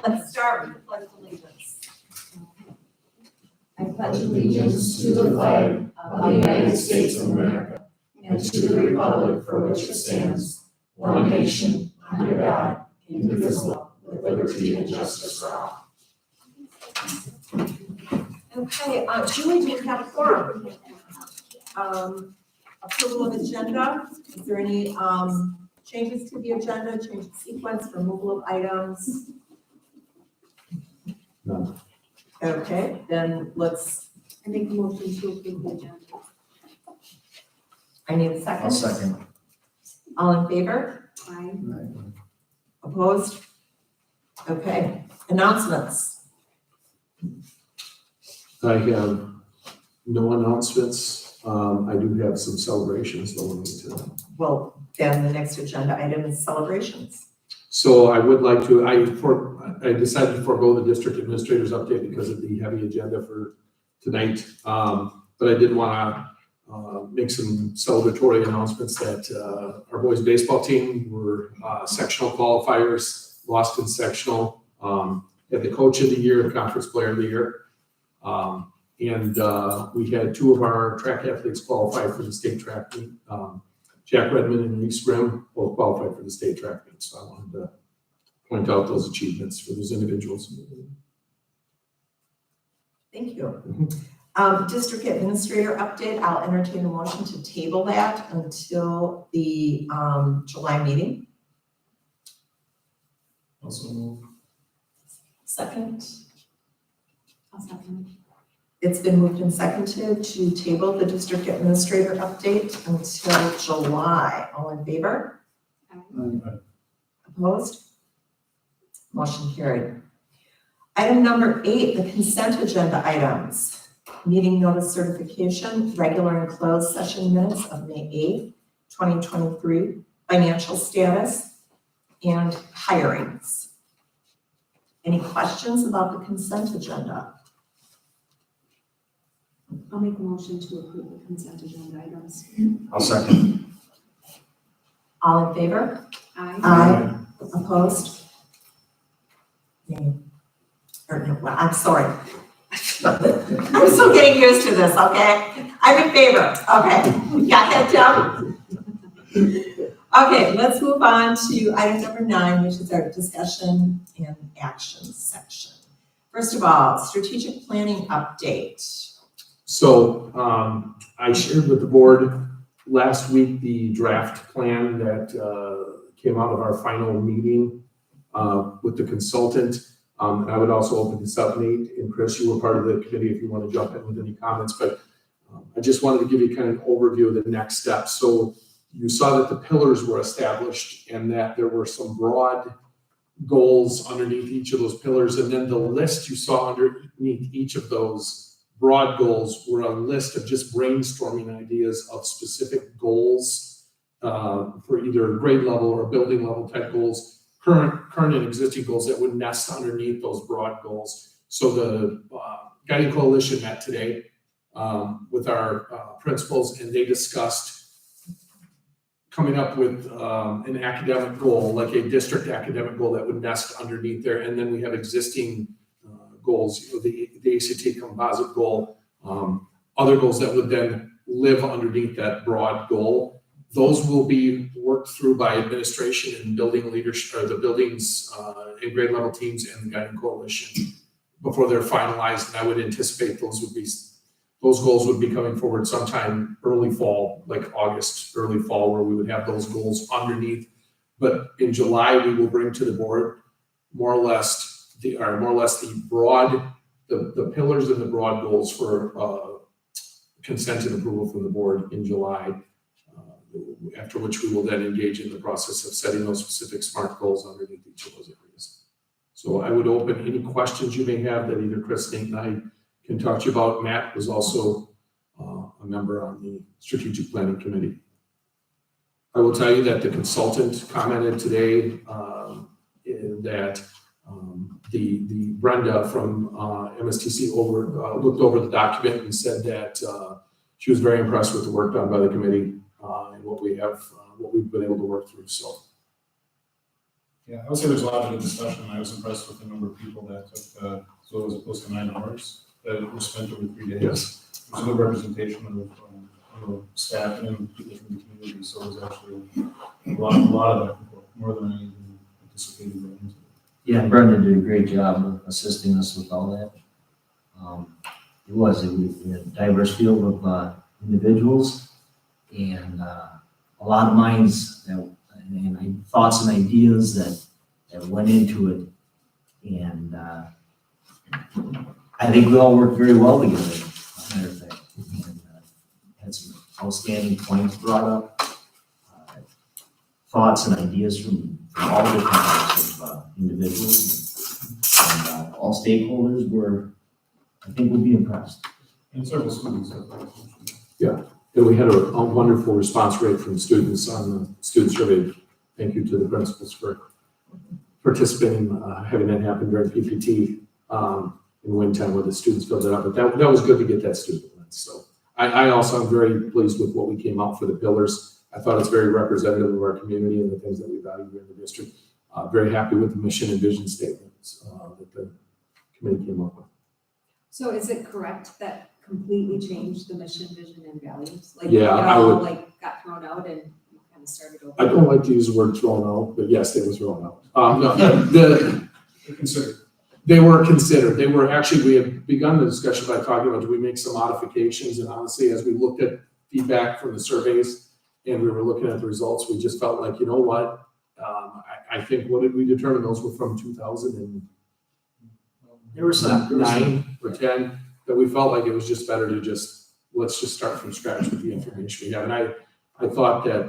let's start with the pledge of allegiance. I pledge allegiance to the flag of the United States of America and to the republic for which it stands, one nation, under God, indivisible, with liberty and justice for all. Okay, Julie, do you have a quorum? Approval of agenda, is there any changes to the agenda, change of sequence, removal of items? No. Okay, then let's, I make a motion to approve the agenda. I need a second. I'll second. All in favor? Aye. Opposed? Okay, announcements. I have no announcements. I do have some celebrations though we need to. Well, then the next agenda item is celebrations. So I would like to, I decided to forego the district administrator's update because of the heavy agenda for tonight. But I did want to make some celebratory announcements that our boys baseball team were sectional qualifiers, lost in sectional, had the coach of the year, conference player of the year. And we had two of our track athletes qualify for the state track meet. Jack Redmond and Reese Grimm both qualified for the state track meet. So I wanted to point out those achievements for those individuals. Thank you. District administrator update, I'll entertain a motion to table that until the July meeting. Also move. Second. I'll second. It's been moved and seconded to table the district administrator update until July. All in favor? Opposed? Motion carried. Item number 8, the consent agenda items. Meeting notice certification, regular and closed session minutes of May 8th, 2023, financial status, and hirings. Any questions about the consent agenda? I'll make a motion to approve the consent agenda items. I'll second. All in favor? Aye. Aye. Opposed? Nay. Or no, well, I'm sorry. I'm still getting used to this, okay? I'm in favor, okay? You got that down? Okay, let's move on to item number 9, which is our discussion and action section. First of all, strategic planning update. So I shared with the board last week the draft plan that came out of our final meeting with the consultant. And I would also open this up, Nate and Chris, you were part of the committee if you want to jump in with any comments, but I just wanted to give you kind of an overview of the next steps. So you saw that the pillars were established and that there were some broad goals underneath each of those pillars. And then the list you saw underneath each of those broad goals were a list of just brainstorming ideas of specific goals for either grade level or building level type goals. Current and existing goals that would nest underneath those broad goals. So the Guiding Coalition met today with our principals, and they discussed coming up with an academic goal, like a district academic goal that would nest underneath there. And then we have existing goals, you know, the ACT composite goal, other goals that would then live underneath that broad goal. Those will be worked through by administration and building leadership, or the buildings and grade level teams and the Guiding Coalition before they're finalized. And I would anticipate those goals would be coming forward sometime early fall, like August, early fall, where we would have those goals underneath. But in July, we will bring to the board more or less the pillars and the broad goals for consent and approval from the board in July. After which we will then engage in the process of setting those specific SMART goals underneath each of those areas. So I would open any questions you may have that either Chris, Nate, and I can talk to you about. Matt was also a member on the strategic planning committee. I will tell you that the consultant commented today that the Brenda from MSTC looked over the document and said that she was very impressed with the work done by the committee and what we've been able to work through. So Yeah, I would say there's a lot of good discussion. I was impressed with the number of people that took, so it was close to 9 hours that were spent over 3 days. Yes. It was a good representation of staff and people from the community, so it was actually a lot of that, more than I even anticipated going into it. Yeah, and Brendan did a great job of assisting us with all that. We had a diverse field of individuals and a lot of minds and thoughts and ideas that went into it. And I think we all worked very well together, as a matter of fact. And had some outstanding points brought up, thoughts and ideas from all different types of individuals. And all stakeholders I think, will be impressed. And several students. And we had a wonderful response rate from students on the student survey. Thank you to the principals for participating, having that happen during PPT in wind time where the students filled it out. But that was good to get that student list. So I also am very pleased with what we came out for the pillars. I thought it's very representative of our community and the things that we value here in the district. Very happy with the mission and vision statements that the committee came up with. So is it correct that completely changed the mission, vision, and values? Like, Yeah, it I all would- like got thrown out and you kind of started over? I don't like to use the word thrown out, but yes, they were thrown out. No, Considered. they were considered. They were actually, we had begun the discussion by talking about, do we make some modifications? And honestly, as we looked at feedback from the surveys and we were looking at the results, we just felt like, you know what? I think, what did we determine? Those were from 2009 or 10, that we felt like it was just better to let's just start from scratch with the information we have. And I thought that,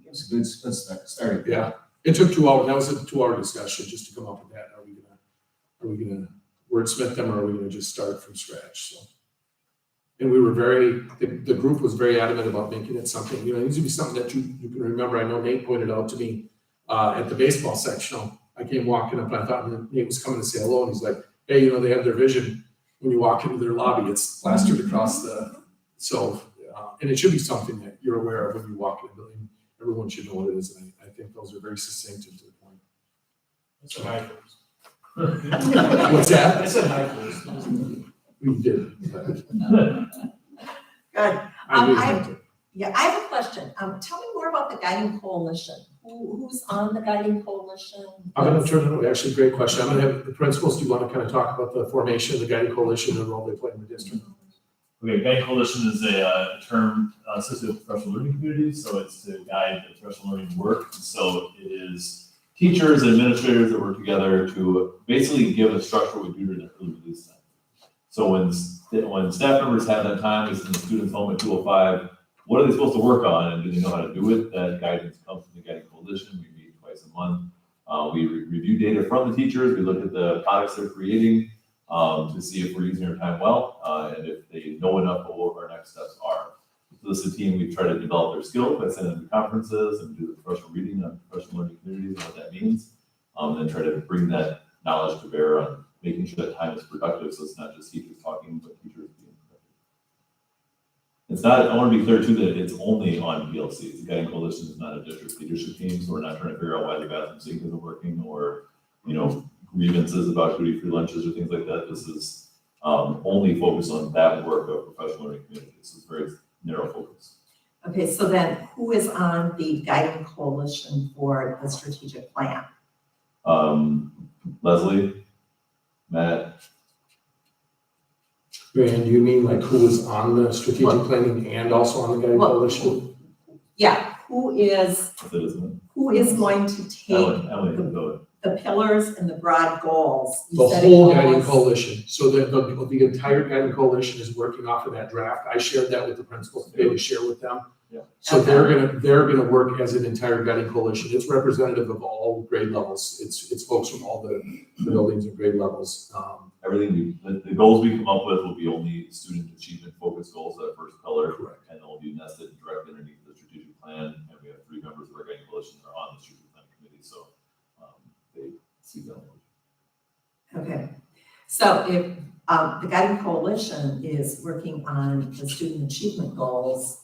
It's a good start. yeah, it took 2 hours. That was a 2-hour discussion just to come up with that. Are we gonna wordsmith them, or are we gonna just start from scratch? So, and we were the group was very adamant about making it something, it needs to be something that you can remember. I know Nate pointed out to me at the baseball sectional. I came walking up and I thought Nate was coming to say hello, and he's like, hey, they have their vision. When you walk into their lobby, it's plastered across and it should be something that you're aware of when you walk in the building. Everyone should know what it is, and I think those are very succinct and to the point. That's a high first. What's that? I said high first. We did. But Good. I really I- liked it. Yeah, I have a question. Tell me more about the guiding coalition. Who's on the guiding coalition? I'm going to turn it over. Actually, great question. I'm going to have the principals. Do you want to kind of talk about the formation of the guiding coalition and the role they play in the district? Okay, guiding coalition is a term associated with professional learning communities, so it's to guide the professional learning work. So it is teachers and administrators that work together to basically give a structure we do during the early release time. So when staff members have that time, it's in the student's home at 2:05. What are they supposed to work on, and do they know how to do it? That guidance comes from the guiding coalition. We meet twice a month. We review data from the teachers. We look at the products they're creating to see if we're using our time well, and if they know enough about what our next steps are. So this is a team, we try to develop their skills by sending them to conferences and do the professional reading on professional learning communities and what that means. And then try to bring that knowledge to bear on making sure that time is productive, so it's not just teachers talking, but teachers being productive. It's not, I want to be clear too, that it's only on PLCs. The guiding coalition is not a district leadership team, so we're not trying to figure out why the bathroom sink isn't working, or, grievances about duty-free lunches or things like that. This is only focused on that work of professional learning communities. So it's very narrow focus. Okay, so then who is on the guiding coalition for the strategic plan? Leslie, Matt, And do you mean like who was on the strategic planning and also on the guiding Well, coalition? Yeah, who is Citizen, going to take Emily can go. the pillars and the broad goals? You The said whole it guiding was- coalition. So the entire guiding coalition is working off of that draft. I shared that with the principals today to share with them. Yeah. So they're gonna work as an entire guiding coalition. It's representative of all grade levels. It's folks from all the buildings and grade levels. Everything, the goals we come up with will be only student achievement focused goals, that first pillar. Correct. And they'll be nested directly underneath the strategic plan. And we have 3 members of our guiding coalition that are on the strategic plan committee, so they see that. Okay, so if the guiding coalition is working on the student achievement goals,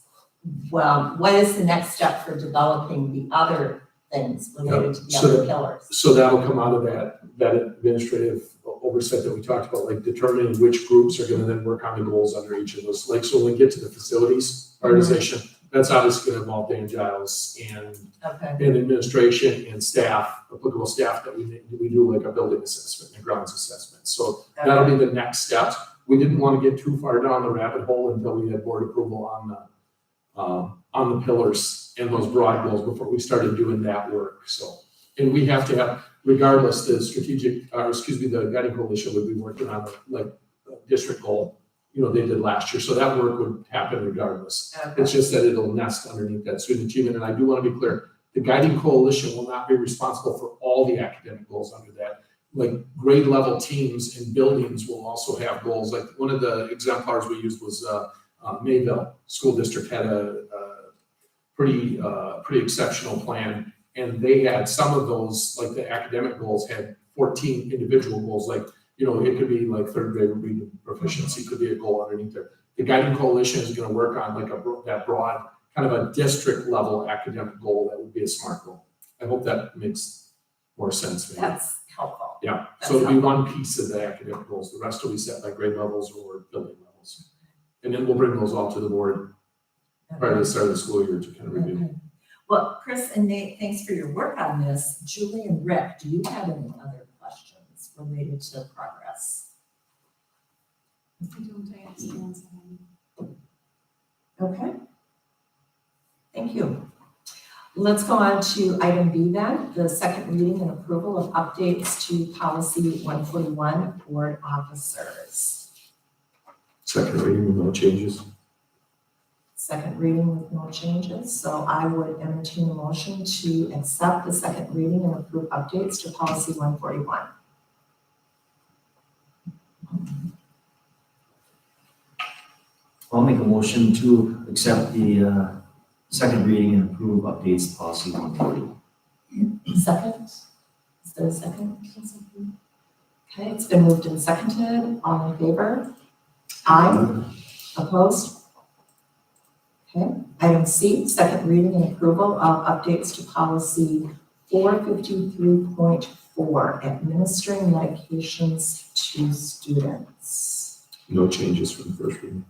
well, what is the next step for developing the other things related to the So other pillars. So that'll come out of that administrative oversight that we talked about, like determining which groups are gonna then work on the goals under each of those. Like, so when we get to the facilities prioritization, that's obviously gonna involve Dan Giles and Okay, administration and staff, applicable staff that we do like a building assessment and a grounds assessment. So that'll be the next step. We didn't want to get too far down the rabbit hole until we had board approval on the pillars and those broad goals before we started doing that work. So, and we have to have, regardless, the guiding coalition would be working on a district goal, they did last year. So that work would happen regardless. okay, It's just that it'll nest underneath that student achievement. And I do want to be clear, the guiding coalition will not be responsible for all the academic goals under that. Like grade level teams and buildings will also have goals. Like one of the exemplars we used was Mayville School District had a pretty exceptional plan. And they had some of those, like the academic goals had 14 individual goals. Like, it could be like third grade reading proficiency could be a goal underneath there. The guiding coalition is gonna work on like that broad, kind of a district level academic goal that would be a SMART goal. I hope that makes more sense. Maybe. that's helpful. Yeah, That's so it'll be one piece of the academic goals. The rest will be set by grade levels or building levels. And then we'll bring those all to the board prior to the start of the school year to kind of review. Okay. Well, Chris and Nate, thanks for your work on this. Julie and Rick, do you have any other questions related to progress? I don't, I understand. Okay. Thank you. Let's go on to item B then, the second reading and approval of updates to policy 141, board officers. Second reading with no changes. Second reading with no changes, so I would entertain a motion to accept the second reading and approve updates to policy 141. I'll make a motion to accept the second reading and approve updates to policy 140. Second? Is there a second? Okay, it's been moved and seconded. All in favor? Aye. Opposed? Okay. Item C, second reading and approval of updates to policy 453.4, administering medications to students. No changes from the first reading.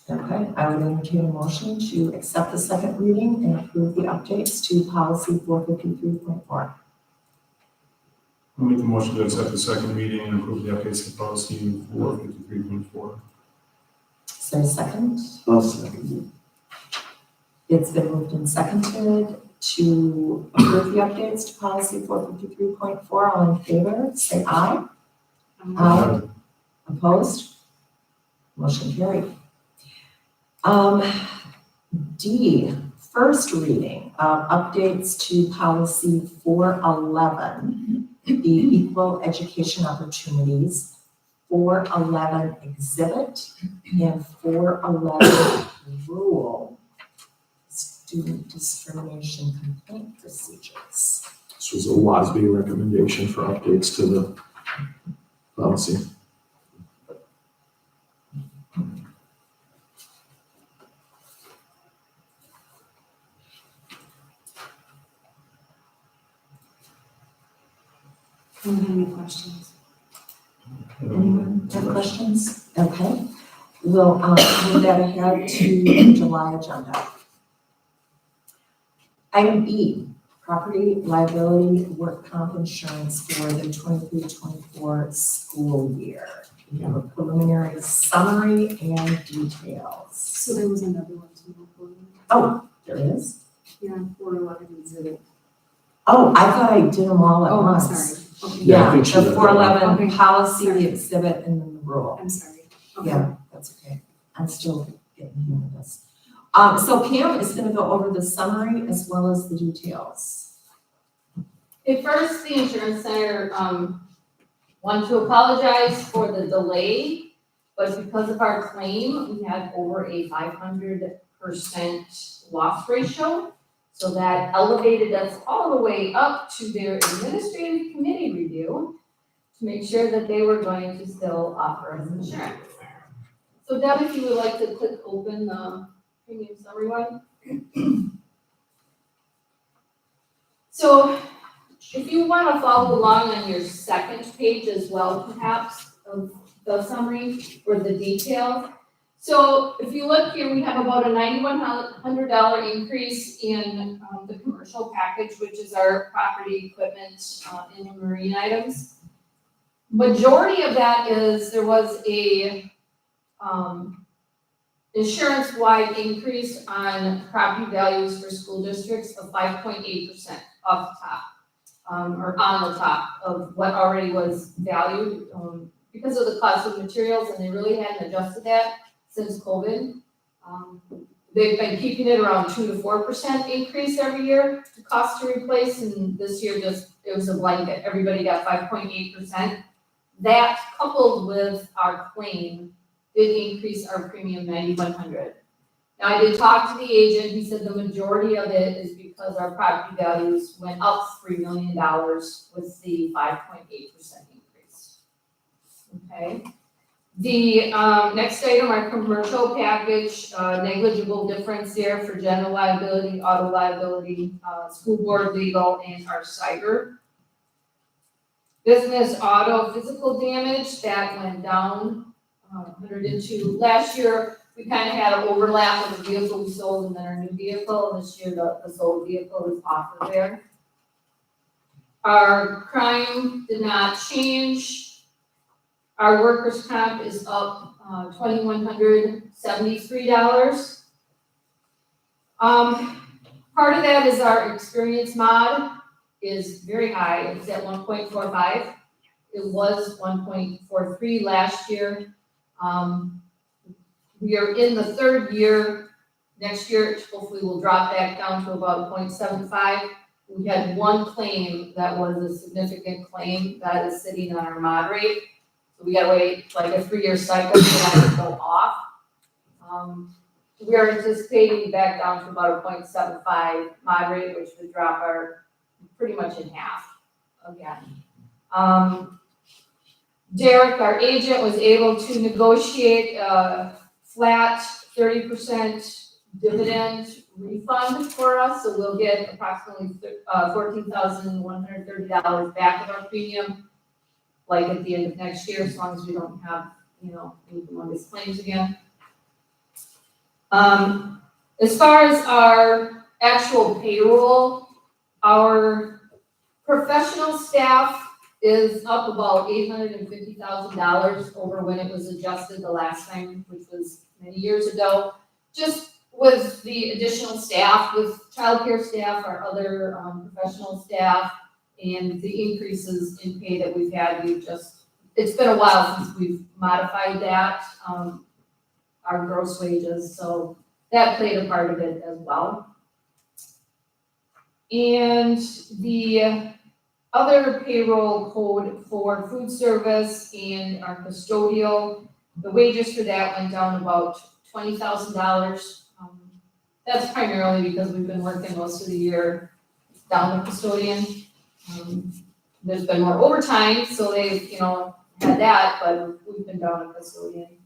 Okay, I would entertain a motion to accept the second reading and approve the updates to policy 453.4. I'll make the motion to accept the second reading and approve the updates to policy 453.4. Is there a second? I'll second It's been moved and seconded to approve the updates to policy 453.4. All in favor, say aye. Aye. Opposed? Motion carried. D, first reading of updates to policy 411, the equal education opportunities, 411 exhibit, and 411 rule, student discrimination complaint procedures. This was a WASB recommendation for updates to the policy. I don't have any questions. Anyone have questions? Okay. We'll move that ahead to July agenda. Item B, property liability work comp insurance for the 23-24 school year. We have a preliminary summary and details. So there was another one too. Oh, there is? Yeah, 411 exhibit. Oh, I thought I did them all at Oh, I'm once. sorry. Okay. Yeah, I Yeah, think she the did. 411 Okay. policy, Sorry. the exhibit, and then the rule. I'm sorry. Okay. Yeah, that's okay. I'm still getting here with this. So Pam is gonna go over the summary as well as the details. Okay, first, the insurance center, want to apologize for the delay, but because of our claim, we had over a 500% loss ratio. So that elevated us all the way up to their administrative committee review to make sure that they were going to still offer us insurance. So Deb, if you would like to click open the premium summary one. So if you want to follow along on your second page as well, perhaps, of the summary or the detail. So if you look here, we have about a $9,100 increase in the commercial package, which is our property, equipment, and marine items. Majority of that is, there was a insurance-wide increase on property values for school districts of 5.8% off the top, or on the top of what already was valued, because of the cost of materials, and they really hadn't adjusted that since COVID. They've been keeping it around 2 to 4% increase every year to cost to replace, and this year it was a blanket, everybody got 5.8%. That coupled with our claim did increase our premium $9,100. Now, I did talk to the agent, he said the majority of it is because our property values went up $3 million with the 5.8% increase. Okay. The next item, our commercial package, negligible difference there for general liability, auto liability, school board legal, and our cyber. Business auto physical damage, that went down 102. Last year, we kind of had an overlap of the vehicle we sold and then our new vehicle. This year, the sold vehicle is off of there. Our crime did not change. Our workers' comp is up $2,173. Part of that is our experience mod is very high. It's at 1.45. It was 1.43 last year. We are in the third year. Next year, hopefully we'll drop back down to about 0.75. We had one claim that was a significant claim that is sitting on our mod rate. So we gotta wait like a 3-year cycle for that to go off. We are anticipating back down to about a 0.75 mod rate, which would drop our pretty much in half again. Derek, our agent, was able to negotiate a flat 30% dividend refund for us, so we'll get approximately $14,130 back of our premium, like at the end of next year, as long as we don't have, any humongous claims again. As far as our actual payroll, our professional staff is up about $850,000 over when it was adjusted the last time, which was many years ago. Just with the additional staff, with childcare staff, our other professional staff, and the increases in pay that we've had, it's been a while since we've modified that, our gross wages, so that played a part of it as well. And the other payroll code for food service and our custodial, the wages for that went down about $20,000. That's primarily because we've been working most of the year down the custodian. There's been more overtime, so they've, had that, but we've been down a custodian.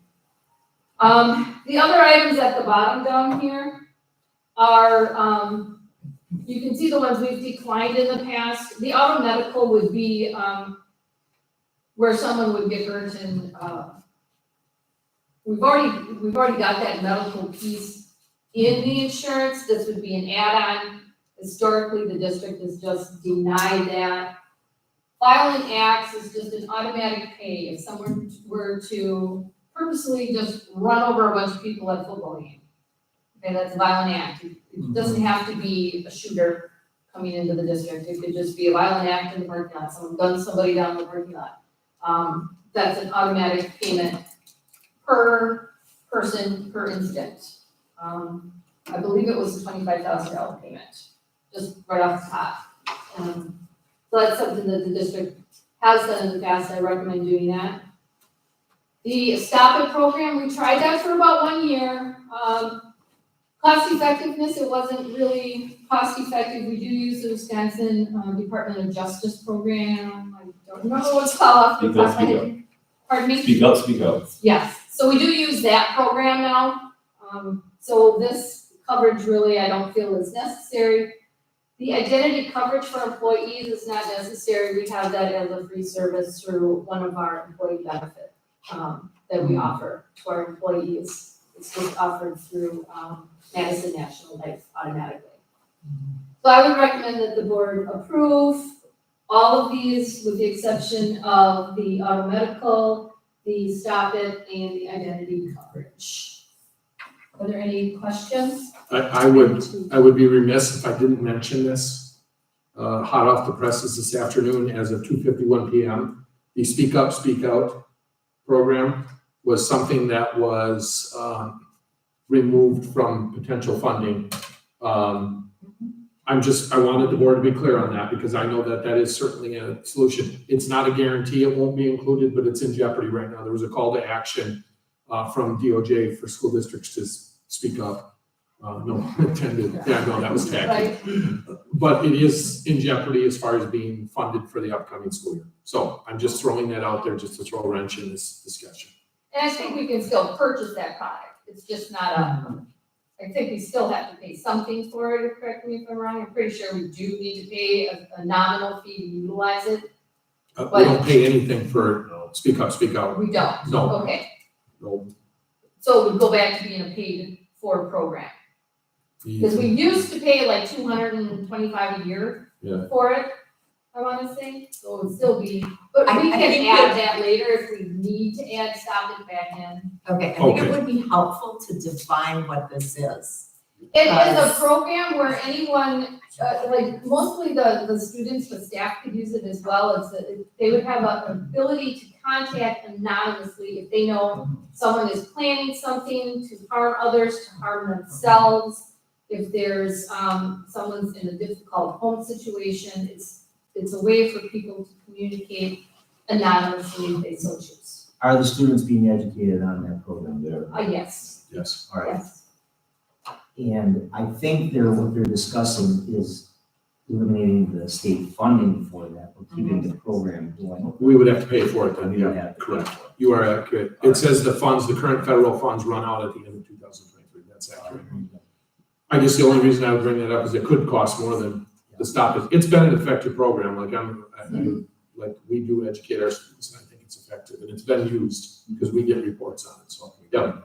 The other items at the bottom down here are, you can see the ones we've declined in the past. The auto medical would be, where someone would get hurt and, we've already got that medical piece in the insurance. This would be an add-on. Historically, the district has just denied that. Filing acts is just an automatic pay. If someone were to purposely just run over a bunch of people at a football game, okay, that's a violent act. It doesn't have to be a shooter coming into the district. It could just be a violent act in the parking lot. Someone guns somebody down the parking lot. That's an automatic payment per person, per incident. I believe it was a $25,000 payment, just right off the top. So that's something that the district has done in the past. I recommend doing that. The Stop It program, we tried that for about 1 year. Cost effectiveness, it wasn't really cost effective. We do use the Wisconsin Department of Justice program. I don't remember what's called. Speak up, speak up. Pardon me? Speak up, speak up. Yes, so we do use that program now. So this coverage really, I don't feel is necessary. The identity coverage for employees is not necessary. We have that as a free service through one of our employee benefit that we offer to our employees. It's just offered through Madison National Life automatically. So I would recommend that the board approve all of these with the exception of the auto medical, the stop it, and the identity coverage. Are there any questions? I would be remiss if I didn't mention this. Hot off the presses this afternoon as of 2:51 PM. The Speak Up, Speak Out program was something that was removed from potential funding. I wanted the board to be clear on that because I know that that is certainly a solution. It's not a guarantee it won't be included, but it's in jeopardy right now. There was a call to action from DOJ for school districts to speak up. No pun intended. Yeah, no, that was tacky. But it is in jeopardy as far as being funded for the upcoming school year. So I'm just throwing that out there just to throw a wrench in this discussion. And I think we can still purchase that product. It's just not I think we still have to pay something for it, correct me if I'm wrong. I'm pretty sure we do need to pay a nominal fee to utilize it. We don't pay anything for Speak Up, Speak Out. We don't? No. Okay, No. so it would go back to being a paid for program. Because we used to pay like $225 a year Yeah. for it, I wanna say, so it would still be, but I we think can add that later if we need to add stop it back in. Okay, I think it Okay. would be helpful to define what this is. It is a program where anyone, like mostly the students, the staff could use it as well. They would have an ability to contact anonymously if they know someone is planning something to harm others, to harm themselves. If there's someone's in a difficult home situation, it's a way for people to communicate anonymously if they so choose. Are the students being educated on that program there? Yes, Yes. All right. yes. And I think what they're discussing is eliminating the state funding for that, but keeping the program going. We would have to pay for it then, We would yeah, have to pay correct. for it. You are accurate. It says the current federal funds run out at the end of 2023. That's accurate. I guess the only reason I would bring that up is it could cost more than the stop it. It's been an effective program, like we do educate our students, and I think it's effective, and it's been used because we get reports on it, so, yeah.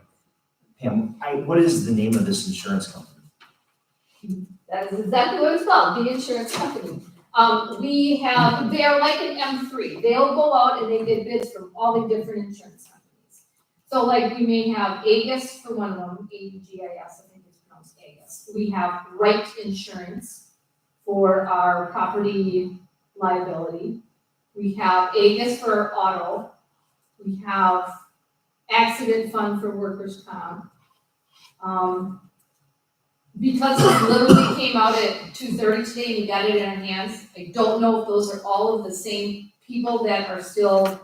Pam, what is the name of this insurance company? That is exactly what it's called, the insurance company. They are like an M3. They'll go out and they get bids from all the different insurance companies. So like we may have AGIS for one of them, AGIS, I think it's pronounced AGIS. We have Right Insurance for our property liability. We have AGIS for auto. We have Accident Fund for workers' comp. Because it literally came out at 2:30 today and we got it in our hands, I don't know if those are all of the same people that are still,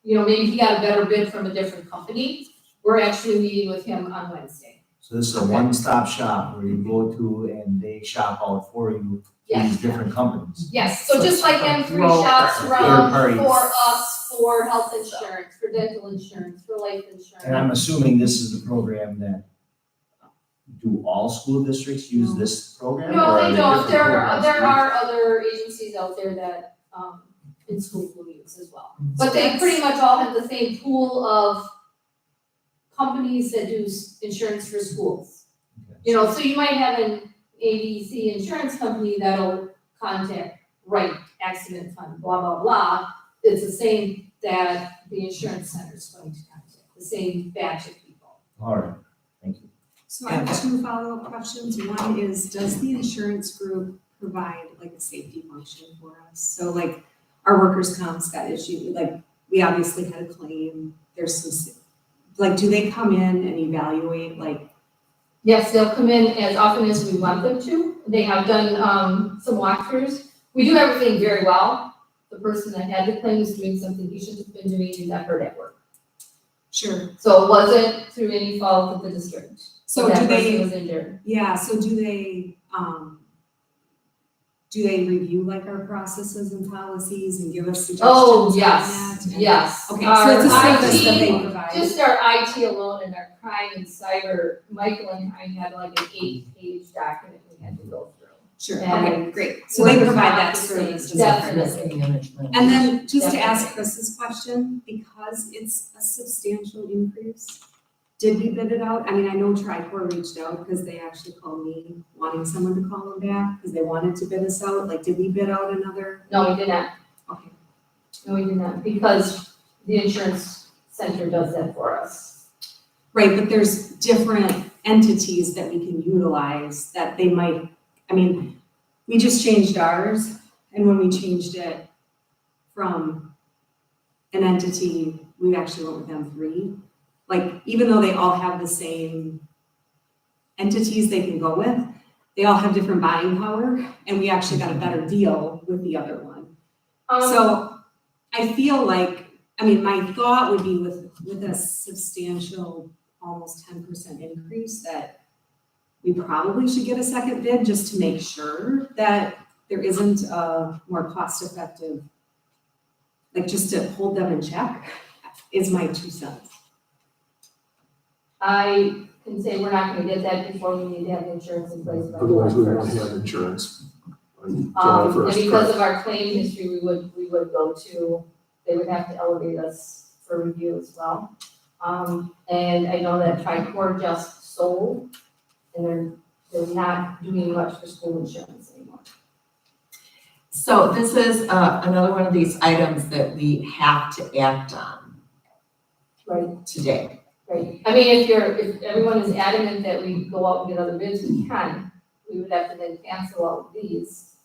maybe he got a better bid from a different company. We're actually meeting with him on Wednesday. So this is a one-stop shop where you go to and they shop out for you Yes. these different companies. Yes, so just like M3 shops Third around parties. for us, for health insurance, for dental insurance, for life insurance. And I'm assuming this is the program that, do all school districts use this program? No, or are they there don't. different There programs? are other agencies out there that, in school will use as well. But they pretty much all have the same pool of companies that do insurance for schools. Okay. So you might have an ABC insurance company that'll contact Right Accident Fund, blah, blah, blah. It's the same that the insurance center is going to contact, the same batch of people. All right, thank you. So I have two follow-up questions. One is, does the insurance group provide like a safety function for us? So like our workers' comp's got issue, like we obviously had a claim, there's some, like, do they come in and evaluate like? Yes, they'll come in as often as we want them to. They have done some walkthroughs. We do everything very well. The person that had the claim is doing something he shouldn't have been doing and got hurt at work. Sure. So it wasn't through any fault of the district. So That do person they, was injured. yeah, so do they review like our processes and policies and give us suggestions Oh, on yes, that? yes. Okay, so it's a Our service that IT they provide. Just our IT alone and our crime and cyber, Michael and I had like an 8-page document we had to go through. Sure, And okay, great. So they provide that service. as a Definitely. Management. And then just to Definitely. ask Chris's question, because it's a substantial increase, did we bid it out? I mean, I know Tricor reached out because they actually called me wanting someone to call them back because they wanted to bid us out. Like, did we bid out another? No, we did not. Okay. No, we did not, because the insurance center does that for us. Right, but there's different entities that we can utilize that they might, I mean, we just changed ours, and when we changed it from an entity, we actually went with them 3. Like, even though they all have the same entities they can go with, they all have different buying power, and we actually got a better deal with the other one. So I feel like, I mean, my thought would be with a substantial, almost 10% increase, that we probably should get a second bid just to make sure that there isn't a more cost-effective, like, just to hold them in check, is my 2 cents. I can say we're not gonna get that before we need to have insurance in place. by Otherwise, we July won't 1st. have insurance on July And 1st. because of our claim history, we would go to, they would have to elevate us for review as well. And I know that Tricor just sold, and they're not doing much for school insurance anymore. So this is another one of these items that we have to act on Right. today. Right, I mean, if everyone is adamant that we go out and get other bids, we can. We would have to then cancel all of these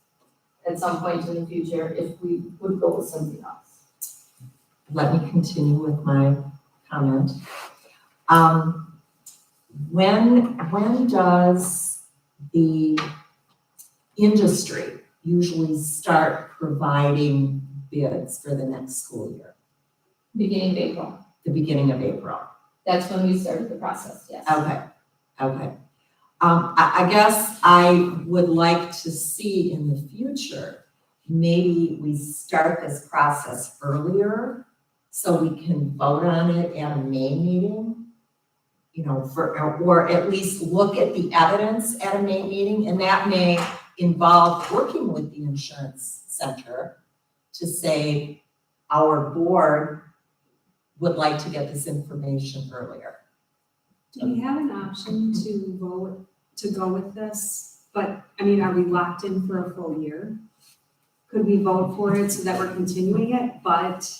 at some point in the future if we would go with something else. Let me continue with my comment. When does the industry usually start providing bids for the next school year? Beginning of April, The beginning of April? that's when we started the process, yes. Okay. I guess I would like to see in the future, maybe we start this process earlier so we can vote on it at a May meeting, you know, or at least look at the evidence at a May meeting, and that may involve working with the insurance center to say, our board would like to get this information earlier. Do we have an option to vote to go with this? But, I mean, are we locked in for a full year? Could we vote for it so that we're continuing it? But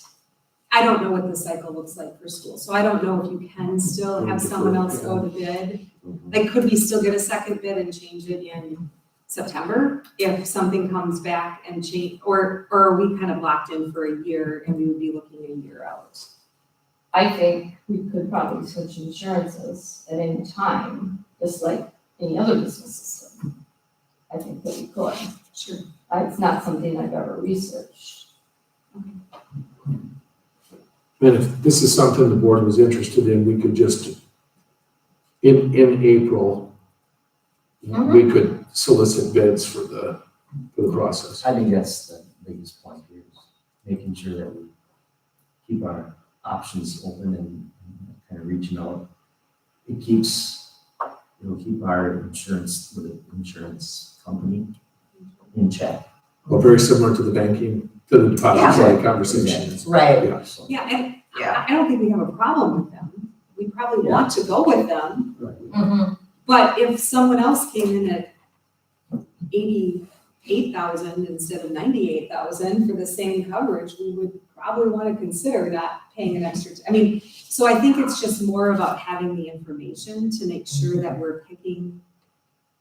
I don't know what the cycle looks like for school. So I don't know if you can still have someone else go to bid. Like, could we still get a second bid and change it in September if something comes back and change, or are we kind of locked in for a year and we would be looking a year out? I think we could probably switch insurances at any time, just like any other business system. I think that we could. Sure. It's not something I've ever researched. And if this is something the board was interested in, we could just, in April, we could solicit bids for the process. I think that's the biggest point here, is making sure that we keep our options open and kind of reaching out. It'll keep our insurance with the insurance company in check. Well, very similar to the banking, to the depository conversations. Right. Yeah. So, Yeah, and Yeah. I don't think we have a problem with them. We probably want to go with them. right. But if someone else came in at 88,000 instead of 98,000 for the same coverage, we would probably want to consider not paying an extra. I mean, so I think it's just more about having the information to make sure that we're picking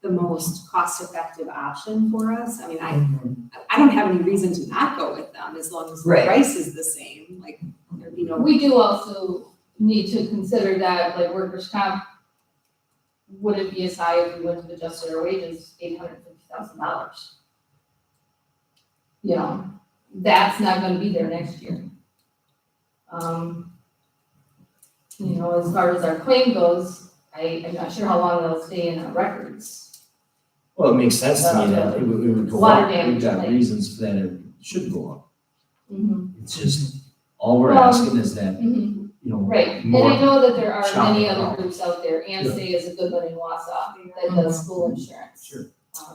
the most cost-effective option for us. I mean, I don't have any reason to not go with them as long as the Right. price is the same, like, there'd be no. We do also need to consider that, like, workers' comp, would it be as high if we went to adjusted our wages, $850,000? You know, that's not gonna be there next year. You know, as far as our claim goes, I'm not sure how long they'll stay in our records. Well, it makes sense to me that it would go Water up. We've damage got claim. reasons for that it should go up. Mm-hmm. It's just, all we're Well, asking is that, Mm-hmm. you know, Right, and more. I know that there are shopping many other around. groups out there, ANSTE is a good one in Wausau, that does school insurance. Sure.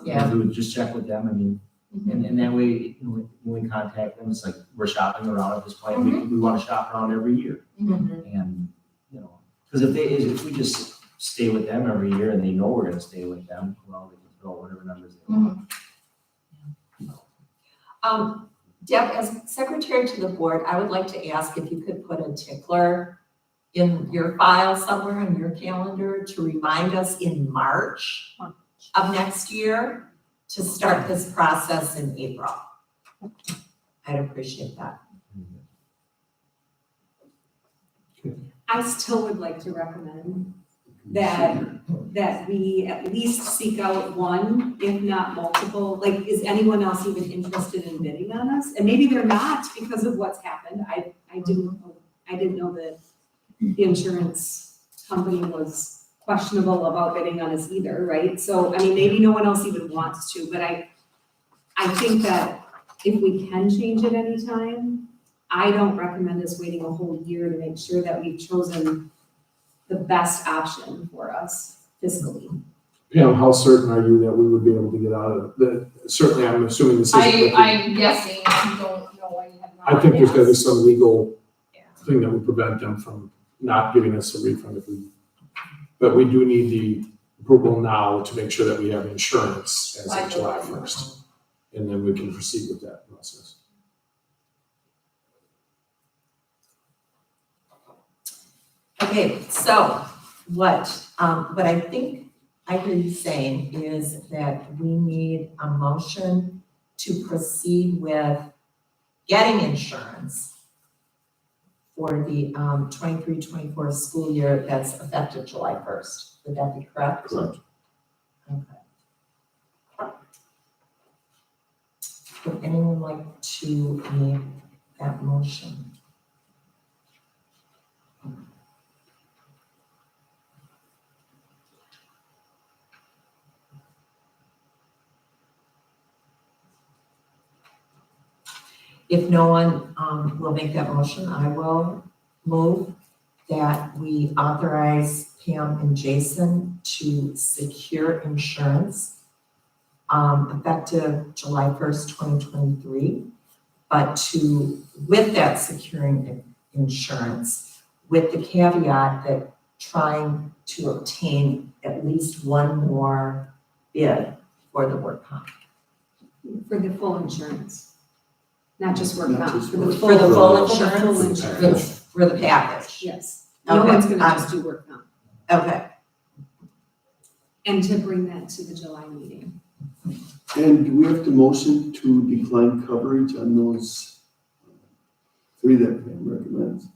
Yeah. We would just check with them, I mean, Mhm. and that way, you know, when we contact them, it's like, we're shopping around at this point, we wanna shop around every year. And, you know, because if we just stay with them every year and they know we're gonna stay with them, well, they can throw whatever numbers they want. Deb, as secretary to the board, I would like to ask if you could put a tickler in your file somewhere in your calendar to remind us in March of next year to start this process in April. I'd appreciate that. I still would like to recommend that we at least seek out one, if not multiple, like, is anyone else even interested in bidding on us? And maybe they're not because of what's happened. I didn't know that the insurance company was questionable about bidding on us either, right? So, I mean, maybe no one else even wants to, but I think that if we can change it anytime, I don't recommend us waiting a whole year to make sure that we've chosen the best option for us fiscally. Pam, how certain are you that we would be able to get out of the, certainly I'm assuming this isn't. I'm guessing, I don't know, I have not. I think there's gotta be asked. some legal thing that would prevent them from not giving us a refund if we, but we do need the approval now to make sure that we have insurance as of July 1st. And then we can proceed with that process. Okay, so what I think I hear you saying is that we need a motion to proceed with getting insurance for the 23-24 school year that's effective July 1st. Would that be correct? Correct. Okay. Would anyone like to make that motion? If no one will make that motion, I will move that we authorize Pam and Jason to secure insurance effective July 1st, 2023, but with that securing insurance, with the caveat that trying to obtain at least one more bid for the work comp. For the full insurance, not just work Not comp, just for the work. full. For the full for the full insurance? insurance. For the package. Yes, no Okay, one's gonna just do work comp, Okay, and to bring that to the July meeting. And do we have to motion to decline coverage on those three that Pam recommends?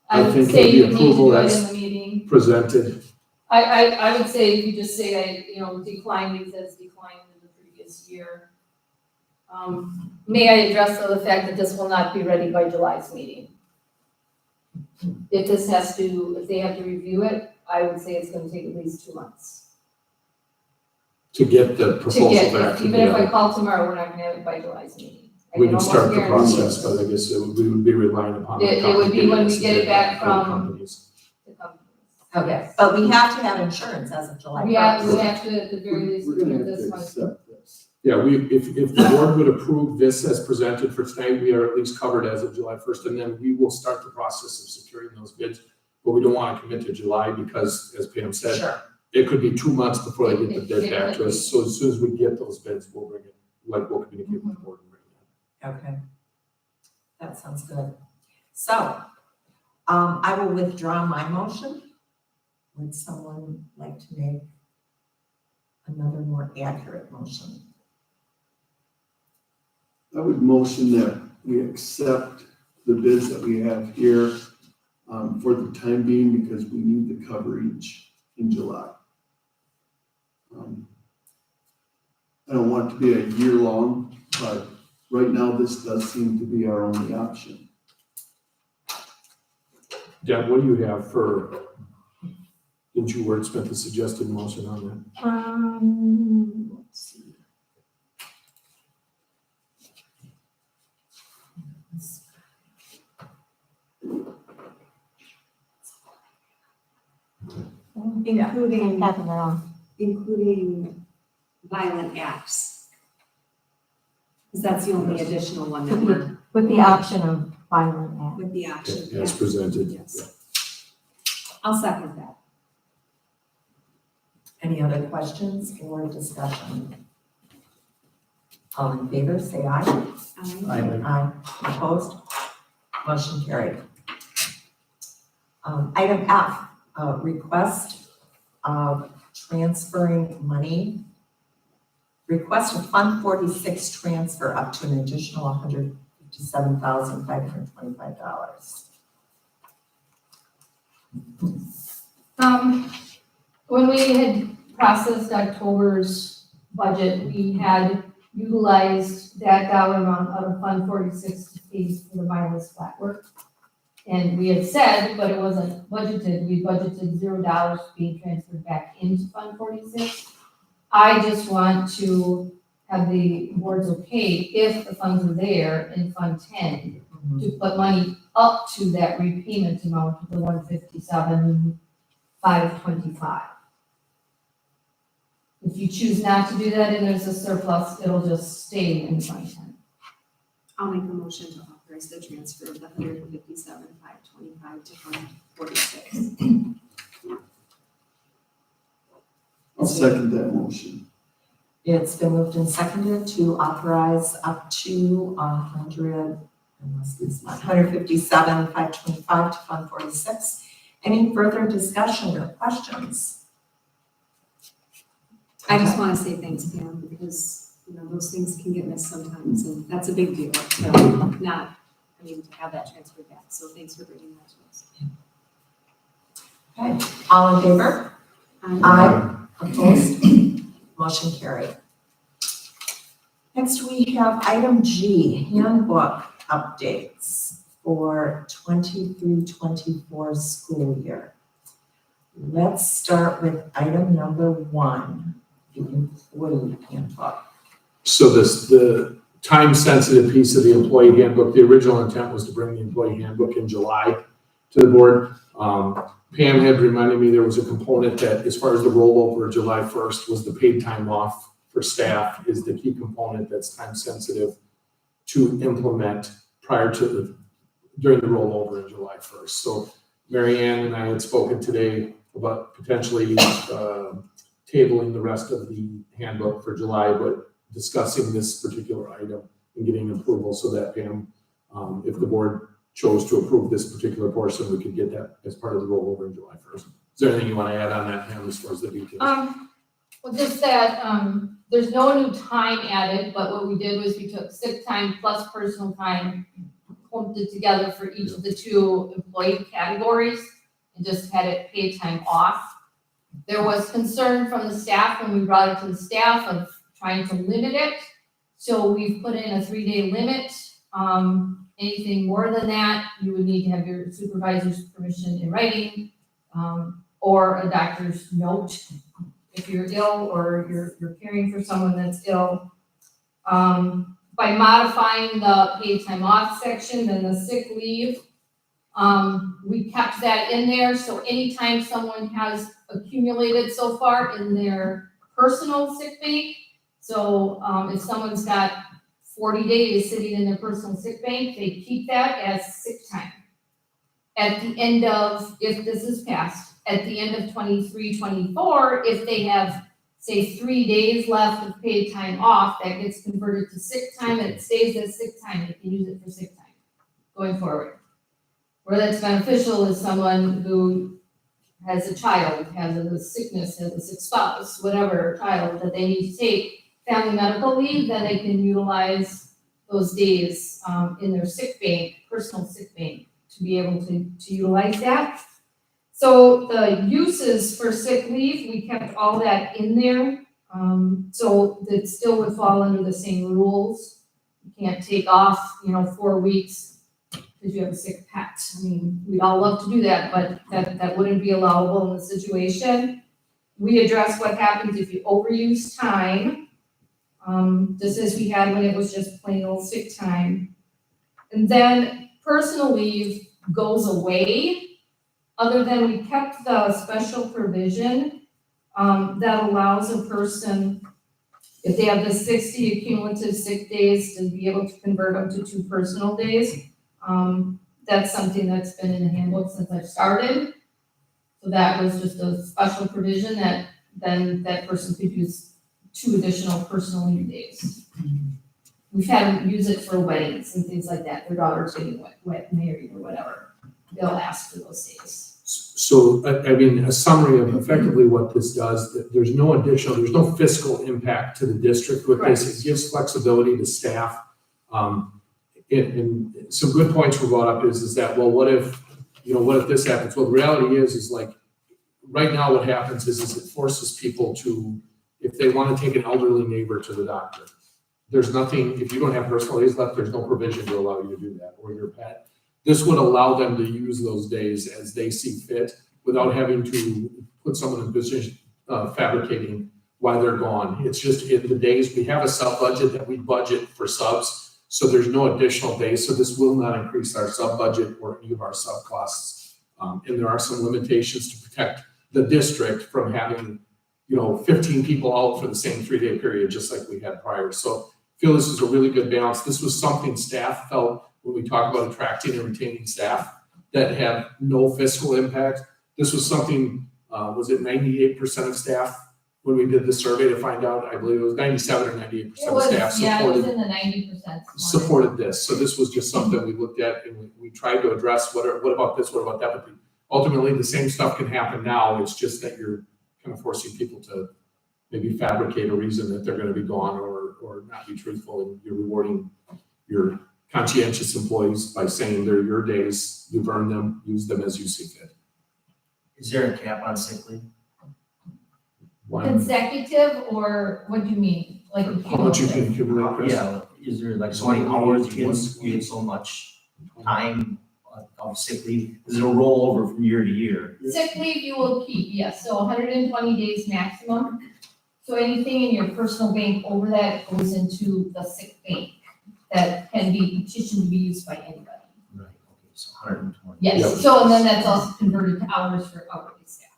I I would think say with the you need to approval, do it in that's- the meeting. Presented, I would say if you just say, decline these as declined in the previous year. May I address though the fact that this will not be ready by July's meeting? If they have to review it, I would say it's gonna take at least 2 months. to get the To proposal get, back to even if I the, call tomorrow, we're not gonna have it by July's meeting. I we can can almost start the guarantee process, it. but I guess we would be relying upon the It would be company when we to get it back from the from- companies. The companies. okay, but we have to have insurance as of July 1st. We have to, at the very least, We're gonna do have this to one. accept this. Yeah, if the board would approve this as presented for tonight, we are at least covered as of July 1st, and then we will start the process of securing those bids. But we don't want to commit to July because, as Pam said, Sure, it could be 2 months before they get the bid It back could to us. be. So as soon as we get those bids, we'll bring it, we'll communicate with the board and bring it okay. That sounds good. So, I will withdraw my motion. Would someone like to make another more accurate motion? I would motion that we accept the bids that we have here for the time being because we need the coverage in July. I don't want it to be a year long, but right now this does seem to be our only option. Deb, what do you have for, didn't you wordsmith the suggested motion on that? Let's see. Including the violent acts. Because that's the only additional one that we're, With the option of violent act. with the option. As presented. Yes. I'll second that. Any other questions or discussion? All in favor, say aye. Aye. Aye. Opposed? Motion carried. Item F, request of transferring money. Request of Fund 46 transfer up to an additional $157,525. When we had processed October's budget, we had utilized that dollar amount out of Fund 46 to pay for the wireless flat work. And we had said, but it wasn't budgeted, we budgeted $0 being transferred back into Fund 46. I just want to have the board's okay, if the funds are there in Fund 10, to put money up to that repayment amount of the $157,525. If you choose not to do that and there's a surplus, it'll just stay in Fund 10. I'll make a motion to authorize the transfer of the $157,525 to Fund 46. I'll second that motion. It's been moved and seconded to authorize up to $157,525 to Fund 46. Any further discussion or questions? I just want to say thanks, Pam, because, you know, those things can get missed sometimes, and that's a big deal. So to have that transferred back. So thanks for bringing that to us. Okay, all in favor? Aye. Opposed? Motion carried. Next, we have item G, handbook updates for 23-24 school year. Let's start with item number 1, the employee handbook. So the time-sensitive piece of the employee handbook, the original intent was to bring the employee handbook in July to the board. Pam had reminded me there was a component that, as far as the rollover July 1st, was the paid time off for staff is the key component that's time-sensitive to implement during the rollover in July 1st. So Mary Ann and I had spoken today about potentially tabling the rest of the handbook for July, but discussing this particular item and getting approval so that Pam, if the board chose to approve this particular portion, we could get that as part of the rollover in July 1st. Is there anything you want to add on that, Pam, as far as the details? Well, just that, there's no new time added, but what we did was we took sick time plus personal time, clumped it together for each of the 2 employee categories, and just had it paid time off. There was concern from the staff when we brought it to the staff of trying to limit it. So we've put in a 3-day limit. Anything more than that, you would need to have your supervisor's permission in writing, or a doctor's note if you're ill or you're caring for someone that's ill. By modifying the paid time off section, then the sick leave, we kept that in there. So anytime someone has accumulated so far in their personal sick bank, so if someone's got 40 days sitting in their personal sick bank, they keep that as sick time. At the end of, if this is passed, at the end of 23-24, if they have, say, 3 days left of paid time off, that gets converted to sick time and it stays as sick time. They can use it for sick time going forward. Where that's beneficial is someone who has a child, has a sickness, has a sick spouse, whatever child that they need to take family medical leave, then they can utilize those days in their sick bank, personal sick bank, to be able to utilize that. So the uses for sick leave, we kept all that in there. So that still would fall under the same rules. You can't take off, 4 weeks because you have a sick pet. I mean, we'd all love to do that, but that wouldn't be allowable in the situation. We address what happens if you overuse time, just as we had when it was just plain old sick time. And then personal leave goes away, other than we kept the special provision that allows a person If they have the 60 cumulative sick days, to be able to convert them to 2 personal days. That's something that's been in the handbook since I've started. So that was just a special provision that then that person could use 2 additional personal leave days. We've had them use it for weddings and things like that. Their daughter's getting married or whatever. They'll ask for those days. So, I mean, a summary of effectively what this does, that there's no fiscal impact to the district with this. It gives flexibility to staff. And some good points were brought up is that, well, what if this happens? Well, the reality is like, right now what happens is it forces people to, if they want to take an elderly neighbor to the doctor, there's nothing, if you don't have personal days left, there's no provision to allow you to do that, or your pet. This would allow them to use those days as they see fit without having to put someone in position fabricating why they're gone. It's just in the days, we have a sub budget that we budget for subs, so there's no additional days. So this will not increase our sub budget or any of our sub costs. And there are some limitations to protect the district from having, 15 people out for the same 3-day period, just like we had prior. So I feel this is a really good balance. This was something staff felt when we talk about attracting and retaining staff that have no fiscal impact. This was something, was it 98% of staff when we did the survey to find out? I believe it was 97 or 98% of staff Yeah, it was in the 90%. supported this. So this was just something we looked at and we tried to address what about this, what about that? But ultimately, the same stuff can happen now. It's just that you're kind of forcing people to maybe fabricate a reason that they're going to be gone or not be truthful, and you're rewarding your conscientious employees by saying they're your days, you've earned them, use them as you see fit. Is there a cap on sick leave? Consecutive, or what do you mean? Like How much you can accumulate, Chris? Yeah, is there like so many hours you get so much time of sick leave? Is it a rollover from year to year? Sick leave you will keep, yes, so 120 days maximum. So anything in your personal bank over that goes into the sick bank that can be petitioned to be used by anybody. Right, okay, so 120. Yep. Yes, so and then that's also converted to hours for hourly staff.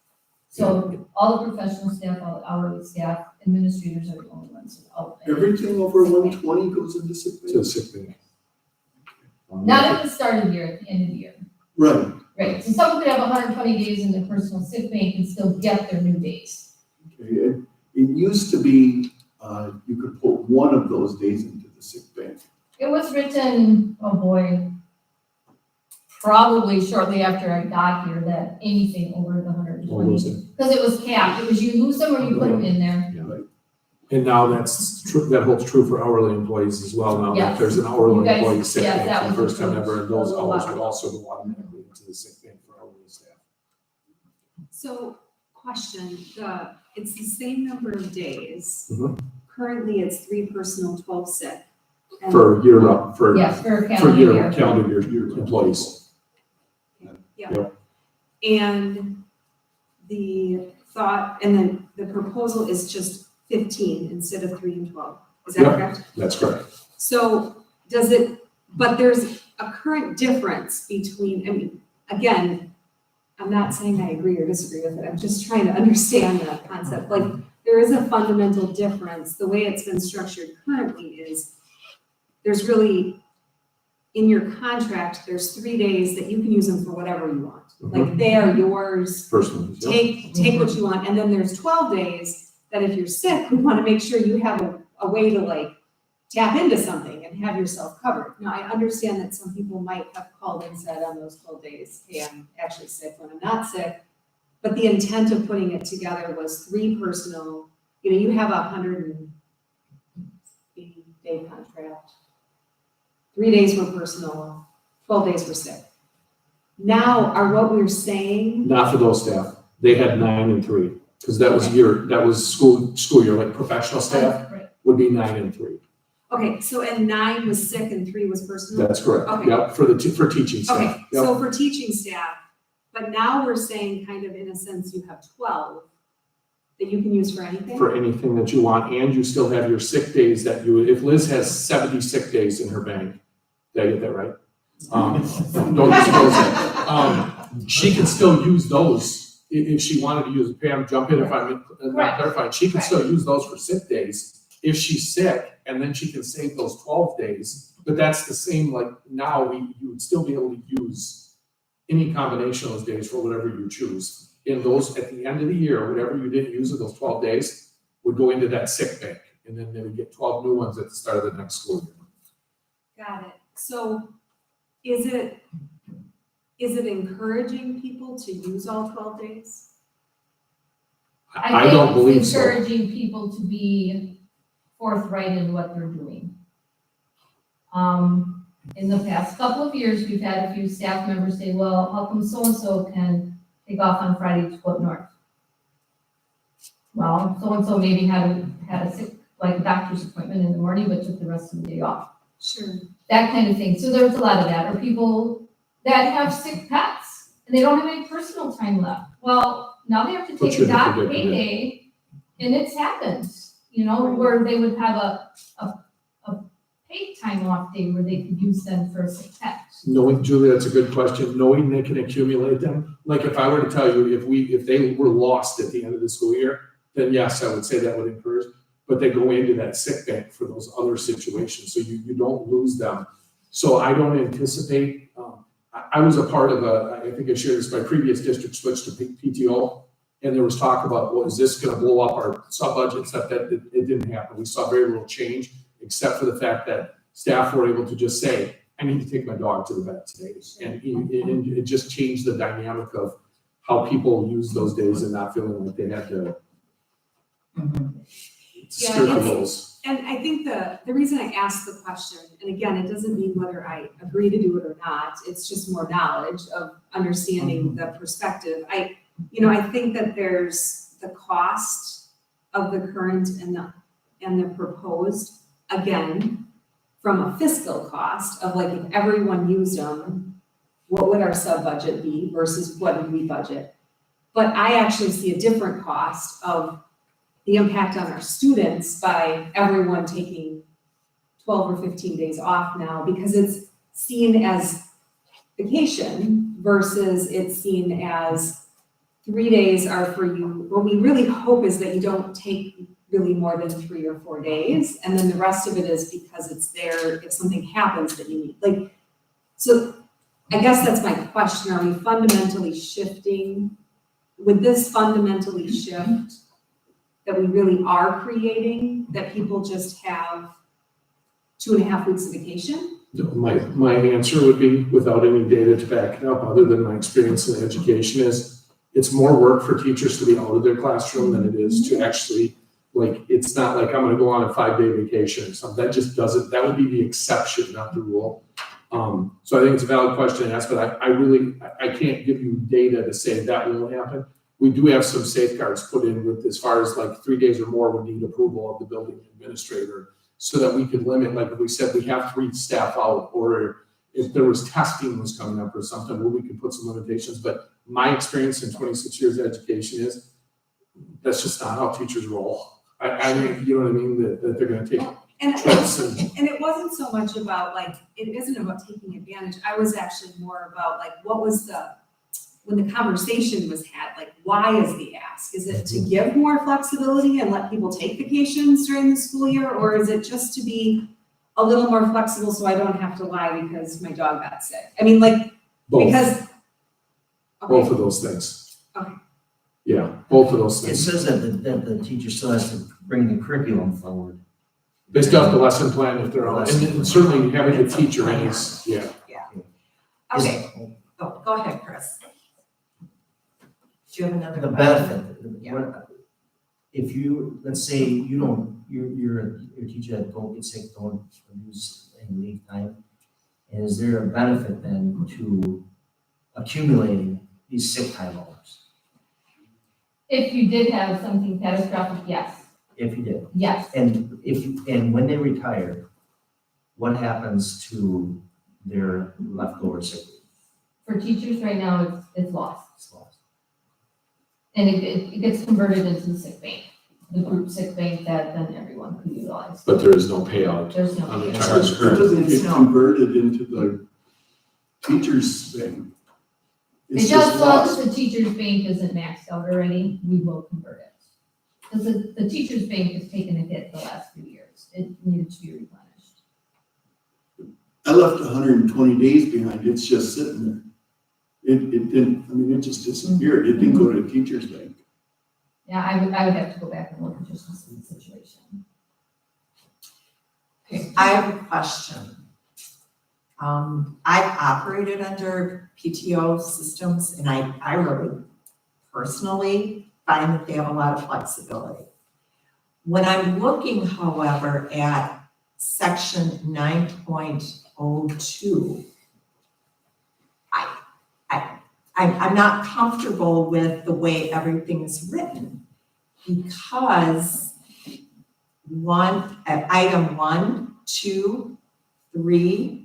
So all the professional staff, all the hourly staff, administrators are the only ones who out there. Everything over 120 goes into sick To the pay? sick bank. Not at the start of the year, at the end of the year. Right, Right, so someone could have 120 days in their personal sick bank and still get their new days. okay. It used to be, you could put one of those days into the sick bank. It was written, oh boy, probably shortly after I got here, that anything over the 120, because it was capped. It was you lose them or you put them in there. And now that's true, that holds true for hourly employees as well. Now that Yes. there's an hourly You guys- employee sick yes, bank that for the was first time ever, and those a hours lot. would also go automatically into the sick bank for hourly staff. So, question, it's the same number of days. Mhm. Currently, it's 3 personal, 12 sick. And- For year up, for Yes, for a for calendar year, year. calendar year employees. And the thought, and then the proposal is just 15 instead of 3 and 12. Is that Yep. correct? That's correct. So but there's a current difference between, again, I'm not saying I agree or disagree with it. I'm just trying to understand the concept. Like, there is a fundamental difference. The way it's been structured currently is there's really, in your contract, there's 3 days that you can use them for whatever you want. Like, they are yours. Personally. Yep. Take what you want, and then there's 12 days that if you're sick, we wanna make sure you have a way to like tap into something and have yourself covered. Now, I understand that some people might have called and said on those 12 days, hey, I'm actually sick when I'm not sick. But the intent of putting it together was 3 personal, you have a 180-day contract. 3 days were personal, 12 days were sick. Now, what we're saying, Not for those staff. They had 9 and 3, because that was school year, like professional staff Right. would be 9 and 3. okay, so and 9 was sick and 3 was personal? That's correct. Okay. Yep, for teaching staff. Okay, Yep. so for teaching staff, but now we're saying kind of in a sense you have 12 that you can use for anything? For anything that you want, and you still have your sick days if Liz has 70 sick days in her bank, did I get that right? Don't disclose that. She can still use those if she wanted to use, Pam, jump in if I'm not Correct. clarifying, she can still use those for sick days if she's sick, and then she can save those 12 days, but that's the same, like, now you would still be able to use any combination of those days for whatever you choose. In those, at the end of the year, whatever you didn't use of those 12 days would go into that sick bank, and then they would get 12 new ones at the start of the next school year. Got it. So is it encouraging people to use all 12 days? I don't believe think it's so. encouraging people to be forthright in what they're doing. In the past couple of years, we've had a few staff members say, well, how come so-and-so can take off on Friday to go up north? Well, so-and-so maybe had a sick, like a doctor's appointment in the morning, but took the rest of the day off. Sure. That kind of thing. So there's a lot of that, or people that have sick pets and they don't have any personal time left. Well, now they have to Put take you a in a doc predicament. payday, and it's happened, where they would have a paid time off day where they could use them for a sick pet. Knowing, Julie, that's a good question. Knowing they can accumulate them. Like if I were to tell you, if they were lost at the end of the school year, then yes, I would say that would encourage. But they go into that sick bank for those other situations, so you don't lose them. So I don't anticipate, I was a part of I think I shared this, my previous district switched to PTO, and there was talk about, well, is this gonna blow up our sub-budget stuff? That it didn't happen. We saw very little change, except for the fact that staff were able to just say, I need to take my dog to the vet today. And it just changed the dynamic of how people use those days and not feeling like they had to skirt the rules. And I think the reason I asked the question, and again, it doesn't mean whether I agree to do it or not, it's just more knowledge of understanding the perspective. I think that there's the cost of the current and the proposed, again, from a fiscal cost of like, if everyone used them, what would our sub-budget be versus what did we budget? But I actually see a different cost of the impact on our students by everyone taking 12 or 15 days off now, because it's seen as vacation versus it's seen as 3 days are for you. What we really hope is that you don't take really more than 3 or 4 days, and then the rest of it is because it's there if something happens that you need. So I guess that's my question. Are we fundamentally shifting? Would this fundamentally shift that we really are creating, that people just have 2.5 weeks of vacation? My answer would be, without any data to back it up, other than my experience in education, is it's more work for teachers to be out of their classroom than it is to actually, it's not like I'm gonna go on a 5-day vacation or something. That just doesn't, that would be the exception, not the rule. So I think it's a valid question to ask, but I can't give you data to say that will happen. We do have some safeguards put in with, as far as 3 days or more would need approval of the building administrator, so that we could limit, like if we said we have 3 staff out, or if there was testing was coming up or something, where we could put some limitations. But my experience in 26 years of education is, that's just not how teachers roll. I mean, you know what I mean, that they're gonna take trips And it wasn't so much about it isn't about taking advantage. I was actually more about what was when the conversation was had, why is the ask? Is it to give more flexibility and let people take vacations during the school year? Or is it just to be a little more flexible so I don't have to lie because my dog got sick? I mean, both, because. both of those things. Okay. Yeah, both of those It things. says that the teacher still has to bring the curriculum forward. They still have the lesson plan if they're on, and certainly having a teacher is, yeah. Okay, go ahead, Chris. Do you have another The question? benefit, Yeah. if you, let's say you're a teacher that don't get sick, don't use any leave time, is there a benefit then to accumulating these sick time hours? If you did have something catastrophic, yes, If you did, yes. and when they retire, what happens to their leftover sick leave? For teachers right now, it's lost. It's lost. And it gets converted into the sick bank, the group sick bank that then everyone could utilize. But there is no payout There's no. on the payout. charge. It doesn't get converted into the teacher's thing. It It's just just so that lost. the teacher's bank isn't maxed out already, we will convert it. Because the teacher's bank has taken a hit the last few years. it needed to be replenished. I left 120 days behind, it's just sitting there. It didn't, I mean, it just disappeared, it didn't go to the teacher's bank. Yeah, I would have to go back and look at just the situation. Okay, I have a question. I've operated under PTO systems and I really personally find that they have a lot of flexibility. When I'm looking, however, at section 9.02, I'm not comfortable with the way everything is written because item 1, 2, 3,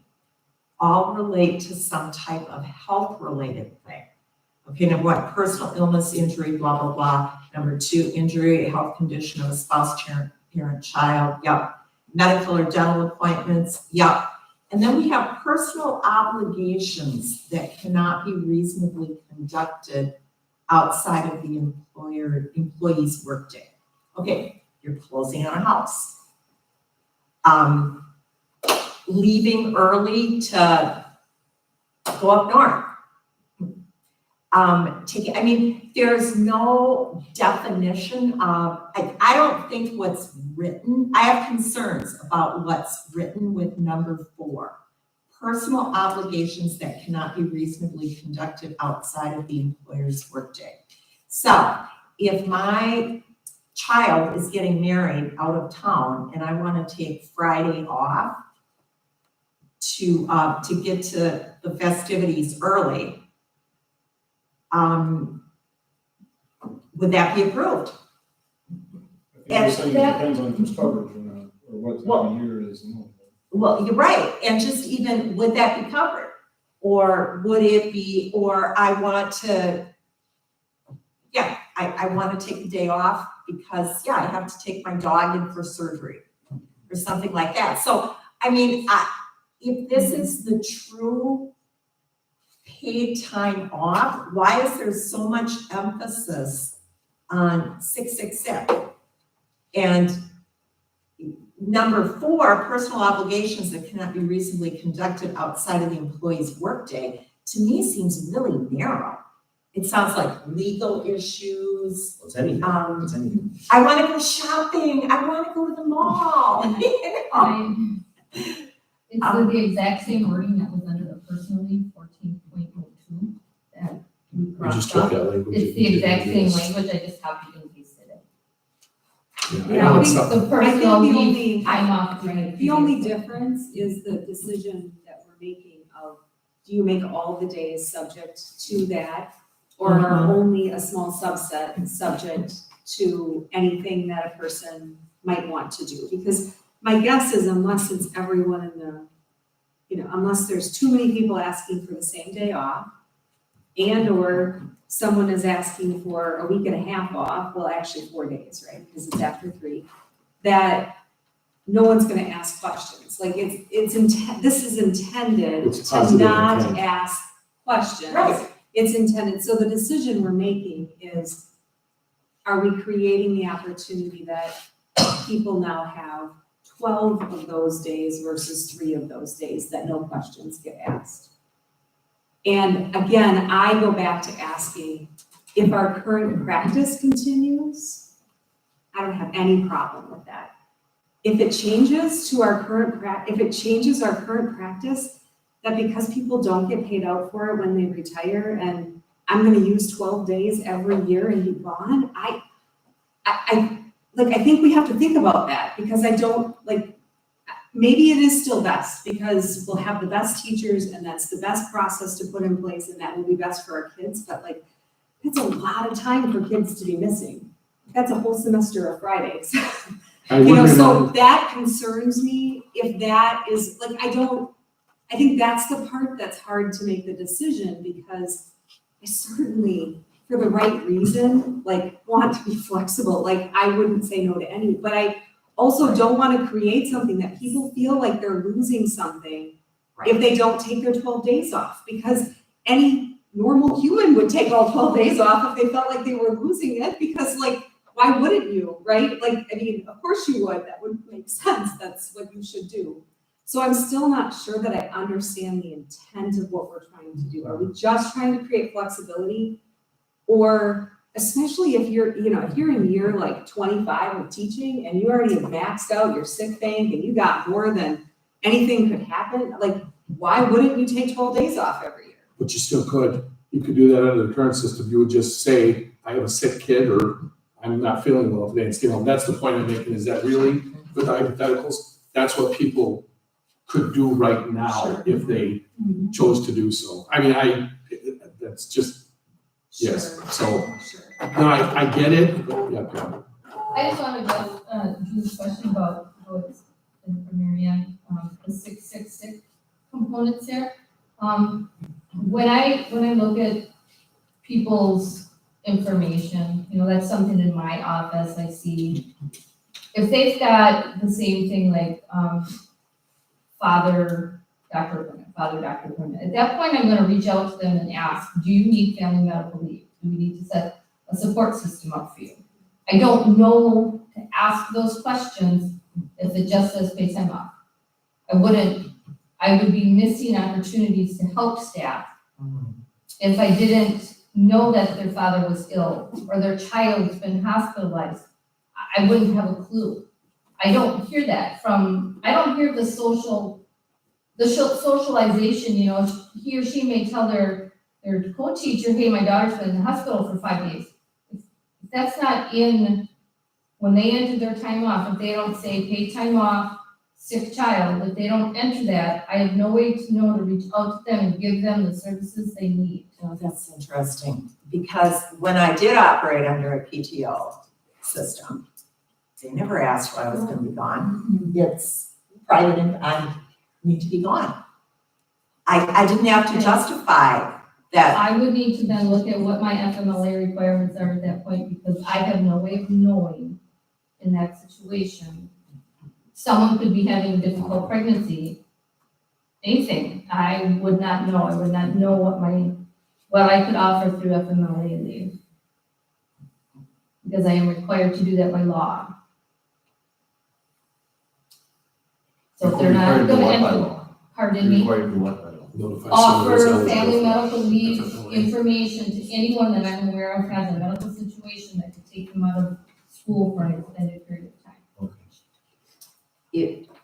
all relate to some type of health-related thing. Okay, number 1, personal illness, injury, blah, blah, blah. Number 2, injury, health condition of a spouse, parent, child, yep. Medical or dental appointments, yep. And then we have personal obligations that cannot be reasonably conducted outside of the employee's workday. Okay, you're closing on a house. Leaving early to go up north. There's no definition of, I don't think what's written, I have concerns about what's written with number 4. Personal obligations that cannot be reasonably conducted outside of the employer's workday. So if my child is getting married out of town and I want to take Friday off to get to the festivities early, would that be approved? I think you're saying it depends on if there's coverage or not, or what time of year it is. Well, you're right, and just even, would that be covered? Or would it be, or I want to take the day off because, I have to take my dog in for surgery or something like that. So, if this is the true paid time off, why is there so much emphasis on 666? And number 4, personal obligations that cannot be reasonably conducted outside of the employee's workday, to me seems really narrow. It sounds like legal issues. It's anything, it's anything. I want to go shopping. I want to go to the mall. It's the exact same wording that was under the personal leave 14.02 that we We crossed just took off. that language. It's the exact same language, I just copied and pasted it. Yeah, I know it's something. The personal the leave, only- I'm off. The only difference is the decision that we're making of, do you make all the days subject to that? Or are only a small subset subject to anything that a person might want to do? Because my guess is unless it's everyone in the, unless there's too many people asking for the same day off, and or someone is asking for a week and a half off, well, actually 4 days, right? Because it's after 3, that no one's gonna ask questions. Like this is intended It's to positive not intent. ask questions. Right. It's intended, so the decision we're making is, are we creating the opportunity that people now have 12 of those days versus 3 of those days that no questions get asked? And again, I go back to asking, if our current practice continues, I don't have any problem with that. If it changes our current practice, that because people don't get paid out for it when they retire, and I'm gonna use 12 days every year and be gone, I think we have to think about that, because maybe it is still best, because we'll have the best teachers and that's the best process to put in place and that will be best for our kids, but that's a lot of time for kids to be missing. That's a whole semester of Fridays. So that concerns me, if that is, I think that's the part that's hard to make the decision, because I certainly, for the right reason, want to be flexible. I wouldn't say no to any, but I also don't want to create something that people feel like they're losing something if they don't take their 12 days off, because any normal human would take all 12 days off if they felt like they were losing it, because why wouldn't you, right? Like, I mean, of course you would, that would make sense, that's what you should do. So I'm still not sure that I understand the intent of what we're trying to do. Are we just trying to create flexibility? Or especially if you're, if you're in year like 25 of teaching and you already have maxed out your sick bank and you got more than anything could happen, like, why wouldn't you take 12 days off every year? But you still could. You could do that under the current system. You would just say, I have a sick kid, or I'm not feeling well today and stay home. That's the point I'm making, is that really, with the hypotheticals, that's what people could do right now if they chose to do so. I mean, that's just, yes, Sure. so, Sure. no, I get it, but yeah, go. I just want to address Drew's question about what's in Mary Ann, the 666 components here. When I look at people's information, that's something in my office I see. If they've got the same thing like Father Dr. Quinn, at that point I'm going to reach out to them and ask, do you need family medical leave? Do we need to set a support system up for you? I don't know to ask those questions if it just says pay time off. I would be missing opportunities to help staff if I didn't know that their father was ill or their child's been hospitalized. I wouldn't have a clue. I don't hear that I don't hear the socialization, he or she may tell their co-teacher, hey, my daughter's been in the hospital for 5 days. If that's not in, when they enter their time off, if they don't say pay time off, sick child, if they don't enter that, I have no way to know to reach out to them and give them the services they need. Oh, that's interesting, because when I did operate under a PTO system, they never asked why I was gonna be gone. It's private and I need to be gone. I didn't have to justify that. I would need to then look at what my FMLA requirements are at that point, because I have no way of knowing in that situation. Someone could be having a difficult pregnancy, anything. I would not know. I would not know what I could offer through FMLA leave, because I am required to do that by law. So if they're not going to enter, pardon me, Required to what by law? Notify someone who's offer eligible family for medical leave FMLA. information to anyone that I'm aware of has a medical situation that could take them out of school for an extended period of time.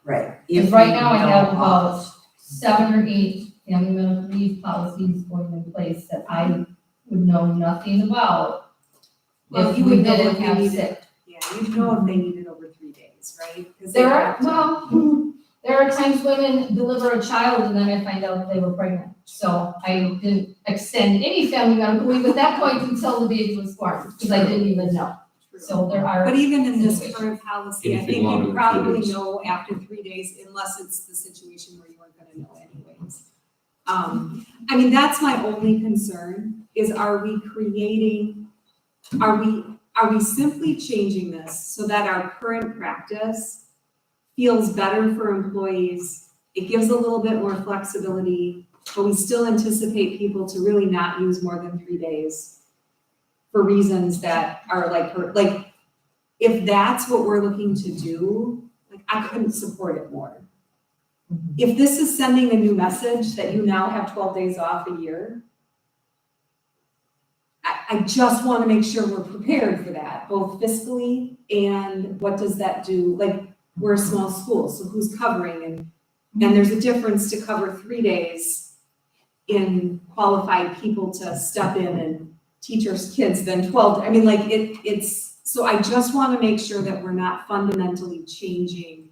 Right. Because right now I have about 7 or 8 family medical leave policies going in place that I would know nothing about Well, if you we would know didn't if they have needed sick. Yeah, you'd know if they needed over 3 days, right? 'Cause they There have to- there are times women deliver a child and then I find out they were pregnant. So I didn't extend any family medical leave at that point until the baby was born, because I didn't even know. So there are. But even in this situations. current policy, I Anything think longer you than probably 3 days. know after 3 days, unless it's the situation where you weren't gonna know anyways. I mean, that's my only concern, is are we simply changing this so that our current practice feels better for employees? It gives a little bit more flexibility, but we still anticipate people to really not use more than 3 days for reasons that are like, if that's what we're looking to do, like, I couldn't support it more. If this is sending a new message that you now have 12 days off a year, I just want to make sure we're prepared for that, both fiscally and what does that do? Like, we're a small school, so who's covering? And there's a difference to cover 3 days in qualified people to step in and teach our kids than 12. I mean, like, so I just want to make sure that we're not fundamentally changing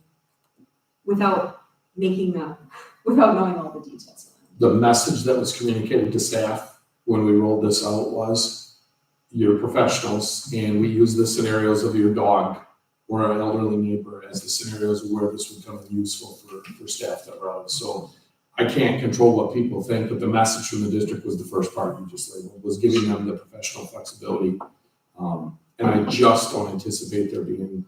without knowing all the details. The message that was communicated to staff when we rolled this out was, you're professionals and we use the scenarios of your dog or an elderly neighbor as the scenarios where this would come in useful for staff that were out. So I can't control what people think, but the message from the district was the first part you just labeled, was giving them the professional flexibility. And I just don't anticipate there being,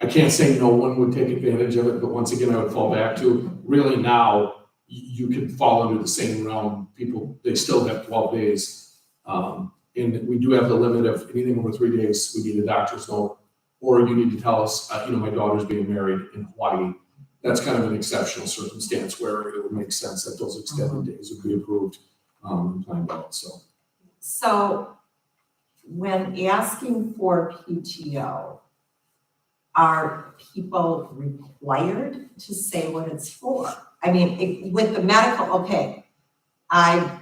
I can't say no one would take advantage of it, but once again, I would fall back to, really now, you could fall under the same realm. People, they still have 12 days. And And we do have the limit of anything over 3 days, we need a doctor's note, or you need to tell us, my daughter's being married in Hawaii. That's kind of an exceptional circumstance where it would make sense that those extended days would be approved, and planned out, so. So when asking for PTO, are people required to say what it's for? I mean, with the medical, okay, I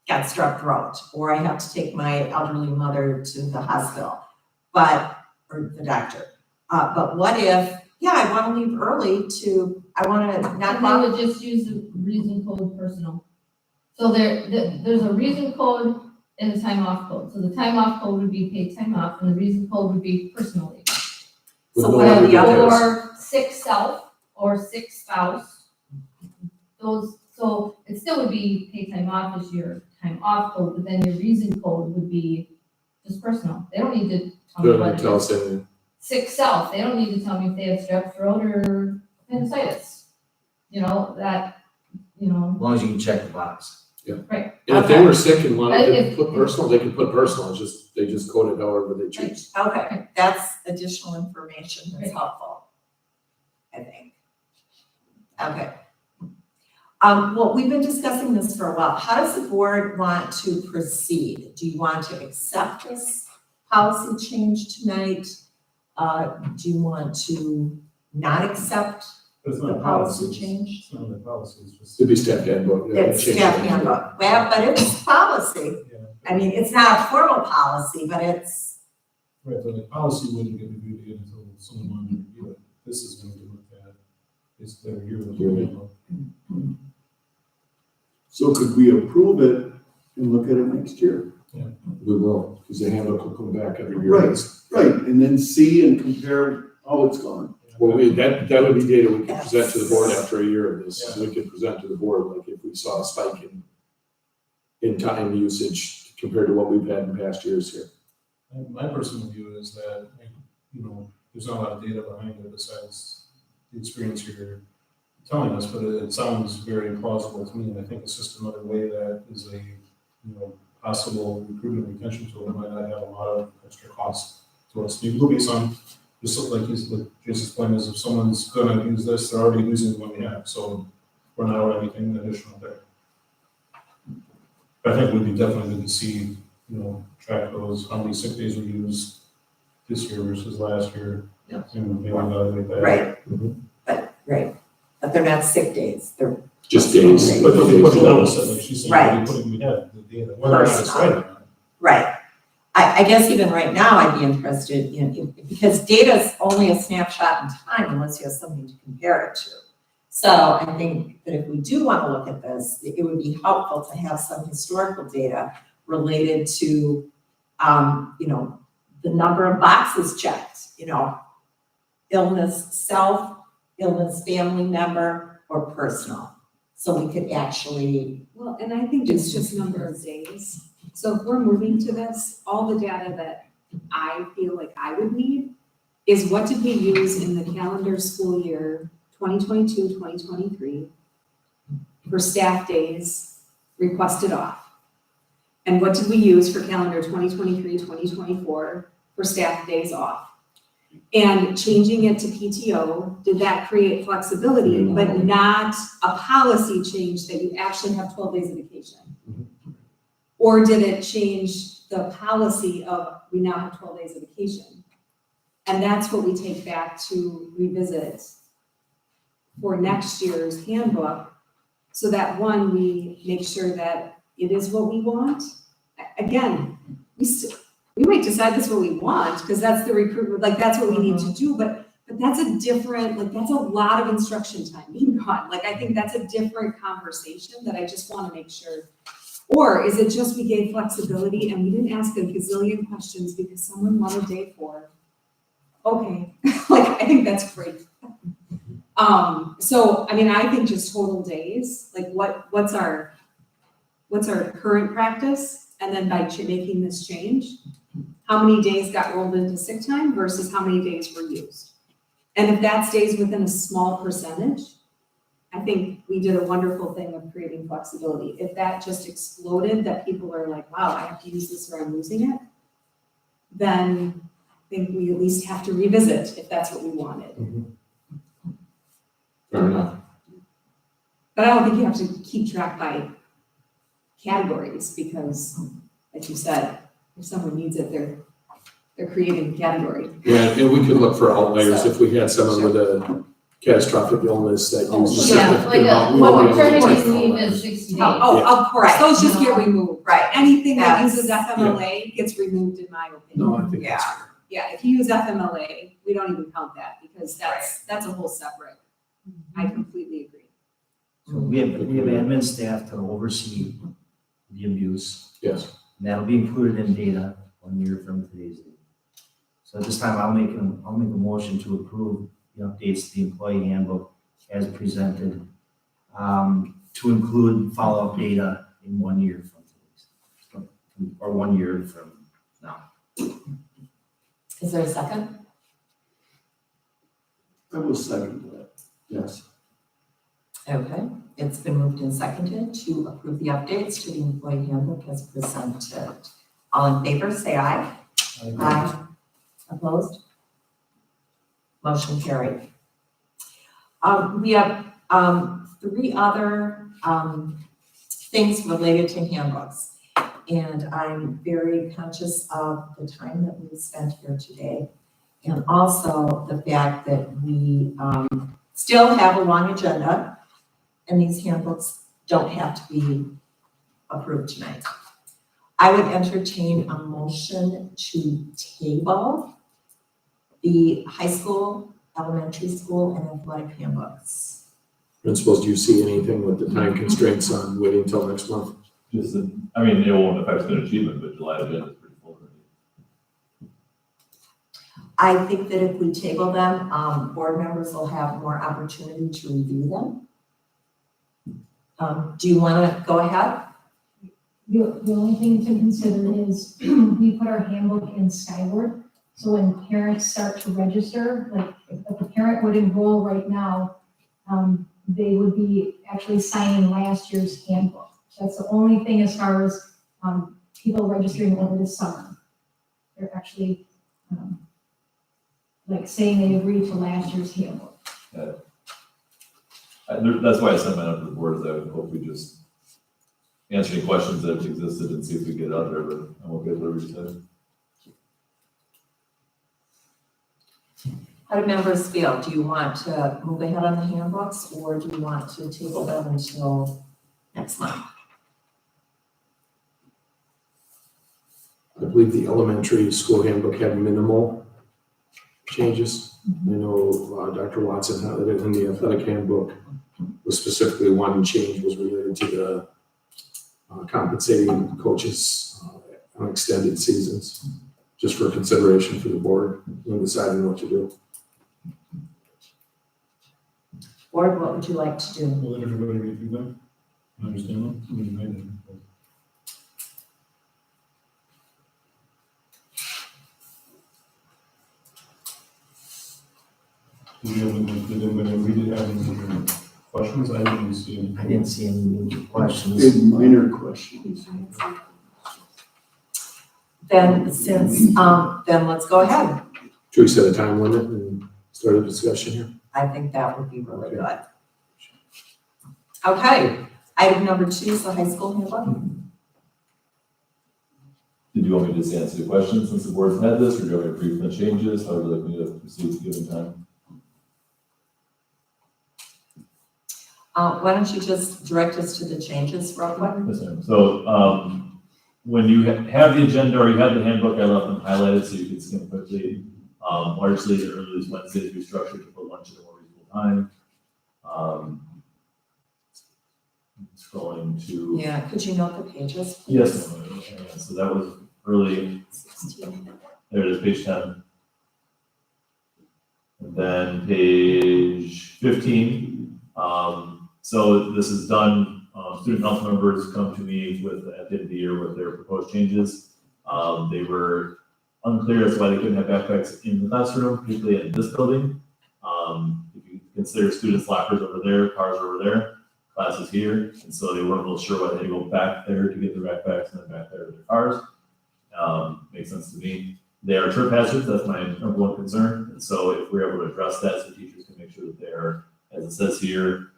got strep throat, or I have to take my elderly mother to the hospital, or the doctor. But what if, I wanna leave early I wanna not And they would just use the reason code personal. So there's a reason code and a time off code. So the time off code would be paid time off, and the reason code would be personal leave. With So no what are other the others? details. Or sick self, or sick spouse. So it still would be paid time off as your time off code, but then your reason code would be just personal. They don't need to tell me They're what gonna it tell is. us anything. Sick self, they don't need to tell me if they have strep throat or appendicitis. As long as you can check the box. And if they were sick and wanted to If- put personal, they could put personal, they just code it however they choose. Okay, that's additional information that's helpful, I think. Okay. Well, we've been discussing this for a while. How does the board want to proceed? Do you want to accept this policy change tonight? Do you want to not accept But it's the not a policy policy, change? it's not a policy, it's just. It'd be step handbook. yeah, It's change staff it. handbook. Well, but it's policy. Yeah. I mean, it's not a formal policy, but it's, Right, but the policy wouldn't get reviewed again until someone wanted to review it. This is gonna be looked at, it's their year of the handbook. So could we approve it and look at it next year? We will, because the handbook will come back every year. Right. Right, and then see and compare how it's gone. Well, that would be data we could present to the board after a year of this. We could present to the board, like if we saw a spike in time usage compared to what we've had in past years here. And my personal view is that, there's not a lot of data behind it besides the experience you're telling us, but it sounds very plausible to me, and I think it's just another way that is a, possible recruitment and retention tool that might not have a lot of extra cost to us. There will be some, just like Jason's point is, if someone's gonna use this, they're already using what we have, so we're not adding anything additional there. But I think we'd be definitely good to see, track those, how many sick days we used this year versus last year. Yeah. And maybe evaluate that. right. But they're not sick days, they're Just days. But what Donna said, like she's saying, Right. we have the data, whether or not it's right or not. right. I guess even right now, I'd be interested in, because data's only a snapshot in time unless you have something to compare it to. So I think that if we do want to look at this, it would be helpful to have some historical data related to, the number of boxes checked, illness self, illness family member, or personal. So we could actually, Well, and I think it's just number of days. So if we're moving to this, all the data that I feel like I would need is what did we use in the calendar school year 2022, 2023 for staff days requested off? And what did we use for calendar 2023, 2024 for staff days off? And changing it to PTO, did that create flexibility, but not a policy change that you actually have 12 days of vacation? Or did it change the policy of we now have 12 days of vacation? And that's what we take back to revisit for next year's handbook, so that one, we make sure that it is what we want. Again, we might decide that's what we want, because that's the recruitment, like that's what we need to do, but that's a different, like that's a lot of instruction time being gone. Like I think that's a different conversation that I just want to make sure. Or is it just we gave flexibility and we didn't ask a gazillion questions because someone wanted day 4? Okay, like I think that's great. So I mean, I think just total days, like what's our current practice, and then by making this change, how many days got rolled into sick time versus how many days were used? And if that stays within a small percentage, I think we did a wonderful thing of creating flexibility. If that just exploded, that people are like, wow, I have to use this or I'm losing it, then I think we at least have to revisit if that's what we wanted. Fair enough. But I don't think you have to keep track by categories because, like you said, if someone needs it, they're creating a category. Yeah, and we could look for outliers if we had someone with a catastrophic illness that uses. a Yeah, like significant amount. a, We well, wouldn't be able to maternity take leave outliers. is 60 days. Of course, Right. those just get removed. Right. Anything that That's- uses FMLA gets removed in my opinion. No, I think that's fair. Yeah, if you use FMLA, we don't even count that because that's a whole separate. I completely agree. So we have admin staff to oversee the abuse, Yes. and that'll be included in data 1 year from today's date. So at this time, I'll make a motion to approve the updates to the employee handbook as presented, to include follow-up data in 1 year from today's, or 1 year from now. Is there a second? I will second that, yes. Okay, it's been moved and seconded to approve the updates to the employee handbook as presented. All in favor, say aye. Aye. Opposed? Motion carried. We have, 3 other, things related to handbooks. And I'm very conscious of the time that we've spent here today. And also the fact that we, still have a long agenda and these handbooks don't have to be approved tonight. I would entertain a motion to table the high school, elementary school, and athletic handbooks. Principals, do you see anything with the time constraints on waiting until next month? Just, I mean, it won't affect student achievement, but July agenda is pretty full already. I think that if we table them, board members will have more opportunity to review them. Do you want to go ahead? The only thing to consider is we put our handbook in Skyward. So when parents start to register, like if a parent would enroll right now, they would be actually signing last year's handbook. So that's the only thing as far as people registering over the summer. They're actually like saying they agree to last year's handbook. That's why I sent mine up to the board, is I would hope we just answer any questions that have existed and see if we get it out there, but I won't get whatever you said. How do members feel? Do you want to move ahead on the handbooks or do you want to table them until next month? I believe the elementary school handbook had minimal changes. I know Dr. Watson had it in the athletic handbook. Was specifically one change was related to the compensating coaches on extended seasons, just for consideration for the board when deciding what to do. Board, what would you like to do? Will everybody read through them? Understand them? I mean, I didn't. Did anybody read it? Have any questions? I didn't see any. I didn't see any questions. Big minor questions. Then then let's go ahead. Should we set a time limit and start a discussion here? I think that would be really good. Okay, item number 2 is the high school handbook. Did you want me to just answer the question since the board's had this, or do you want me to brief the changes? How would you like me to proceed given time? Why don't you just direct us to the changes real quick? Yes, ma'am. So, when you have the agenda or you have the handbook, I left them highlighted so you can skim quickly. Largely, the earliest Wednesdays we structured to put lunch at a more reasonable time. Scrolling to. Yeah, could you note the pages? please? Yes, ma'am. Yeah, so that was early, 16. there it is, page 10. And then page 15. So this is done, student council members come to me with, at the end of the year, with their proposed changes. They were unclear as to why they couldn't have backpacks in the classroom, particularly in this building. If you consider students' lockers over there, cars over there, classes here, and so they weren't real sure why they had to go back there to get their backpacks and then back there to their cars. Makes sense to me. They are trip hazards, that's my number one concern, and so if we're able to address that, so teachers can make sure that they're, as it says here,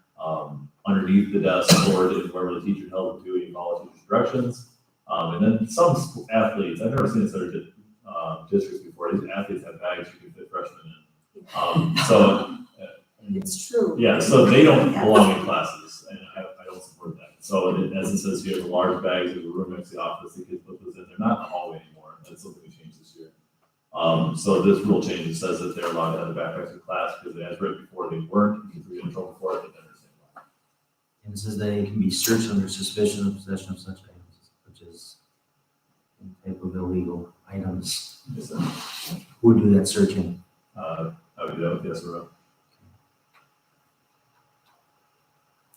underneath the desk or wherever the teacher held them to, you follow teacher's directions. And then some athletes, I've never seen this other districts before, these athletes have bags you can fit freshmen in. It's true. Yeah, so they don't belong in classes, and I don't support that. So as it says here, the large bags in the room next to the office, the kids put those in, they're not in the hallway anymore, that's something we changed this year. So this rule change, it says that they're allowed to have the backpacks in class, because as written before, they weren't, because we got in trouble for it, but then they're saying why. And it says they can be searched under suspicion of possession of such items, which is a type of illegal items. Yes, sir. Who would do that searching? I would do that with yes or no.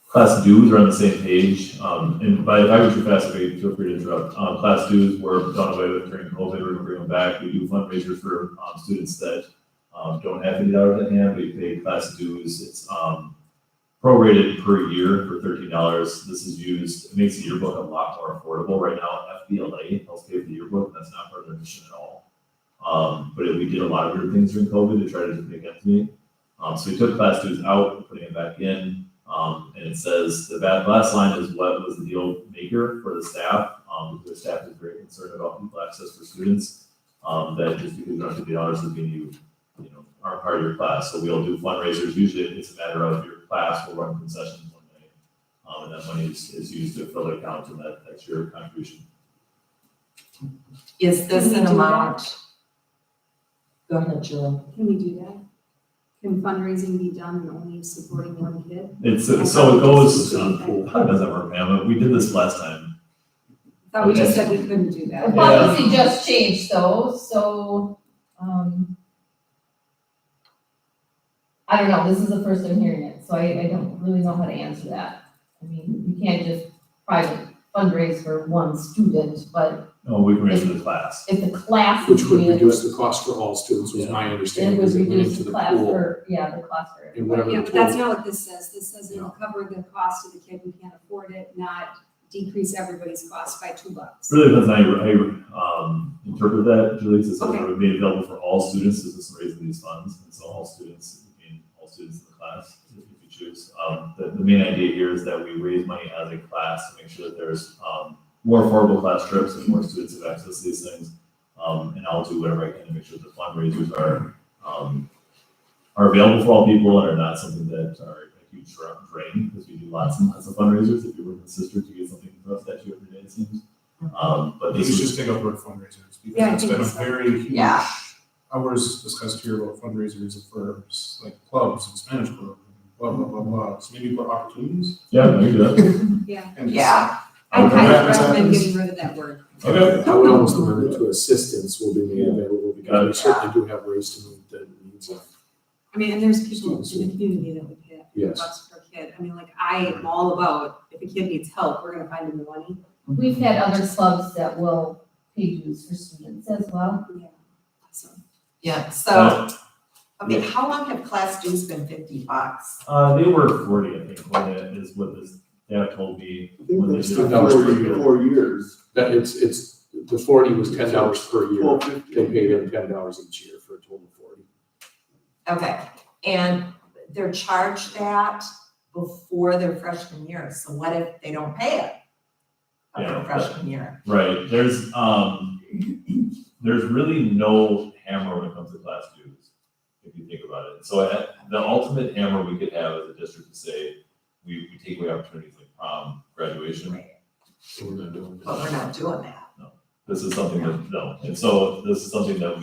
Class dues are on the same page, and if I go too fast, feel free to interrupt. Class dues were done away with during COVID, we're gonna bring them back. We do fundraisers for students that don't have $50 at hand. We pay class dues. It's prorated per year for $13. This is used, it makes the yearbook a lot more affordable. Right now, FBLA helps pay for the yearbook, and that's not part of their mission at all. But we did a lot of weird things during COVID to try to just make ends meet. So we took class dues out, we're putting it back in. And it says the last line is what was the deal maker for the staff. The staff is very concerned about equal access for students. That just because you don't have $50 doesn't mean you aren't part of your class. So we'll do fundraisers. Usually it's a matter of your class will run concessions one day. And that money is used to fill the account, and that's your contribution. Is this Can we an do amount? Go ahead, Julie. Can we do that? Can fundraising be done and only supporting one kid? It's so it goes. How does that work, Pam? We did this last time. I thought we just said we couldn't do The that. policy just changed though, so, I don't know, this is the first I'm hearing it, so I don't really know how to answer that. I mean, you can't just private fundraise for one student, but No, we can raise it to the class. if the class Which is would doing it, reduce the cost for all students, was my it understanding, would because it went reduce into the the class pool. for, the class for And everybody. whatever Yeah, the but that's total, not what this says. This says it'll cover the cost of the kid who can't afford it, not decrease everybody's cost by $2. Really depends on how you interpret that, Julie, so Okay. it made available for all students, this is raising these funds, and so all students in the class, if you choose. The main idea here is that we raise money as a class to make sure that there's more affordable class trips and more students have access to these things. And I'll do whatever I can to make sure the fundraisers are available for all people and are not something that are a huge drain, because we do lots and lots of fundraisers. If you work with sister to get something for us that you every day, it seems. But You this should is, just take up word fundraisers, Yeah, I because it's think been a so. very huge. Yeah. Hours discussed here about fundraisers for like clubs and Spanish club, blah, blah, blah, blah. So maybe for opportunities. yeah, maybe that. Yeah. and just- Yeah, I Okay. highly That recommend happens. getting rid of that word. Okay. I would almost amend it to assistance will be made available, because we Yeah. certainly do have ways to meet the needs of, I mean, and there's people in the community that would pay yes. $50 per kid. I mean, like, I am all about, if a kid needs help, we're gonna find them the money. We've had other clubs that will pay dues for students as well. Yeah. So, yeah, so, okay, how long have class dues been $50? They were 40, I think, when it is what this dad told me. I think when they that's did the it. $10 4 years. That it's, the 40 was $10 per year, $12.50. they paid them $10 each year for a total of 40. Okay, and they're charged that before their freshman year, so what if they don't pay it? Of Yeah, their freshman year? Right, there's really no hammer when it comes to class dues, if you think about it. So the ultimate hammer we could have as a district to say, we take away opportunities like prom, graduation. Right. So we're not doing But that. we're not doing that. This is something that, no, and so this is something that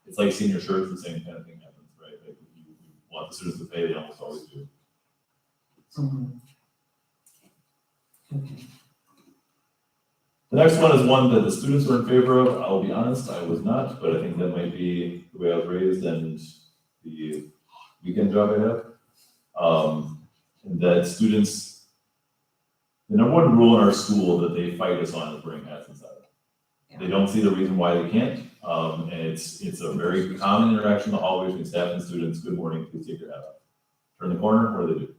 it's like senior shirts, the same kind of thing happens, right? Like you want the students to pay, they almost always do. Okay. The next one is one that the students were in favor of. I'll be honest, I was not, but I think that might be the way I was raised and the weekend job I have. And that students, the number one rule in our school that they fight us on is wearing hats inside. They don't see the reason why they can't. And it's a very common interaction in the hallway between staff and students. Good morning, please take your hat off. Turn the corner, what do they do?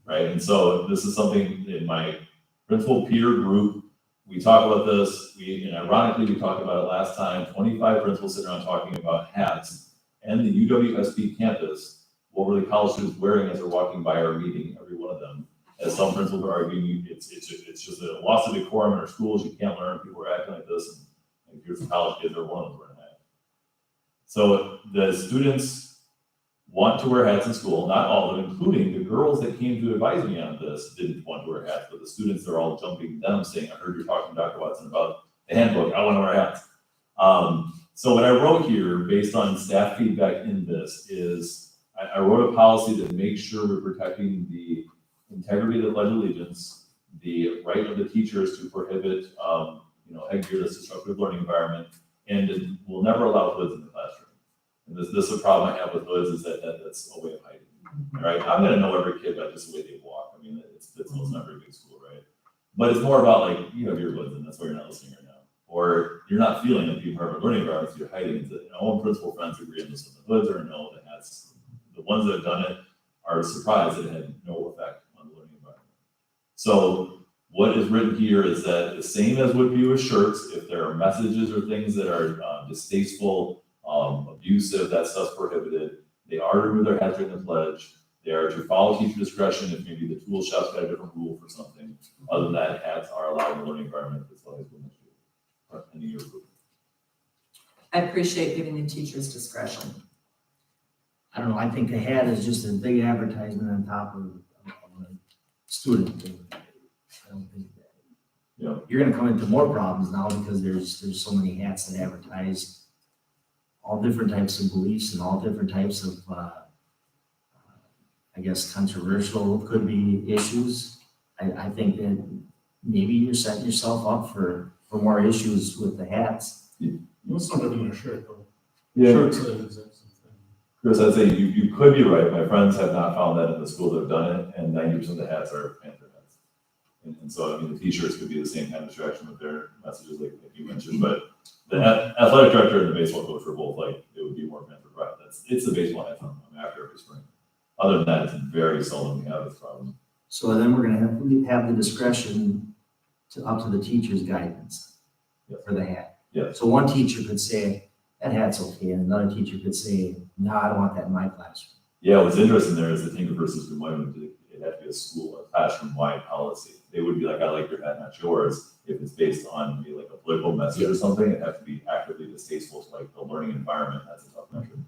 right? And so this is something in my principal peer group, we talk about this, and ironically, we talked about it last time, 25 principals sitting around talking about hats. And the UWSP campus, what were the college students wearing as they're walking by our meeting, every one of them? As some principals are arguing, it's just a loss of decorum in our schools, you can't learn, people are acting like this, and here's the college kids, every one of them wearing a hat. So the students want to wear hats in school, not all of them, including the girls that came to advise me on this didn't want to wear hats, but the students are all jumping them saying, I heard you're talking to Dr. Watson about the handbook, I want to wear hats. So what I wrote here, based on staff feedback in this, is I wrote a policy that makes sure we're protecting the integrity of the Pledge of Allegiance, the right of the teachers to prohibit, headgear that's disruptive learning environment, and we'll never allow hoods in the classroom. And this is a problem I have with hoods, is that's a way of hiding, right? I'm gonna know every kid by just the way they walk. I mean, it's not a very big school, right? But it's more about like, you have earbuds and that's why you're not listening right now. Or you're not feeling that being part of a learning environment, so you're hiding. All principal friends agree on this, the hoods are a no, the hats, the ones that have done it are surprised that it had no effect on the learning environment. So what is written here is that the same as would be with shirts, if there are messages or things that are distasteful, abusive, that stuff's prohibited. They are to remove their hats during the pledge. They are to follow teacher discretion if maybe the tool shop's got a different rule for something. Other than that, hats are allowed in the learning environment as long as we're next year. Any year group. I appreciate giving the teachers discretion. I don't know, I think the hat is just a big advertisement on top of a student thing. I don't think that. Yeah. You're gonna come into more problems now because there's so many hats that advertise all different types of beliefs and all different types of, I guess, controversial could be issues. I think that maybe you're setting yourself up for more issues with the hats. What's not even a shirt though? Yeah. Shirts are the exact same thing. Chris, I'd say you could be right. My friends have not found that in the school that have done it, and 90% of the hats are Panther hats. And so, I mean, the t-shirts could be the same kind of distraction with their messages like you mentioned, but the athletic director and the baseball coach were both like, it would be more Panther pride. It's the baseball hat I'm after every spring. Other than that, it's very seldom we have this problem. So then we're gonna have the discretion up to the teacher's guidance for the hat. Yeah. So one teacher could say, that hat's okay, and another teacher could say, no, I don't want that in my classroom. Yeah, what's interesting there is the Tinker versus Des Moines, it had to be a school, a classroom-wide policy. They would be like, I like your hat, not yours. If it's based on maybe like a political message or something, it'd have to be actively distasteful to like the learning environment. That's a tough measure.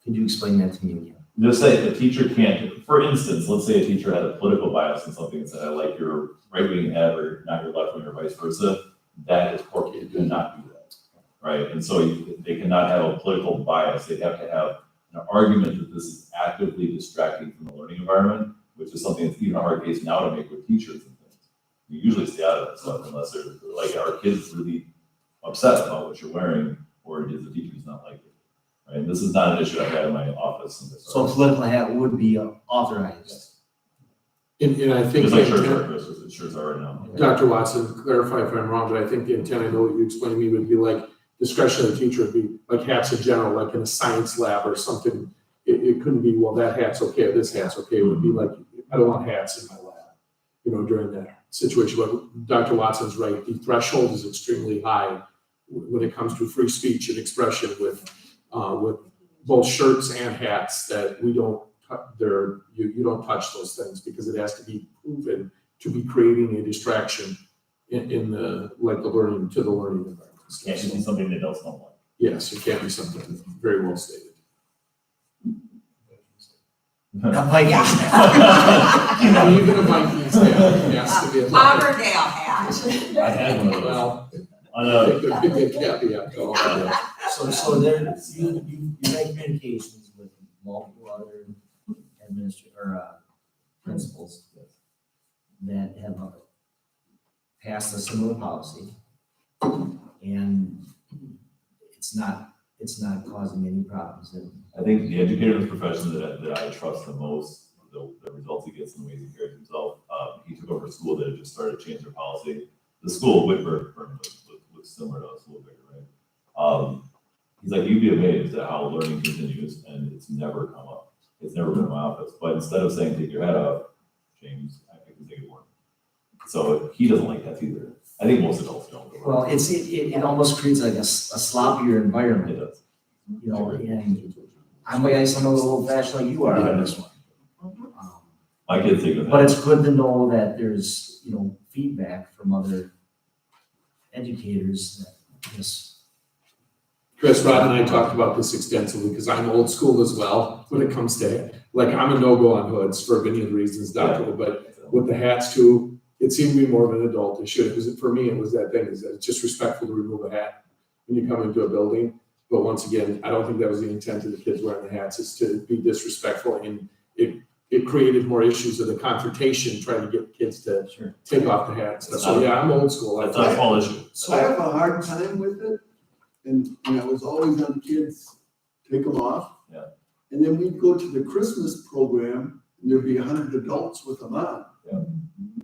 Could you explain that to me again? Just say a teacher can't, for instance, let's say a teacher had a political bias in something and said, I like your right-wing hat or not your left-wing or vice versa. That is poor. It could not do that, right? And so they cannot have a political bias. They have to have an argument that this is actively distracting from the learning environment, which is something that's even a hard case now to make with teachers and things. You usually stay out of that stuff unless they're like, are kids really upset about what you're wearing, or does the teacher not like it? Right? And this is not an issue I've had in my office. So a political hat would be authorized. And I think. Just like shirts are right now. Dr. Watson, clarify if I'm wrong, but I think the intent, I know what you explained to me, would be like discretion of the teacher would be like hats in general, like in a science lab or something. It couldn't be, well, that hat's okay, or this hat's okay. It would be like, I don't want hats in my lab, during that situation. But Dr. Watson's right, the threshold is extremely high when it comes to free speech and expression with both shirts and hats, that we don't, you don't touch those things because it has to be proven to be creating a distraction in the learning environment. Can't be something that else don't like. Yes, it can't be something very well stated. Yeah. Even a Vikings hat has to be a Auburndale hat. I had one of those. Well, On I a, think there'd be a caveat to all of that. So there, you had communications with multiple other principals that have passed a similar policy, and it's not causing any problems. I think the educator in the profession that I trust the most, the results he gets and the ways he carries himself, he took over a school that had just started to change their policy. The school, Whitburn, looks similar to us, a little bigger, right? He's like, you'd be amazed at how learning continues, and it's never come up. It's never been in my office. But instead of saying take your hat off, James, I picked the negative one. So he doesn't like that either. I think most adults don't. Well, it almost creates like a sloppier environment, It does. you know, and I'm a little old fashioned like you are on this one. My kids think of that. But it's good to know that there's, you know, feedback from other educators that this. Chris, Rod and I talked about this extensively because I'm old school as well when it comes to, like, I'm a no-go on hoods for many of the reasons, Dr. But with the hats too, it seemed to be more of an adult issue. Because for me, it was that thing, is that it's just respectful to remove a hat when you come into a building. But once again, I don't think that was the intent of the kids wearing the hats, is to be disrespectful, and it created more issues of the confrontation, trying to get kids to take off the hats. So yeah, I'm old school. That's not a small issue. So I have a hard time with it, and I was always on kids, take them off. Yeah. And then we'd go to the Christmas program, and there'd be 100 adults with them on.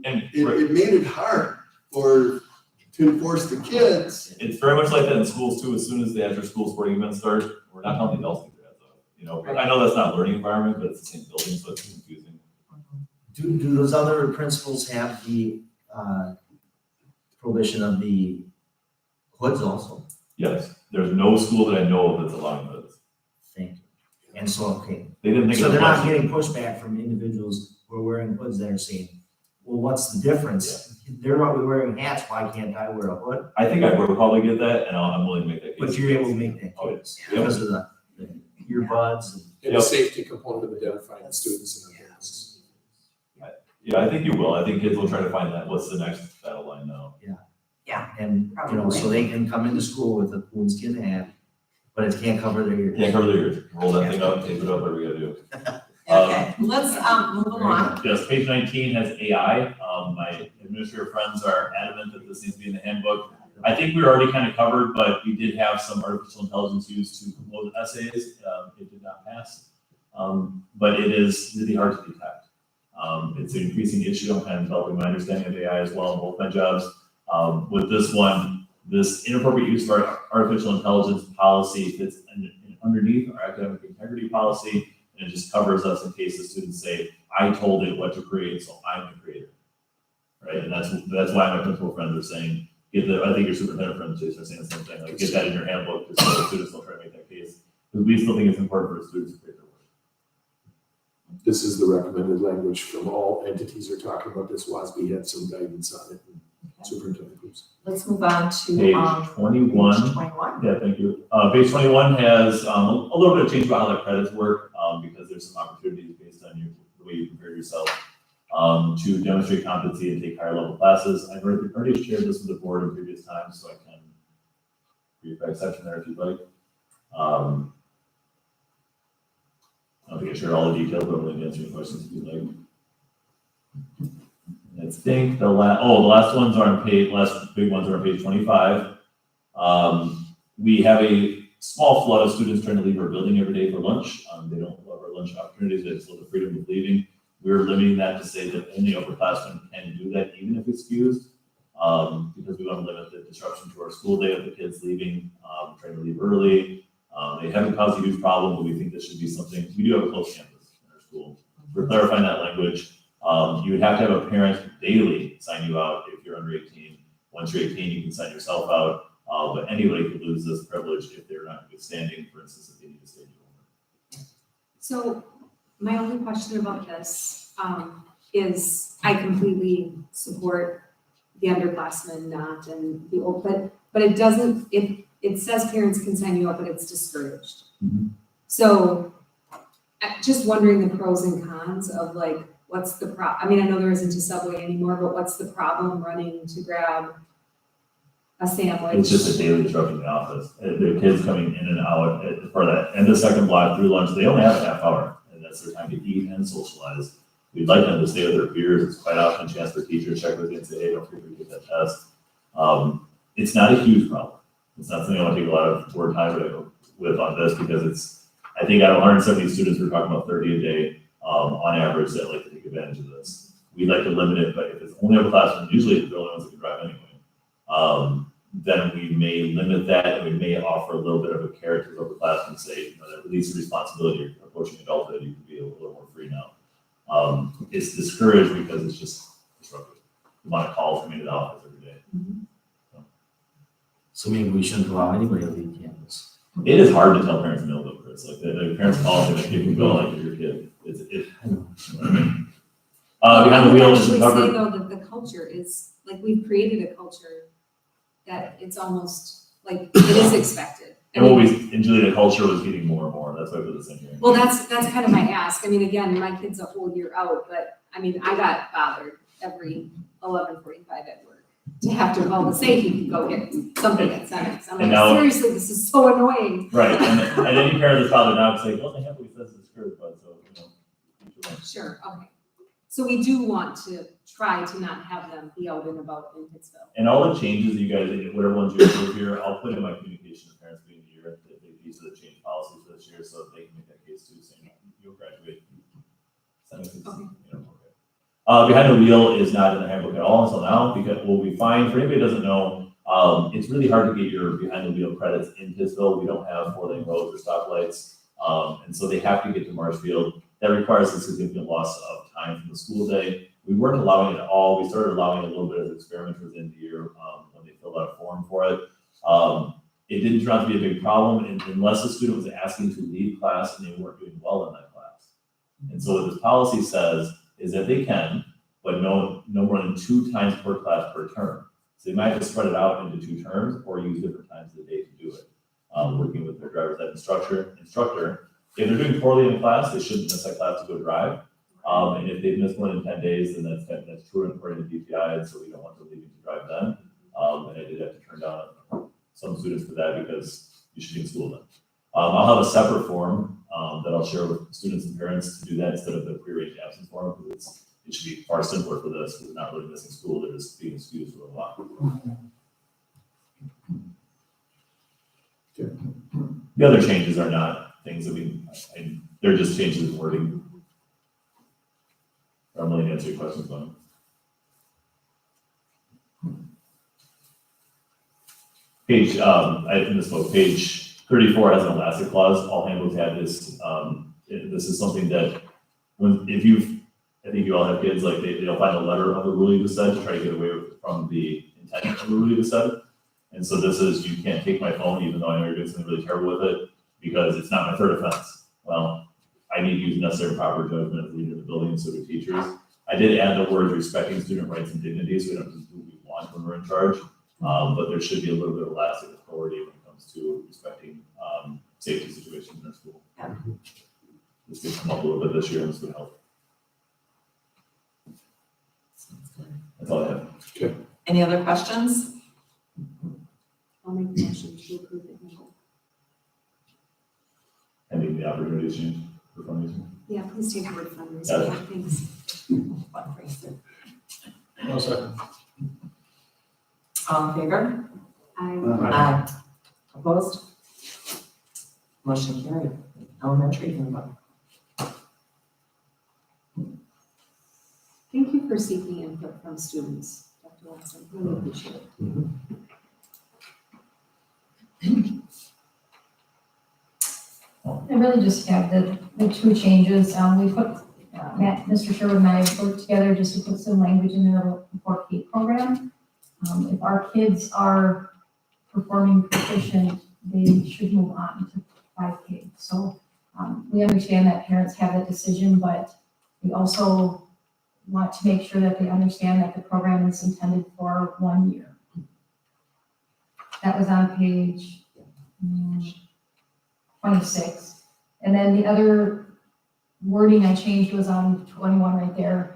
And It made it hard to enforce the kids. it's very much like that in schools too. As soon as the after school sporting events start, we're not telling the adults to do that though. You know, I know that's not a learning environment, but it's the same building, so it's confusing. Do those other principals have the prohibition of the hoods also? Yes, there's no school that I know of that's allowing hoods. Thank you. And so, okay, They didn't think so it they're was. not getting pushback from individuals who are wearing hoods that are saying, well, what's the difference? They're wearing hats, why can't I wear a hood? I think I would probably get that, and I'm willing to make that case. But you're able to make that Oh, case yeah. because of the earbuds and. And the safety component of identifying students and everything. Yeah, I think you will. I think kids will try to find that, what's the next battle line now? And, you know, so they can come into school with a coonskin hat, but it can't cover their ears. Can't cover their ears, roll that thing up, tape it up, whatever we gotta do. Okay, let's, move along. Yes, page 19 has AI. My administrator friends are adamant that this needs to be in the handbook. I think we were already kind of covered, but we did have some artificial intelligence used to compose essays. It did not pass. But it is really hard to detect. It's an increasing issue. I'm kind of developing my understanding of AI as well in both my jobs. With this one, this inappropriate use of our artificial intelligence policy fits underneath our academic integrity policy, and it just covers us in case the students say, I told it what to create, so I'm the creator. Right, and that's why my principal friends are saying, I think your superintendent friends are saying the same thing, like, get that in your handbook, just so the students don't try to make that case. Because we still think it's important for the students to create their work. This is the recommended language from all entities are talking about this. WASB had some guidance on it, and superintendent groups. Let's move on to, Page page 21. 21. Yeah, thank you. Page 21 has a little bit of change about how the credits work, because there's some opportunities based on the way you compare yourself to demonstrate competency and take higher level classes. I've already shared this with the board in previous times, so I can read by exception there if you'd like. I don't think I shared all the details, but I'm willing to answer any questions if you'd like. I think the last ones are on page, last big ones are on page 25. We have a small flood of students trying to leave our building every day for lunch. They don't love our lunch opportunities, they just love the freedom of leaving. We're limiting that to say that only upperclassmen can do that, even if excused, because we want to limit the disruption to our school day of the kids leaving, trying to leave early. They haven't caused a huge problem, but we think this should be something. We do have a close campus in our school. We're clarifying that language. You would have to have a parent daily sign you out if you're under 18. Once you're 18, you can sign yourself out, but anybody could lose this privilege if they're not withstanding, for instance, if they need to stay home. So my only question about this is I completely support the underclassmen not and the old, but it doesn't, it says parents can sign you up, but it's discouraged. Mhm. So just wondering the pros and cons of like, what's the I mean, I know there isn't a Subway anymore, but what's the problem running to grab a sandwich? It's just a daily disruption in the office. The kids coming in and out for that end of second block through lunch, they only have a half hour, and that's their time to eat and socialize. We'd like them to stay with their peers. It's quite often a chance for teachers to check with you and say, hey, don't forget to get that test. It's not a huge problem. It's not something I want to take a lot of board time with on this, because I think out of 170 students, we're talking about 30 a day on average that like to take advantage of this. We'd like to limit it, but if it's only upperclassmen, usually it's the only ones that can drive anyway. Then we may limit that, and we may offer a little bit of a carrot to the upperclassmen and say, that release of responsibility, you're approaching adulthood, you can be a little more free now. it's discouraged because it's just disruptive. You want to call from into the office every day. So maybe we shouldn't allow anybody to leave campus. It is hard to tell parents no though, Chris. Like the parents call and the kid can go like your kid. You know what I mean? Behind the wheel is I would actually say covered. though that the culture is, like, we've created a culture that it's almost like it is expected. I And what mean, and Julie, the culture was getting more and more. That's why I put this in here. well, that's kind of my ask. I mean, again, my kid's a whole year out, but I mean, I got bothered every 11:45 at work to have to call to say he could go get something at Cenex. I'm And like, now- seriously, this is so annoying. Right, and any parent that's bothered now, it's like, well, they have what he says is good, but so, you know. each their own. Sure, okay. So we do want to try to not have them be out and about in Pittsville. And all the changes you guys, whatever ones you approve here, I'll put in my communication to parents beginning of the year, the big piece of the change policies for this year, so they can make that case too, saying, you'll graduate. Cenex is, Okay. you know, okay. Behind the wheel is not in the handbook at all until now, because what we find, for anybody who doesn't know, it's really hard to get your behind the wheel credits in Pittsville. We don't have 4-lane roads or stoplights. And so they have to get to Marshfield. That requires a significant loss of time from the school day. We weren't allowing it at all. We started allowing it a little bit as experimenters in the year when they filled out a form for it. It didn't turn out to be a big problem unless the student was asking to leave class and they weren't doing well in that class. And so what this policy says is that they can, but no more than 2 times per class per term. So they might have to spread it out into 2 terms or use different times of the day to do it. Working with their driver's ed instructor. If they're doing poorly in class, they shouldn't miss that class to go drive. And if they've missed more than 10 days, then that's true according to DPI, and so we don't want them leaving to drive then. And I did have to turn down some students for that because you should be in school then. I'll have a separate form that I'll share with students and parents to do that instead of the pre-arranged absence form, because it should be far simpler for this, because they're not really missing school, they're just being excused for a lot. The other changes are not things that they're just changes in wording. I'm willing to answer your questions on. Page, I misspoke, page 34 has an elastic clause. All handbooks have this. This is something that I think you all have kids, like they'll find a letter of the rule you just said to try to get away from the intent of the rule you just said. And so this is, you can't take my phone, even though I know you're doing something really terrible with it, because it's not my third offense. Well, I need to use necessary and proper judgment as leader of the building, and so do teachers. I did add the words respecting student rights and dignity, so we don't just do what we want when we're in charge. But there should be a little bit of elastic authority when it comes to respecting safety situations in our school. Yeah. This did come up a little bit this year, and this would help. That's all I have. Any other questions? I'll make a motion to approve it. Pending the opportunity to change for fundraising. Yeah, please take the word fundraising. Got it. Yeah, thanks. Fundraiser. No second. All in favor? I, Aye. Opposed? Motion carried. Elementary handbook. thank you for seeking input from students, Dr. Watson. Really appreciate it. I really just have the 2 changes. We put, Matt, Mr. Sherwood and I worked together just to put some language in the 4K program. If our kids are performing proficient, they should move on to 5K. So we understand that parents have that decision, but we also want to make sure that they understand that the program is intended for 1 year. That was on page 26. And then the other wording I changed was on 21 right there.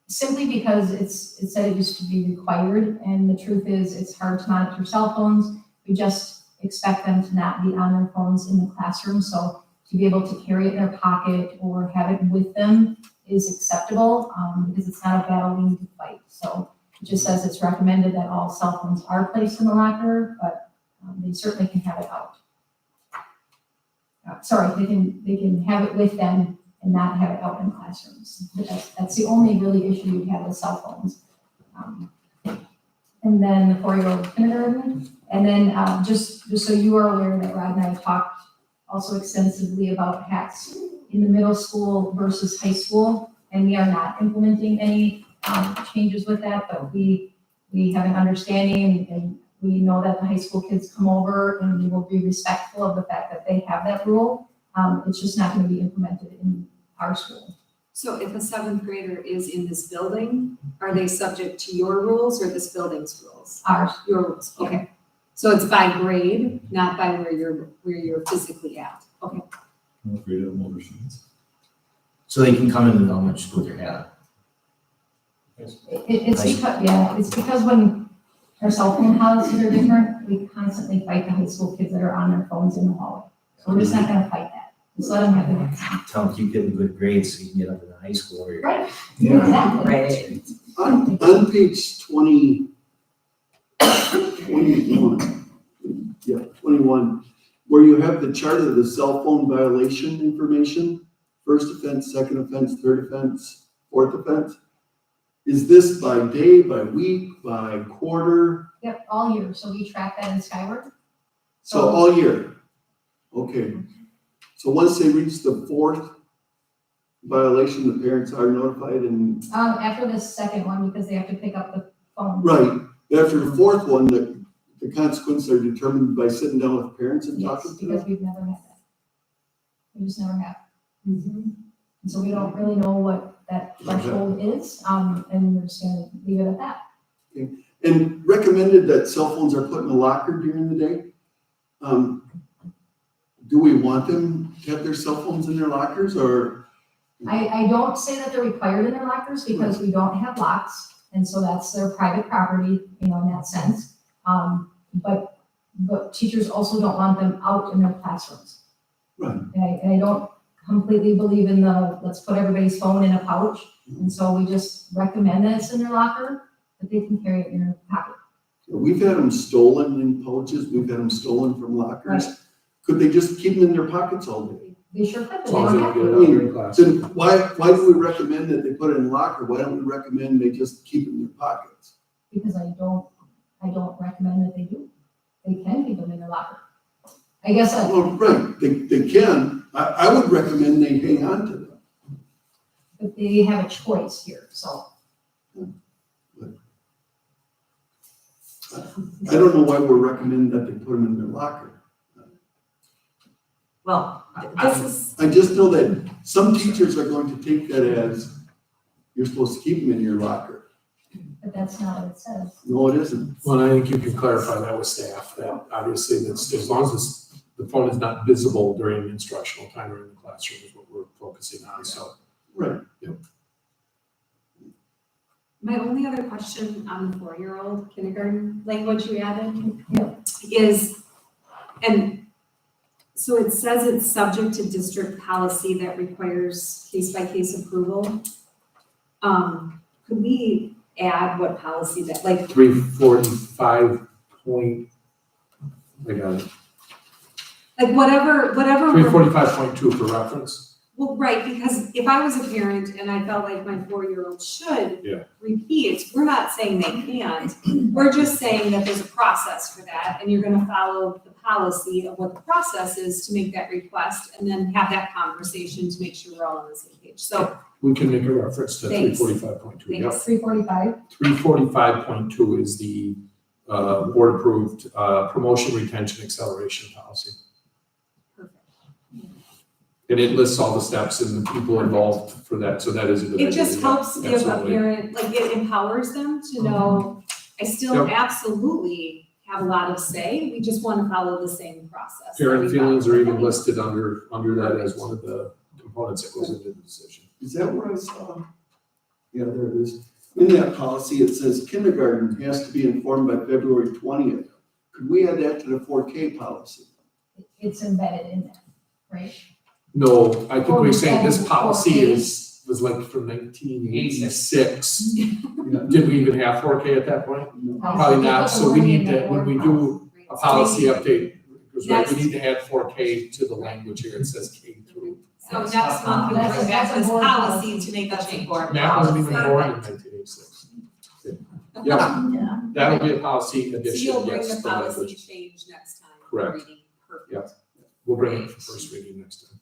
Simply because it said it used to be required, and the truth is it's hard to monitor cell phones. We just expect them to not be on their phones in the classroom. So to be able to carry it in their pocket or have it with them is acceptable because it's not a battle we need to fight. So it just says it's recommended that all cell phones are placed in the locker, but they certainly can have it out. They can have it with them and not have it out in classrooms. That's the only really issue you have with cell phones. And then the 4-year-old kindergarten. And then just so you are aware that Rod and I talked also extensively about hats in the middle school versus high school, and we are not implementing any changes with that, but we have an understanding and we know that the high school kids come over and we will be respectful of the fact that they have that rule. It's just not gonna be implemented in our school. So if a seventh grader is in this building, are they subject to your rules or this building's rules? Ours. Your rules, okay. So it's by grade, not by where you're physically at, okay. Afraid of older students. So they can come into the elementary school with their hat. It's because when our cell phone policies are different, we constantly fight the high school kids that are on their phones in the hallway. So we're just not gonna fight that. Just let them have the. Tell them keep getting good grades so you can get up to the high school where you're. Right. Yeah. Exactly. Right. On page 21, where you have the chart of the cell phone violation information, first offense, second offense, third offense, fourth offense. Is this by day, by week, by quarter? Yep, all year. So we track that in Skyward. So all year? Okay. So once they reach the fourth violation, the parents are notified and, After the second one, because they have to pick up the phone. right, after the fourth one, the consequences are determined by sitting down with parents and Yes, talking to because them? we've never had that. We just never have. And so we don't really know what that threshold is, and we're just gonna leave it at that. And recommended that cell phones are put in a locker during the day. Do we want them to have their cell phones in their lockers or? I don't say that they're required in their lockers because we don't have locks, and so that's their private property, in that sense. But teachers also don't want them out in their classrooms. Right. And I don't completely believe in let's put everybody's phone in a pouch, and so we just recommend that it's in their locker, that they can carry it in their pocket. We've had them stolen in pouches, we've had them stolen from lockers. Right. Could they just keep them in their pockets all day? They sure could, but As they long as don't they have don't get to. it out during class. Then why do we recommend that they put it in a locker? Why don't we recommend they just keep it in their pockets? Because I don't recommend that they do. They can keep them in their locker. I guess Well, right, they can. I would recommend they hang on to them. but they have a choice here, so. I don't know why we're recommending that they put them in their locker. Well, this is, I just know that some teachers are going to take that as, you're supposed to keep them in your locker. But that's not what it says. No, it isn't. Well, I think you can clarify that with staff, that obviously that's, as long as the phone is not visible during instructional time or in the classroom is what we're focusing on, so. Right. My only other question on the 4-year-old kindergarten language you added Yep. is, and so it says it's subject to district policy that requires case-by-case approval. Could we add what policy that, like, 345 point, I got it, whatever. 345.2 for reference. Well, right, because if I was a parent and I felt like my 4-year-old should repeat, we're not saying they can't. We're just saying that there's a process for that, and you're gonna follow the policy of what the process is to make that request, and then have that conversation to make sure we're all on the same page. So, We can make a reference to Thanks. 345.2. Yep. thanks. 345. 345.2 is the board-approved promotion, retention, acceleration policy. Perfect. And it lists all the steps and the people involved for that, so that is a good idea. It just helps give a Absolutely. parent, like, it empowers them to know, I still absolutely have a lot of say, we just wanna follow the same process. that Parent we feelings follow. are even listed under that as one of the components that goes into the decision. Is that what I saw? Yeah, there it is. In that policy, it says kindergarten has to be informed by February 20th. Could we add that to the 4K policy? It's embedded in there, right? No, I think Or we're saying this depends policy 4K. was like from 1986. Did we even have 4K at that point? No. Probably not, so we need to, when we do Right. a policy update, because right, we Next. need to add 4K to the language here, it says K through. So next month, we'll That's a- bring back that's a this board policy policy. to make a change. Matt wasn't even born in 1986. Yep, yeah. that'll be a policy So addition, you'll bring yes, the the policy language. change next time. Correct. Reading. Perfect. Yep. We'll bring it for first reading next time.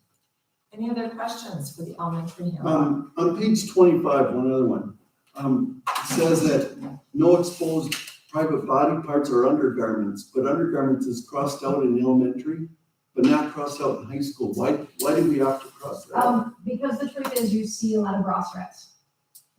Any other questions for the elementary handbook? On page 25, one other one, it says that no exposed private body parts or undergarments, but undergarments is crossed out in elementary, but not crossed out in high school. Why do we have to cross that out? Because the truth is you see a lot of bra straps.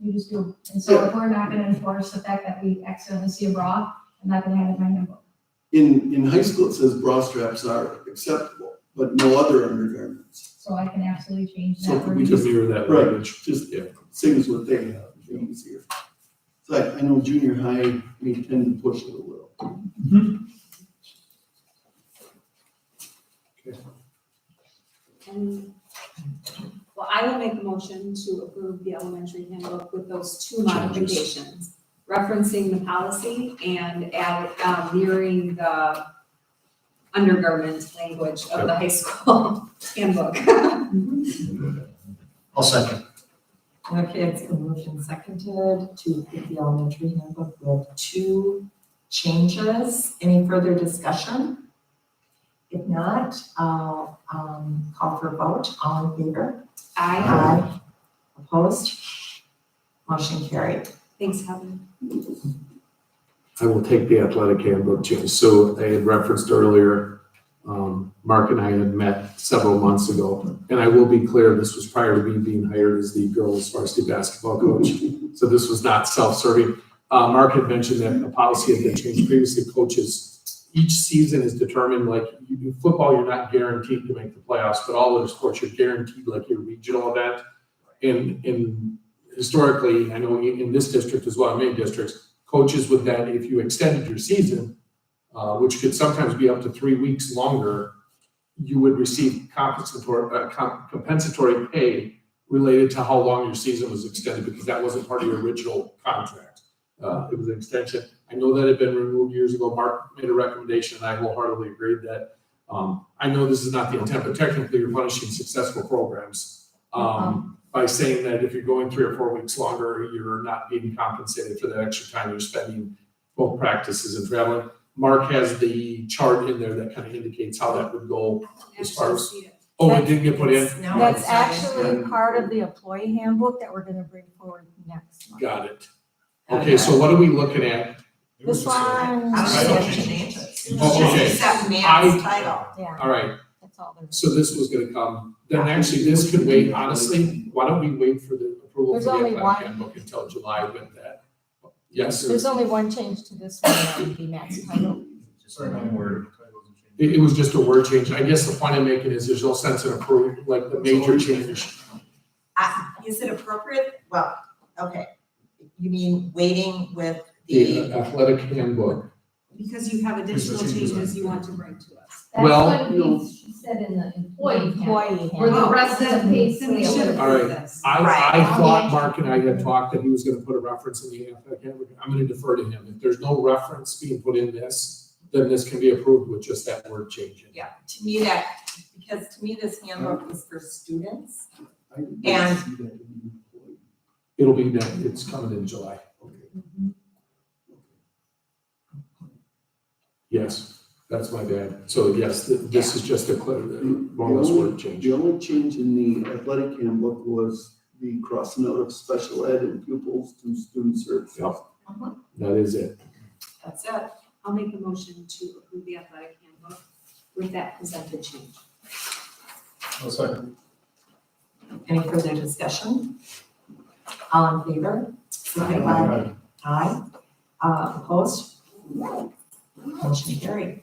You just do. And so if we're not gonna enforce the fact that we accidentally see a bra, I'm not gonna have it in my handbook. In high school, it says bra straps are acceptable, but no other undergarments. So I can absolutely change So that. could we We just mirror that Right. language. Just Yeah. same as what they have, it'd be easier. So I know junior high may tend to push it a little. And, well, I will make a motion to approve the elementary handbook with those two modifications. Referencing the policy and mirroring the undergarment language of the high school handbook. I'll second. Okay, it's been moved and seconded to approve the elementary handbook with 2 changes. Any further discussion? If not, I'll call for a vote. All in favor? Aye. Opposed? Motion carried. Thanks, Heather. I will take the athletic handbook change. So I had referenced earlier, Mark and I had met several months ago. And I will be clear, this was prior to me being hired as the girls varsity basketball coach. So this was not self-serving. Mark had mentioned that a policy had been changed previously. Coaches, each season is determined, like you do football, you're not guaranteed to make the playoffs, but all other sports, you're guaranteed like your regional event. And historically, I know in this district as well, in many districts, coaches would then, if you extended your season, which could sometimes be up to 3 weeks longer, you would receive compensatory pay related to how long your season was extended, because that wasn't part of your original contract. It was an extension. I know that had been removed years ago. Mark made a recommendation, and I wholeheartedly agreed that. I know this is not the intent, but technically you're punishing successful programs. By saying that if you're going 3 or 4 weeks longer, you're not being compensated for that extra time you're spending both practices and traveling. Mark has the chart in there that kind of indicates how that would go as far as, oh, it didn't get put in? No, That's it's not. actually part of the employee handbook that we're gonna bring forward next month. Got it. Okay, so what are we looking at? It was This just a- one, I don't Title see any change. changes. Oh, okay. Except man's title. yeah, All right, that's all there is. so this was gonna come, then actually this could wait, honestly, why don't we wait for the approval There's for the only athletic one. handbook until July with that? Yes, There's only one change to this one, that would be Matt's title. Sorry, one word. Titles and changes. it was just a word change. I guess the point I'm making is there's no sense in approving, like the major change. Is it appropriate? Well, okay. You mean waiting with The the, athletic handbook. Because you have additional changes you want to bring to us. Well, That's what she said in the employee handbook, Employee where the handbook. rest of the pay Then we scale. should All right. approve this. I Right. thought Mark and I had talked that he was gonna put a reference in the athletic handbook. I'm gonna defer to him. If there's no reference being put in this, then this can be approved with just that word changing. yeah, to me because to me this handbook is for students. I didn't And- see that in the employee. It'll be, it's coming in July. Yes, that's my bad. So yes, this is just a clear, more or less word change. The only change in the athletic handbook was the crossing out of special ed and pupils to student services. Yep. That is it. That's it. I'll make a motion to approve the athletic handbook with that presented change. I'll second. Any further discussion? All in favor? Signify by aye. Opposed? Motion carried.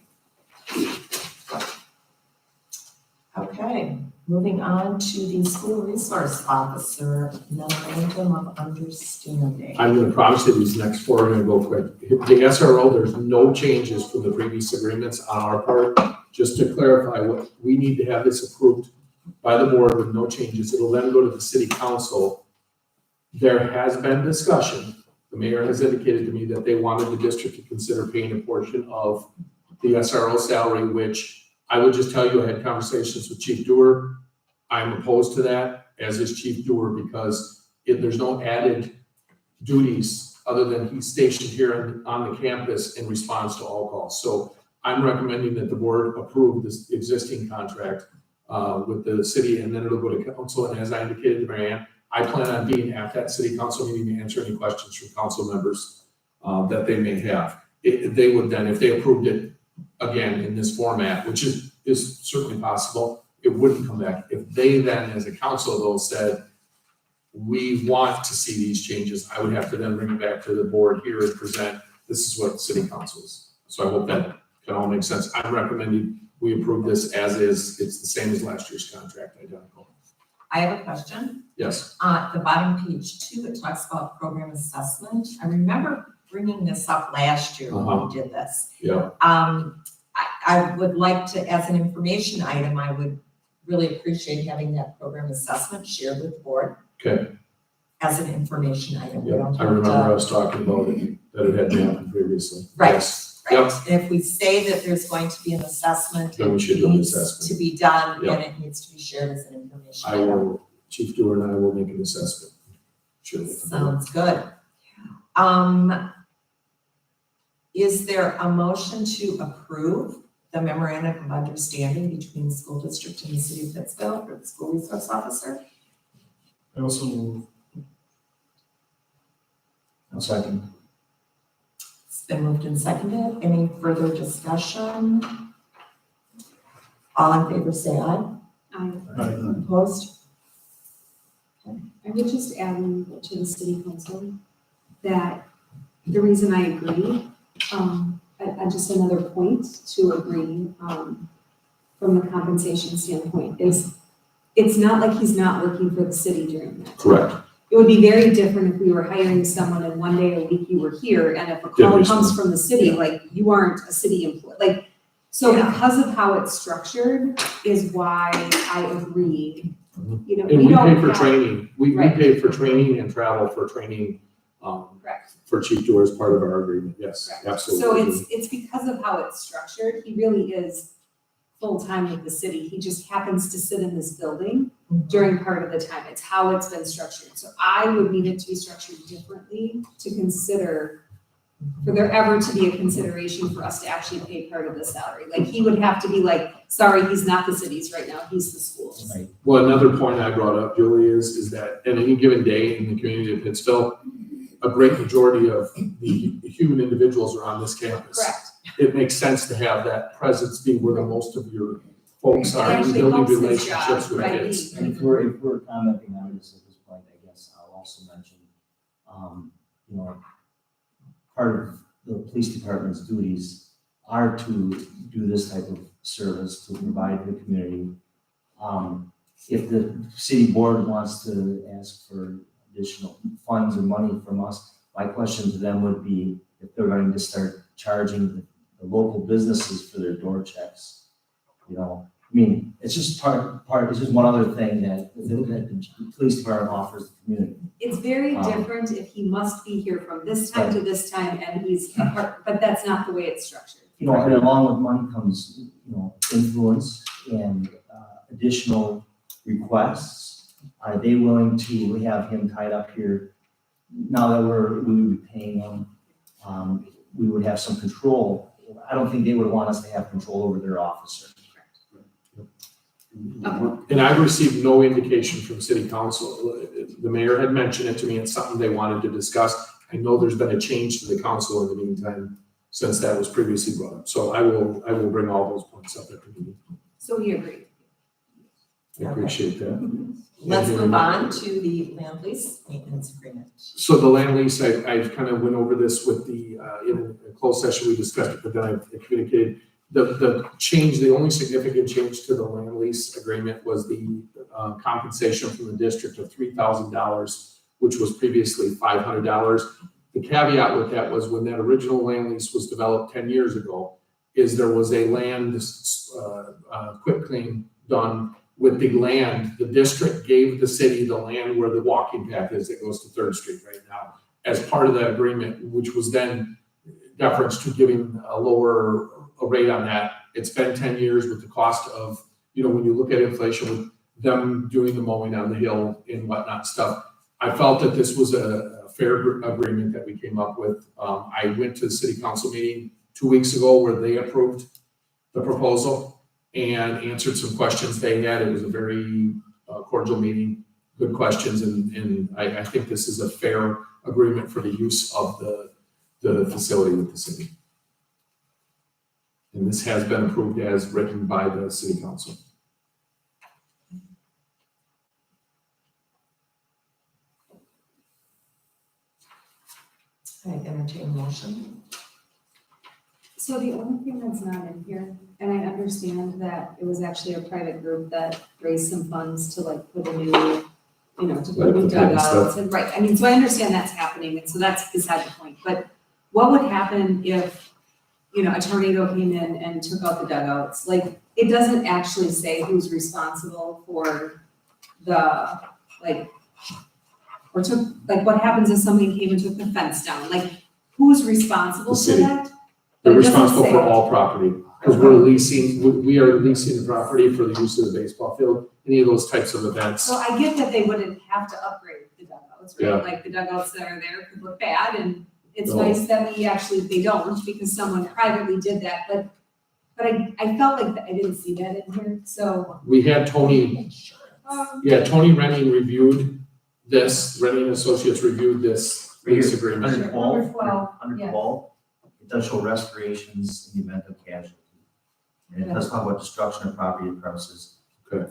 Okay, moving on to the school resource officer memorandum of understanding. I'm gonna promise you these next 4 are gonna go quick. The SRO, there's no changes from the previous agreements on our part. Just to clarify, what we need to have this approved by the board with no changes. It'll then go to the city council. There has been discussion. The mayor has indicated to me that they wanted the district to consider paying a portion of the SRO salary, which I would just tell you, I had conversations with Chief Dewar. I'm opposed to that, as is Chief Dewar, because there's no added duties other than he's stationed here on the campus in response to all calls. So I'm recommending that the board approve this existing contract with the city, and then it'll go to council, and as I indicated to Mary Ann, I plan on being at that city council meeting to answer any questions from council members, that they may have. They would then, if they approved it again in this format, which is certainly possible, it wouldn't come back. If they then, as a council though, said, we want to see these changes, I would have to then bring it back to the board here and present, this is what city council is. So I hope that can all make sense. I'm recommending we approve this as is. It's the same as last year's contract, identical. I have a question. Yes. The bottom page 2, it talks about program assessment. I remember bringing this up last year when we did this. Yeah. I would like to, as an information item, I would really appreciate having that program assessment shared with the board Okay. as an information item. We Yeah. don't I have remember to- I was talking about it, that it hadn't happened previously. Right. Yes. Right, and if we say that there's going to be an assessment, Then we it should do an needs assessment. to be done, Yep. and it needs to be shared as an information I item. will, Chief Dewar and I will make an assessment. Sure. Sounds good. Is there a motion to approve the memorandum of understanding between the school district and the city of Pittsville for the school resource officer? I also move. I'll second. It's been moved and seconded. Any further discussion? All in favor, say aye. Opposed? I would just add to the city council that the reason I agree, just another point to agree, from the compensation standpoint is it's not like he's not working for the city during that. Correct. It would be very different if we were hiring someone and one day a week you were here, and if a call Different. comes from the city, like you aren't a city employee, like, so Yeah. because of how it's structured is why I agree. Mhm. You know, And we we don't pay for have- training. We Right. pay for training and travel for training, Correct. for Chief Dewar as part of our agreement. Yes, Correct. absolutely. So it's because of how it's structured, he really is full-time with the city, he just happens to sit in this building during part of the time, it's how it's been structured. So I would need it to be structured differently to consider, for there ever to be a consideration for us to actually pay part of the salary. Like, he would have to be like, sorry, he's not the city's right now, he's the school's. Right. Well, another point I brought up, Julie, is that at any given day in the community of Pittsville, a great majority of the human individuals are on this campus. Correct. It makes sense to have that presence be where the most of your folks It are in actually building helps his relationships job, with right? kids. And if we're commenting on this at this point, I guess I'll also mention, you know, part of the police department's duties are to do this type of service, to provide the community. If the city board wants to ask for additional funds or money from us, my question to them would be if they're going to start charging the local businesses for their door checks. You know, I mean, it's just it's just one other thing that the police department offers the community. It's very different if he must be here from this time to this time and he's, but that's not the way it's structured. You know, and along with money comes, you know, influence and additional requests. Are they willing to have him tied up here? Now that we would be paying him, we would have some control. I don't think they would want us to have control over their officer. And I've received no indication from city council. The mayor had mentioned it to me. It's something they wanted to discuss. I know there's been a change to the council in the meantime since that was previously brought up. So I will bring all those points up at the meeting. So he agreed. I appreciate that. Let's move on to the land lease maintenance agreement. So the land lease, I've kind of went over this with the, in a closed session, we discussed it, but then I communicated the change, the only significant change to the land lease agreement was the compensation from the district of $3,000, which was previously $500. The caveat with that was when that original land lease was developed 10 years ago, is there was a land quit claim done with the land. The district gave the city the land where the walking path is that goes to 3rd Street right now as part of that agreement, which was then deference to giving a lower rate on that. It's been 10 years with the cost of, you know, when you look at inflation with them doing the mowing on the hill and whatnot stuff. I felt that this was a fair agreement that we came up with. I went to the city council meeting 2 weeks ago where they approved the proposal. and answered some questions they had. It was a very cordial meeting, good questions, and I think this is a fair agreement for the use of the facility with the city. And this has been approved as written by the city council. I entertain a motion. So the only thing that's not in here, and I understand that it was actually a private group that raised some funds to like put a new, to put new Like the pit and dugouts and, right, I mean, so I understand that's happening, and so that's beside the point, but what would happen if, a tornado came in and took out the dugouts? Like, it doesn't actually say who's responsible for the, or took, what happens if somebody came and took the fence down? Like, who's responsible The for city. that? They're But it doesn't responsible say. for all property, because we're leasing, we are leasing the property for the use of the baseball field, any of those types of events. So I get that they wouldn't have to upgrade the dugouts, right? Yeah. Like the dugouts that are there could look bad, and it's No. nice that they don't, because someone privately did that, but I felt like I didn't see that in here, so. We had Tony Insurance. Tony Rennie reviewed this, Rennie and Associates reviewed this lease agreement. Under 12, Number 12, under yeah. 12, it does show restorations in the event of casualty. And it does talk about destruction of property premises. Okay.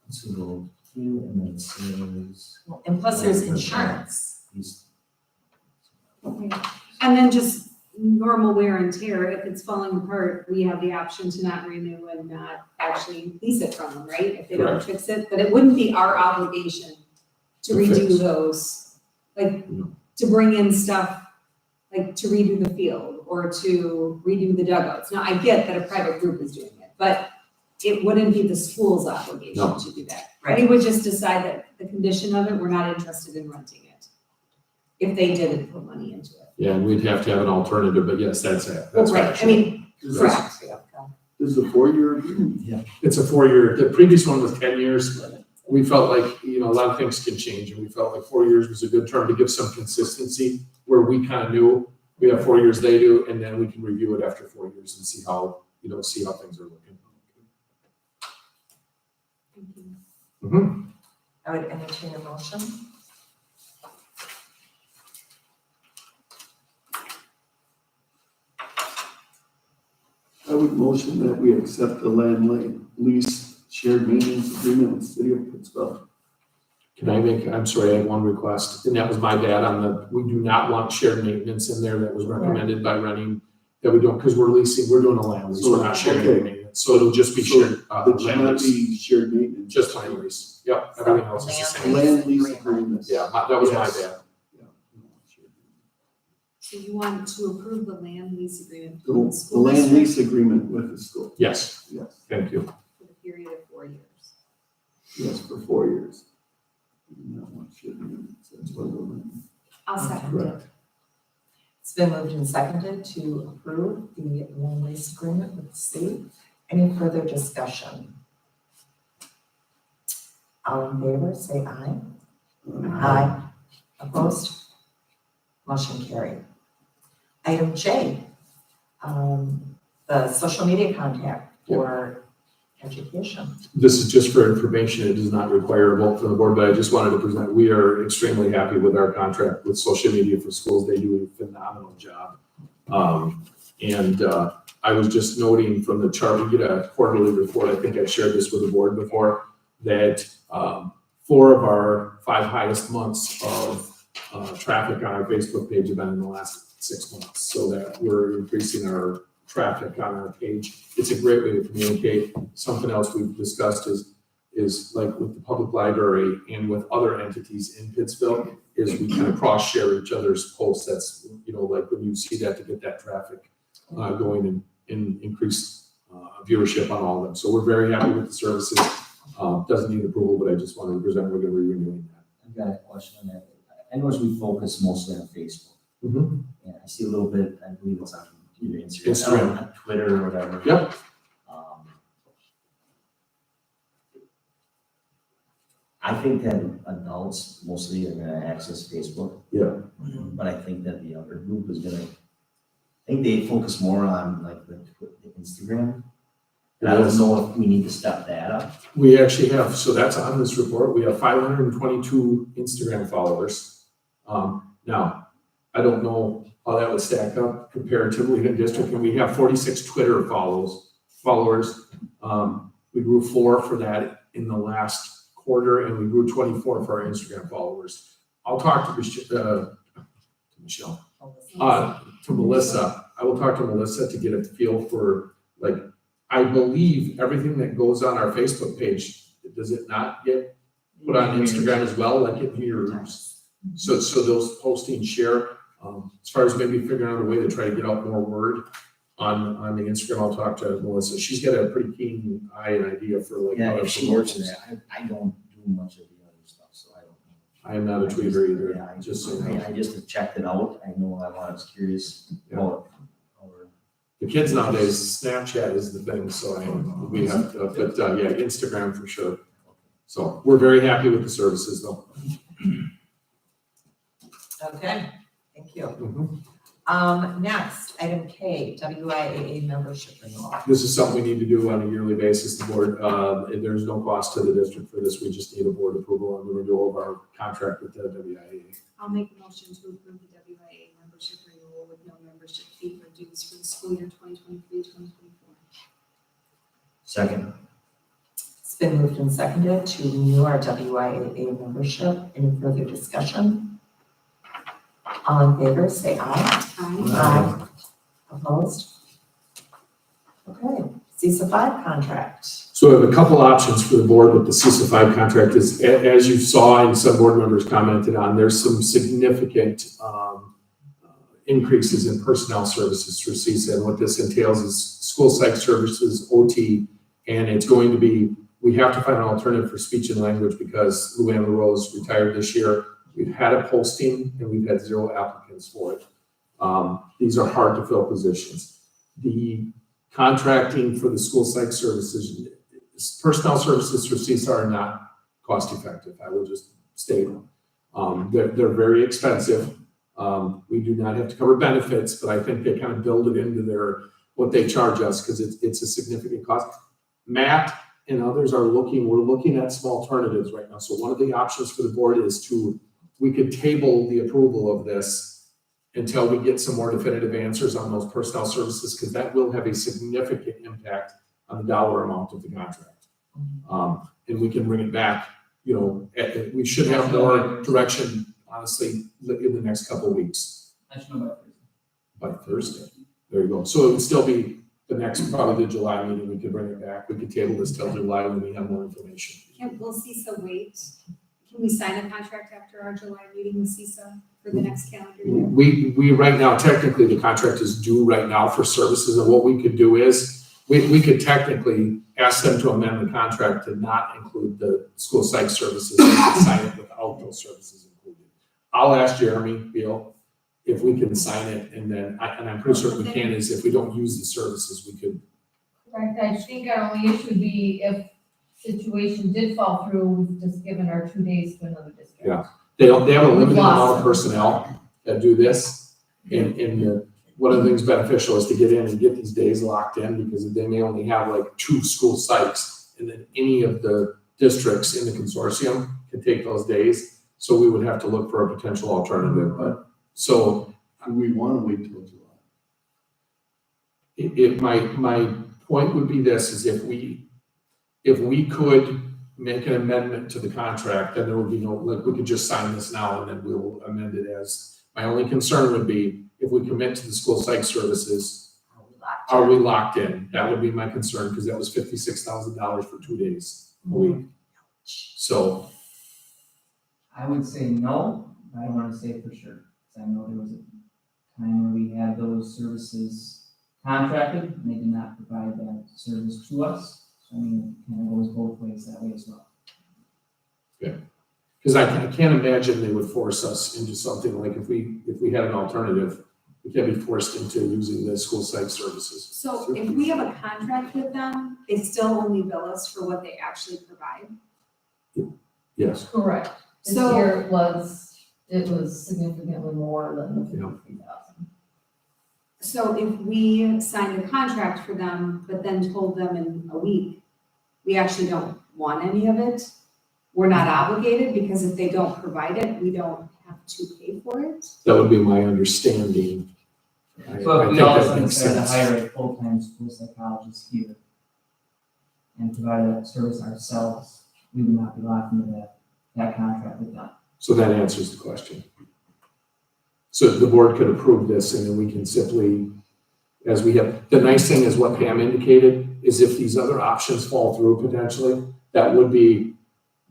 Let's see, little Q, and then it says, And plus there's insurance. these, Okay. And then just normal wear and tear, if it's falling apart, we have the option to not renew and not actually lease it from them, right? If they don't Correct. fix it, but it wouldn't be our obligation to To redo fix. those. Like, No. to bring in stuff, like to redo the field or to redo the dugouts. Now, I get that a private group is doing it, but it wouldn't be the school's obligation No. to do that. Right. We would just decide that the condition of it, we're not interested in renting it. If they didn't put money into it. Yeah, and we'd have to have an alternative, but yes, that's it. Well, That's right, I actual. mean, This is, correct. this is a 4-year agreement. It's a 4-year, the previous one was 10 years. We felt like, a lot of things can change, and we felt like 4 years was a good term to give some consistency, where we kind of knew we have 4 years, they do, and then we can review it after 4 years and see how things are looking. Mhm. I would entertain a motion. I would motion that we accept the land lease shared maintenance agreement with the city of Pittsville. Can I'm sorry, I have one request, and that was my bad we do not want shared maintenance in there. That was recommended by Rennie, that we don't, because we're doing a land lease, we're not sharing any maintenance. So it'll just be So shared, It should land not lease, be shared maintenance. just land lease. Yep, everything else is the same. Land lease agreement. Yeah, that was my Yes. bad. Yeah. So you want to approve the land lease agreement The with the the school land district lease agreement with the school, Yes, yes, thank you. for the period of 4 years. yes, for 4 years. We do not want shared maintenance, that's what we're doing. I'll second it. Correct. It's been moved and seconded to approve the land lease agreement with the city. Any further discussion? All in favor, say aye. Aye. Opposed? Motion carried. Item J, the social media contact for education. This is just for information. It does not require a vote from the board, but I just wanted to present, we are extremely happy with our contract with social media for schools. They do a phenomenal job. I was just noting from the chart, we get a quarterly report. I think I shared this with the board before, that 4 of our 5 highest months of traffic on our Facebook page have been in the last 6 months, so that we're increasing our traffic on our page. It's a great way to communicate. Something else we've discussed is like with the public library and with other entities in Pittsville, is we kind of cross-share each other's posts. That's, like when you see that, to get that traffic going and increase viewership on all of them. So we're very happy with the services. Doesn't need approval, but I just wanted to present, we're going to be renewing that. I've got a question on that. I notice we focus mostly on Facebook. Mhm. And I see a little bit, I believe it's on either Instagram. on Twitter or whatever. Yep. I think that adults mostly are gonna access Facebook. Yeah. But I think that the younger group is gonna, I think they focus more on like the Instagram. And I don't know if we need to step that up. We actually have, so that's on this report, we have 522 Instagram followers. Now, I don't know how that would stack up comparatively in district, and we have 46 Twitter followers. We grew 4 for that in the last quarter, and we grew 24 for our Instagram followers. I'll talk to Michelle, to Melissa. I will talk to Melissa to get a feel for, like, I believe everything that goes on our Facebook page, does it not get put on Instagram as well, like it mirrors? So those postings share, as far as maybe figuring out a way to try to get out more word on the Instagram, I'll talk to Melissa. She's got a pretty keen eye and idea for like. Yeah, how to if she promote works in this. that, I don't do much of the other stuff, so I don't know. I am not a tweeter either, Yeah, just so you know. I just checked it out. I know I was curious about our The kids nowadays, Snapchat is the thing, so we have to, but yeah, Instagram for sure. So we're very happy with the services though. Okay, thank you. Mhm. Next, item K, WIAA membership renewal. This is something we need to do on a yearly basis, the board, there's no cost to the district for this, we just need a board approval on the renewal of our contract with the WIAA. I'll make a motion to approve the WIA membership renewal with no membership fee or dues for the school year 2023-2024. second. It's been moved and seconded to renew our WIAA membership. Any further discussion? All in favor, say aye. Aye. Opposed? Okay, CISA 5 contract. So we have a couple options for the board with the CISA 5 contract. Is, as you saw and some board members commented on, there's some significant increases in personnel services through CISA. And what this entails is school psych services, OT, and it's going to be, we have to find an alternative for speech and language because Luann LaRose retired this year. We've had a posting and we've had 0 applicants for it. These are hard to fill positions. The contracting for the school psych services, personnel services for CISA are not cost effective. I will just state them. They're very expensive. We do not have to cover benefits, but I think they kind of build it into what they charge us because it's a significant cost. Matt and others we're looking at some alternatives right now. So one of the options for the board is we could table the approval of this until we get some more definitive answers on those personnel services, because that will have a significant impact on the dollar amount of the contract. And we can bring it back, we should have more direction, honestly, in the next couple of weeks. By Thursday. There you go. So it would still be the next, probably the July meeting, we could bring it back. We could table this till July when we have more information. Will CISA wait? Can we sign a contract after our July meeting with CISA for the next calendar year? We right now, technically, the contract is due right now for services, and what we could do is, we could technically ask them to amend the contract to not include the school psych services and sign it without those services included. I'll ask Jeremy Beal if we can sign it, and then, and I'm pretty certain we can, is if we don't use the services, we could. Correct, I think our only issue would be if situation did fall through, we've just given our 2 days to another district. Yeah. They have a limited We've amount lost of personnel that do this, and one of the things beneficial is to get in and get these days locked in, because they may only have like 2 school sites, and then any of the districts in the consortium can take those days. So we would have to look for a potential alternative, but so. Do we want to wait till July? My point would be this, is if we could make an amendment to the contract, then there would be no, like, we could just sign this now and then we'll amend it as, my only concern would be if we commit to the school psych services, are we locked in? That would be my concern, because that was $56,000 for 2 days a week. So. I would say no, but I don't want to say for sure, because I know there was a time where we had those services contracted, and they did not provide that service to us. So I mean, it kind of goes both ways that way as well. Because I can't imagine they would force us into something like if we had an alternative, we can't be forced into using the school psych services. So if we have a contract with them, they still only bill us for what they actually provide? Yes. Correct. This So- year it was significantly more than the 53,000. So if we signed a contract for them, but then told them in a week, we actually don't want any of it, we're not obligated, because if they don't provide it, we don't have to pay for it. That would be my understanding. I So if think we all that of a sudden makes decided to sense. hire a full-time school psychologist here and provide that service ourselves, we would not be locked into that contract with them. So that answers the question. So the board could approve this and then we can simply, as we have, the nice thing is what Pam indicated, is if these other options fall through potentially, that would be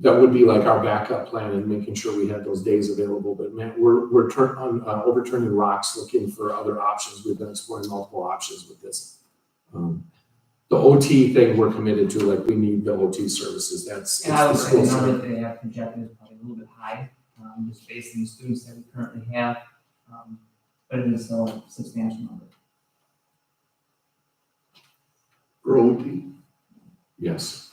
like our backup plan and making sure we had those days available. But man, we're overturning rocks looking for other options. We've been exploring multiple options with this. The OT thing we're committed to, like we need the OT services. That's And I would it's the say the school number side. that they have projected is probably a little bit high, just based on the students that we currently have. But it is still a substantial number. For OT, Yes,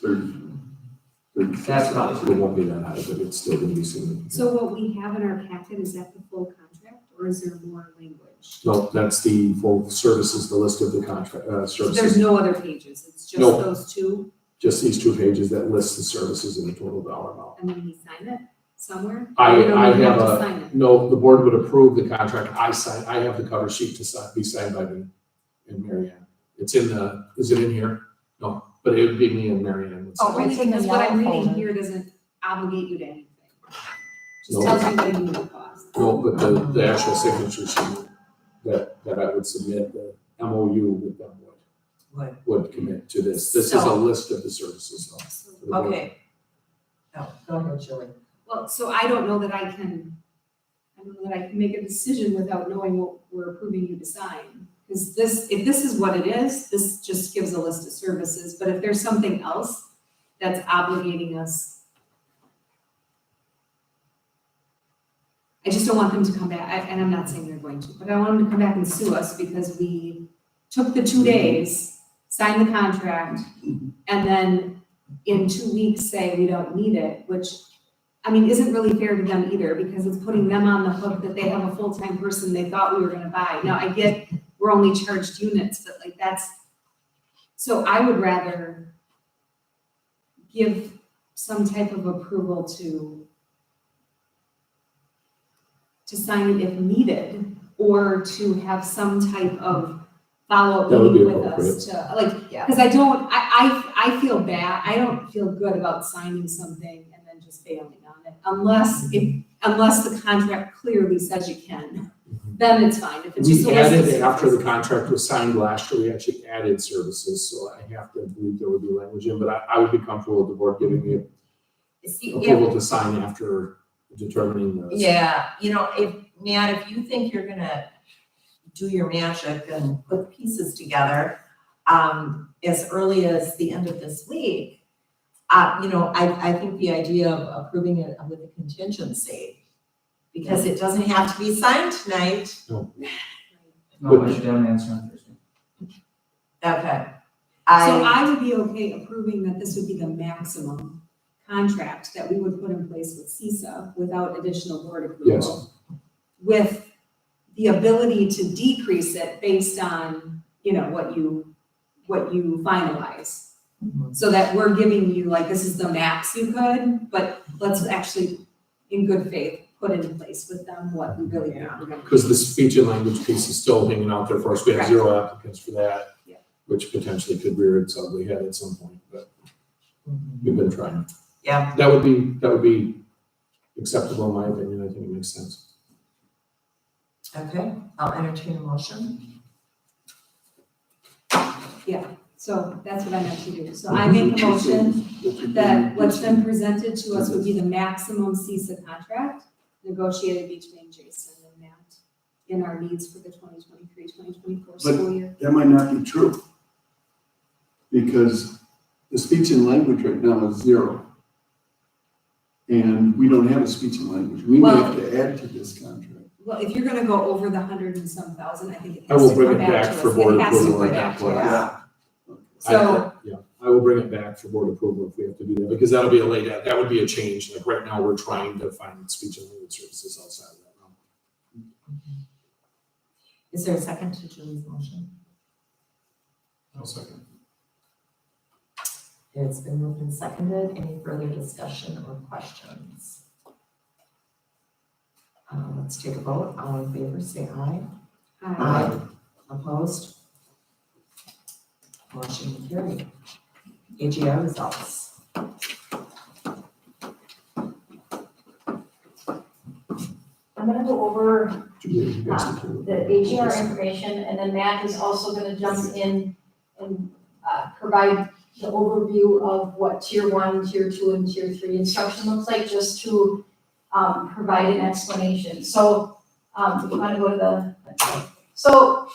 That's probably. it won't be that high, but it's still gonna be significant. So what we have in our packet, is that the full contract, or is there more language? No, that's the full services, the list of the contract, There's services. no other pages, it's just No. those two, Just these 2 pages that list the services and the total dollar amount. and then we sign it somewhere? I Or we don't even have to sign it? No, the board would approve the contract. I have the cover sheet to sign, be signed by me and Mary Ann. It's in is it in here? No, but it would be me and Mary Ann. would sign. Oh, it's in the Because what I'm yellow reading folder. here doesn't obligate you to anything. Just No. tells you what you need to cost. No, but the actual signature sheet that I would submit, the MOU with them would commit to this. This is a So- list of the services though. for the board. Okay. No, go ahead, Julie. Well, so I don't know that I can make a decision without knowing what we're approving you to sign. Because if this is what it is, this just gives a list of services, but if there's something else that's obligating us, I just don't want them to come back, and I'm not saying they're going to, but I want them to come back and sue us because we took the 2 days, signed the contract, and then in 2 weeks say we don't need it, which, I mean, isn't really fair to them either, because it's putting them on the hook that they have a full-time person they thought we were gonna buy. Now, I get we're only charged units, but like so I would rather give some type of approval to sign it if needed, or to have some type of follow-up That would be meeting with us to, like, Yeah. because I feel bad, I don't feel good about signing something and then just failing on it, unless the contract clearly says you can, then it's fine, if it's just a We list of added, after the services. contract was signed last year, we actually added services, so I have to believe there would be language in, but I would be comfortable with the board giving me approval to sign after determining those. Yeah, if you think you're gonna do your magic and put pieces together, as early as the end of this week, I think the idea of approving it with a contingency, because it doesn't have to be signed tonight. No, I should have an answer on Thursday. Okay. So I would be okay approving that this would be the maximum contract that we would put in place with CISA without additional board approval. Yes. With the ability to decrease it based on, what you finalize. So that we're giving you, like, this is the max you could, but let's actually, in good faith, put in place with them what we really want. We're gonna Because the speech and language piece is still hanging out there for us. We have Correct. 0 applicants for that. Yeah. Which potentially could rear its ugly head at some point, but we've been trying. Yeah. That would be acceptable in my opinion. I think it makes sense. Okay, I'll entertain a motion. So that's what I meant to do. So I make a motion that what's been presented to us would be the maximum CISA contract negotiated between Jason and Matt in our needs for the 2023-2024 school year. that might not be true. Because the speech and language right now is 0. And we don't have a speech and language. We may Well- have to add to this contract. Well, if you're gonna go over the 100 and some thousand, I think it I has will to bring come it back back to for us. board It has to approval come at back that to point. us. Yeah. So, I will bring it back for board approval if we have to do that, because that'll be that would be a change. Like right now, we're trying to find speech and language services outside of that realm. Is there a second to Julie's motion? I'll second. It's been moved and seconded. Any further discussion or questions? Let's take a vote. All in favor, say aye. Aye. Opposed? Motion carried. AGR results. I'm gonna go over Julie, you guys can do it. the AGR information, and then Matt is also gonna jump in and provide the overview of what tier 1, tier 2, and tier 3 instruction looks like, just to provide an explanation. So, if you wanna go to so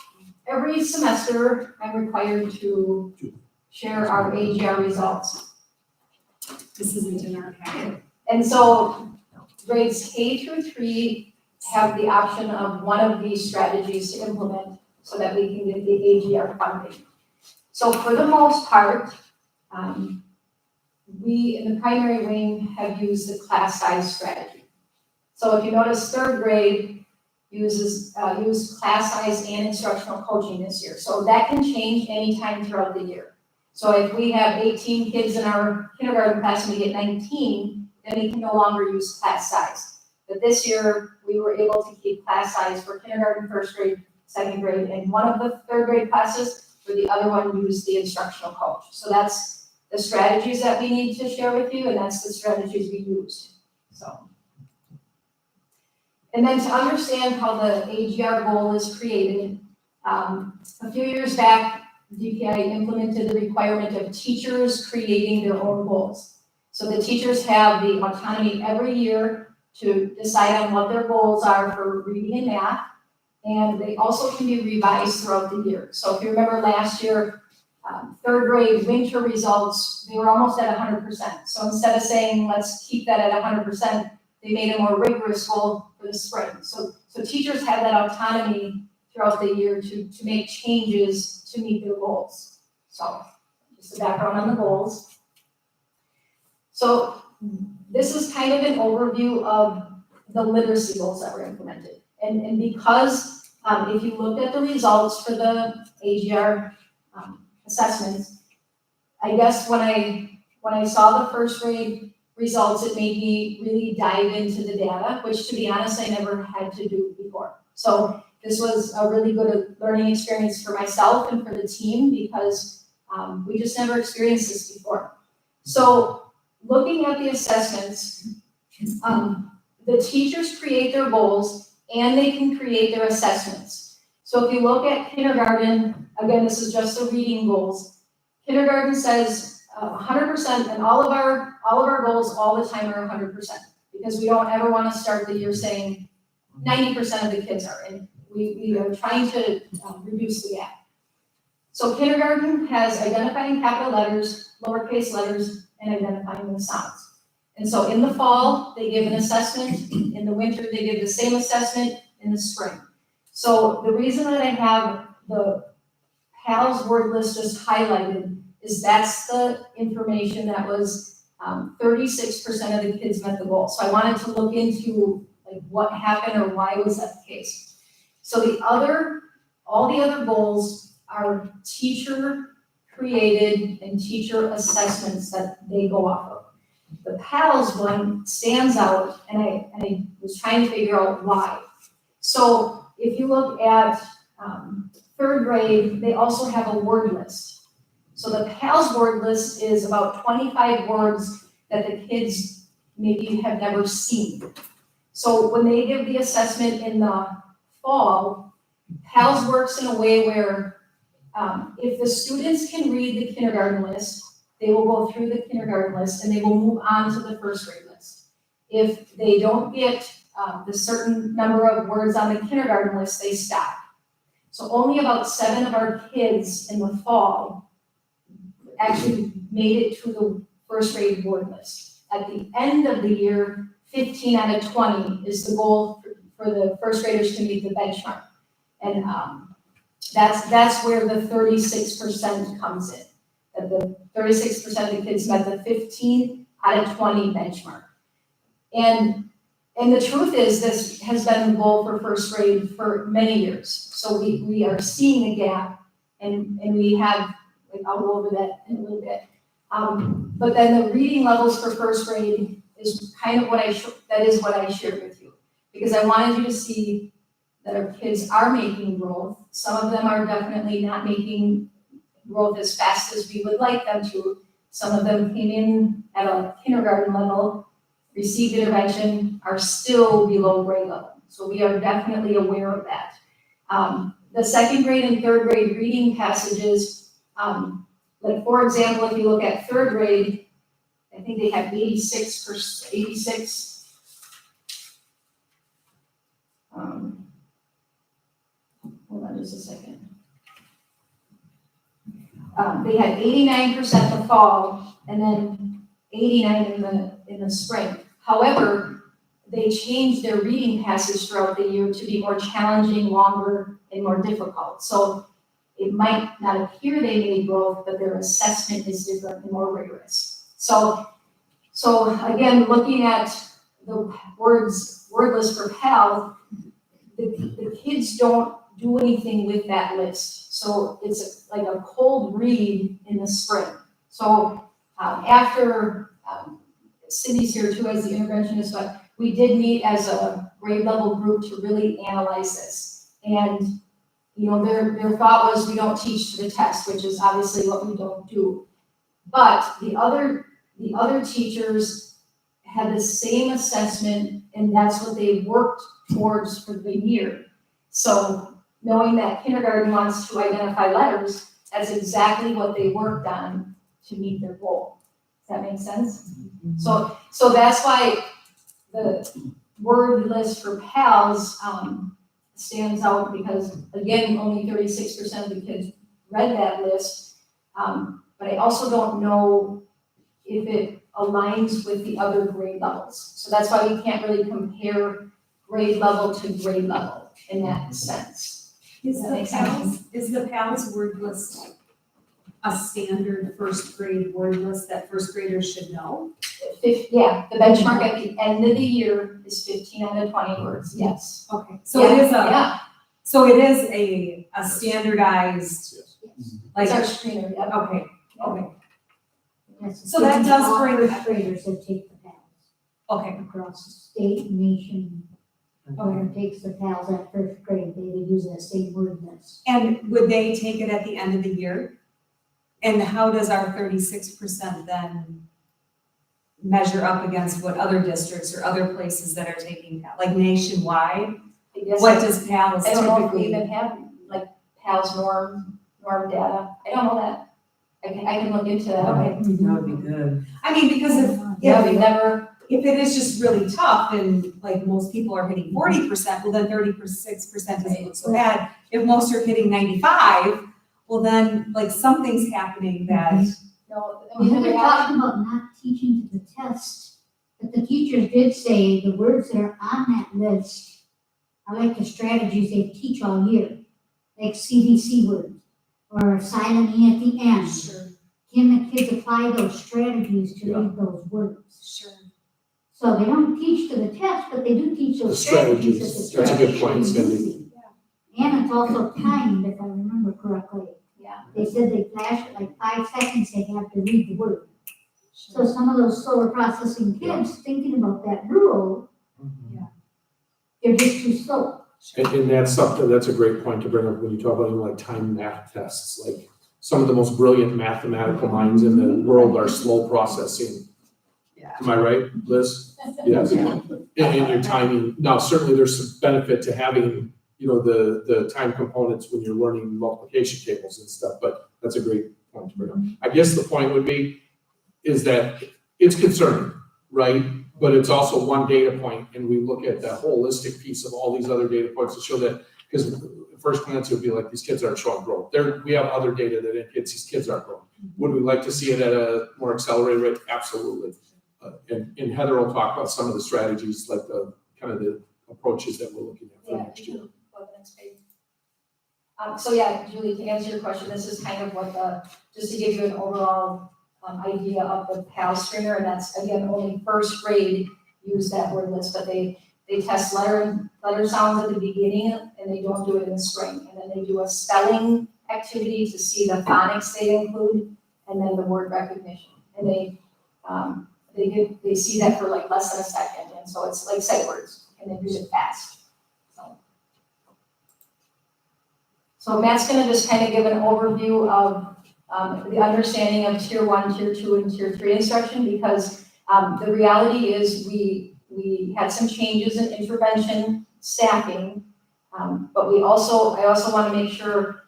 every semester, I'm required to share our AGR results. This isn't in our packet. And so grades K through 3 have the option of one of these strategies to implement so that we can get the AGR funding. So for the most part, we in the primary wing have used the class size strategy. So if you notice, 3rd grade used class size and instructional coaching this year. So that can change anytime throughout the year. So if we have 18 kids in our kindergarten class and we get 19, then we can no longer use class size. But this year, we were able to keep class size for kindergarten, 1st grade, 2nd grade, and one of the 3rd grade classes, where the other one used the instructional coach. So that's the strategies that we need to share with you, and that's the strategies we used, so. And then to understand how the AGR goal is created, a few years back, DPI implemented the requirement of teachers creating their own goals. So the teachers have the autonomy every year to decide on what their goals are for reading and math, and they also can be revised throughout the year. So if you remember last year, 3rd grade winter results, they were almost at 100%. So instead of saying, let's keep that at 100%, they made a more rigorous goal for the spring. So teachers have that autonomy throughout the year to make changes to meet their goals. So just a background on the goals. So this is kind of an overview of the literacy goals that were implemented. And because if you looked at the results for the AGR assessments, I guess when I saw the 1st grade results, it made me really dive into the data, which to be honest, I never had to do before. So this was a really good learning experience for myself and for the team because we just never experienced this before. So looking at the assessments, the teachers create their goals and they can create their assessments. So if you look at kindergarten, again, this is just the reading goals. Kindergarten says 100%, and all of our goals all the time are 100%, because we don't ever want to start the year saying 90% of the kids are in. We are trying to reduce the gap. So kindergarten has identifying capital letters, lowercase letters, and identifying the sounds. And so in the fall, they give an assessment. In the winter, they give the same assessment. In the spring. So the reason that I have the PALS word list just highlighted is that's the information that was 36% of the kids met the goal. So I wanted to look into like what happened or why was that the case. So all the other goals are teacher created and teacher assessments that they go off of. The PALS one stands out, and I was trying to figure out why. So if you look at 3rd grade, they also have a word list. So the PALS word list is about 25 words that the kids maybe have never seen. So when they give the assessment in the fall, PALS works in a way where if the students can read the kindergarten list, they will go through the kindergarten list and they will move on to the 1st grade list. If they don't get the certain number of words on the kindergarten list, they stop. So only about 7 of our kids in the fall actually made it to the 1st grade word list. At the end of the year, 15 out of 20 is the goal for the 1st graders to meet the benchmark. And that's where the 36% comes in. That the 36% of the kids met the 15 out of 20 benchmark. And And the truth is, this has been the goal for first grade for many years. So we are seeing a gap, and we have, like, I'll go over that in a little bit. But then the reading levels for first grade is kind of what that is what I shared with you. Because I wanted you to see that our kids are making growth. Some of them are definitely not making growth as fast as we would like them to. Some of them came in at a kindergarten level, received intervention, are still below grade level. So we are definitely aware of that. The second grade and third grade reading passages, like for example, if you look at third grade, I think they have 86. Hold on just a second. They had 89% the fall, and then 89 in the spring. However, they changed their reading passage throughout the year to be more challenging, longer, and more difficult. So it might not appear they made growth, but their assessment is different and more rigorous. So again, looking at the word list for PAL, the kids don't do anything with that list. So it's like a cold read in the spring. So after Cindy's here too as the interventionist, but we did meet as a grade level group to really analyze this. And you know, their thought was we don't teach to the test, which is obviously what we don't do. But the other teachers had the same assessment, and that's what they worked towards for the year. So knowing that kindergarten wants to identify letters, that's exactly what they worked on to meet their goal. Does that make sense? So that's why the word list for PALS stands out, because again, only 36% of the kids read that list. But I also don't know if it aligns with the other grade levels. So that's why we can't really compare grade level to grade level in that sense. Is the PALS word list a standard first grade word list that first graders should know? Yeah, the benchmark at the end of the year is 15 out of 20 words, yes. Okay, so it is Yeah, so it is a standardized, like, it's our screener, yeah. okay. Yes, So that does all bring- first graders that take the PALS Okay, across the state, nation. Whoever takes the PALS at first grade, they would use that same word list. and would they take it at the end of the year? And how does our 36% then measure up against what other districts or other places that are taking PALS, like nationwide? I guess What does PALS I don't know if we typically? even have like PALS norm data. I don't know that. I can look into that. Okay. That would be good. I mean, because Yeah, we never, if it is just really tough and like most people are hitting 40%, well then 36% doesn't look so bad. If most are hitting 95, well then like something's happening that, no, I Well, mean, they're we have, talking about not teaching to the test, but the teachers did say the words that are on that list are like the strategies they teach all year, like CDC words or silent E at the end. sure, Can the kids apply those strategies to read those words? sure. So they don't teach to the test, but they do teach The those strategies. strategies, that the that's a good teacher point, is Cindy. using. And it's also timed, if I remember correctly. yeah. They said they flash it like 5 seconds, they have to read the word. So some of those slower processing kids thinking about that rule, they're just too slow. And that's something, that's a great point to bring up when you talk about even like timed math tests. Like some of the most brilliant mathematical minds in the world are slow processing. Yeah. Am I right, Liz? Yes. And your timing, now certainly there's some benefit to having, you know, the time components when you're learning multiplication tables and stuff, but that's a great point to bring up. I guess the point would be, is that it's concerning, right? But it's also one data point, and we look at the holistic piece of all these other data points to show that, because at first glance it would be like these kids aren't showing growth. We have other data that indicates these kids aren't growing. Would we like to see it at a more accelerated rate? Absolutely. And Heather will talk about some of the strategies, like the kind of the approaches that we're looking at for Yeah, next year. go to the next page. So yeah, Julie, to answer your question, this is kind of what just to give you an overall idea of the PAL stringer, and that's again, only first grade use that word list, but they They test letter sounds at the beginning and they don't do it in the spring. And then they do a spelling activity to see the phonics they include and then the word recognition. And they see that for like less than a second. And so it's like sight words and they read it fast. So Matt's gonna just kind of give an overview of the understanding of tier 1, tier 2, and tier 3 instruction because the reality is we had some changes in intervention staffing, but I also want to make sure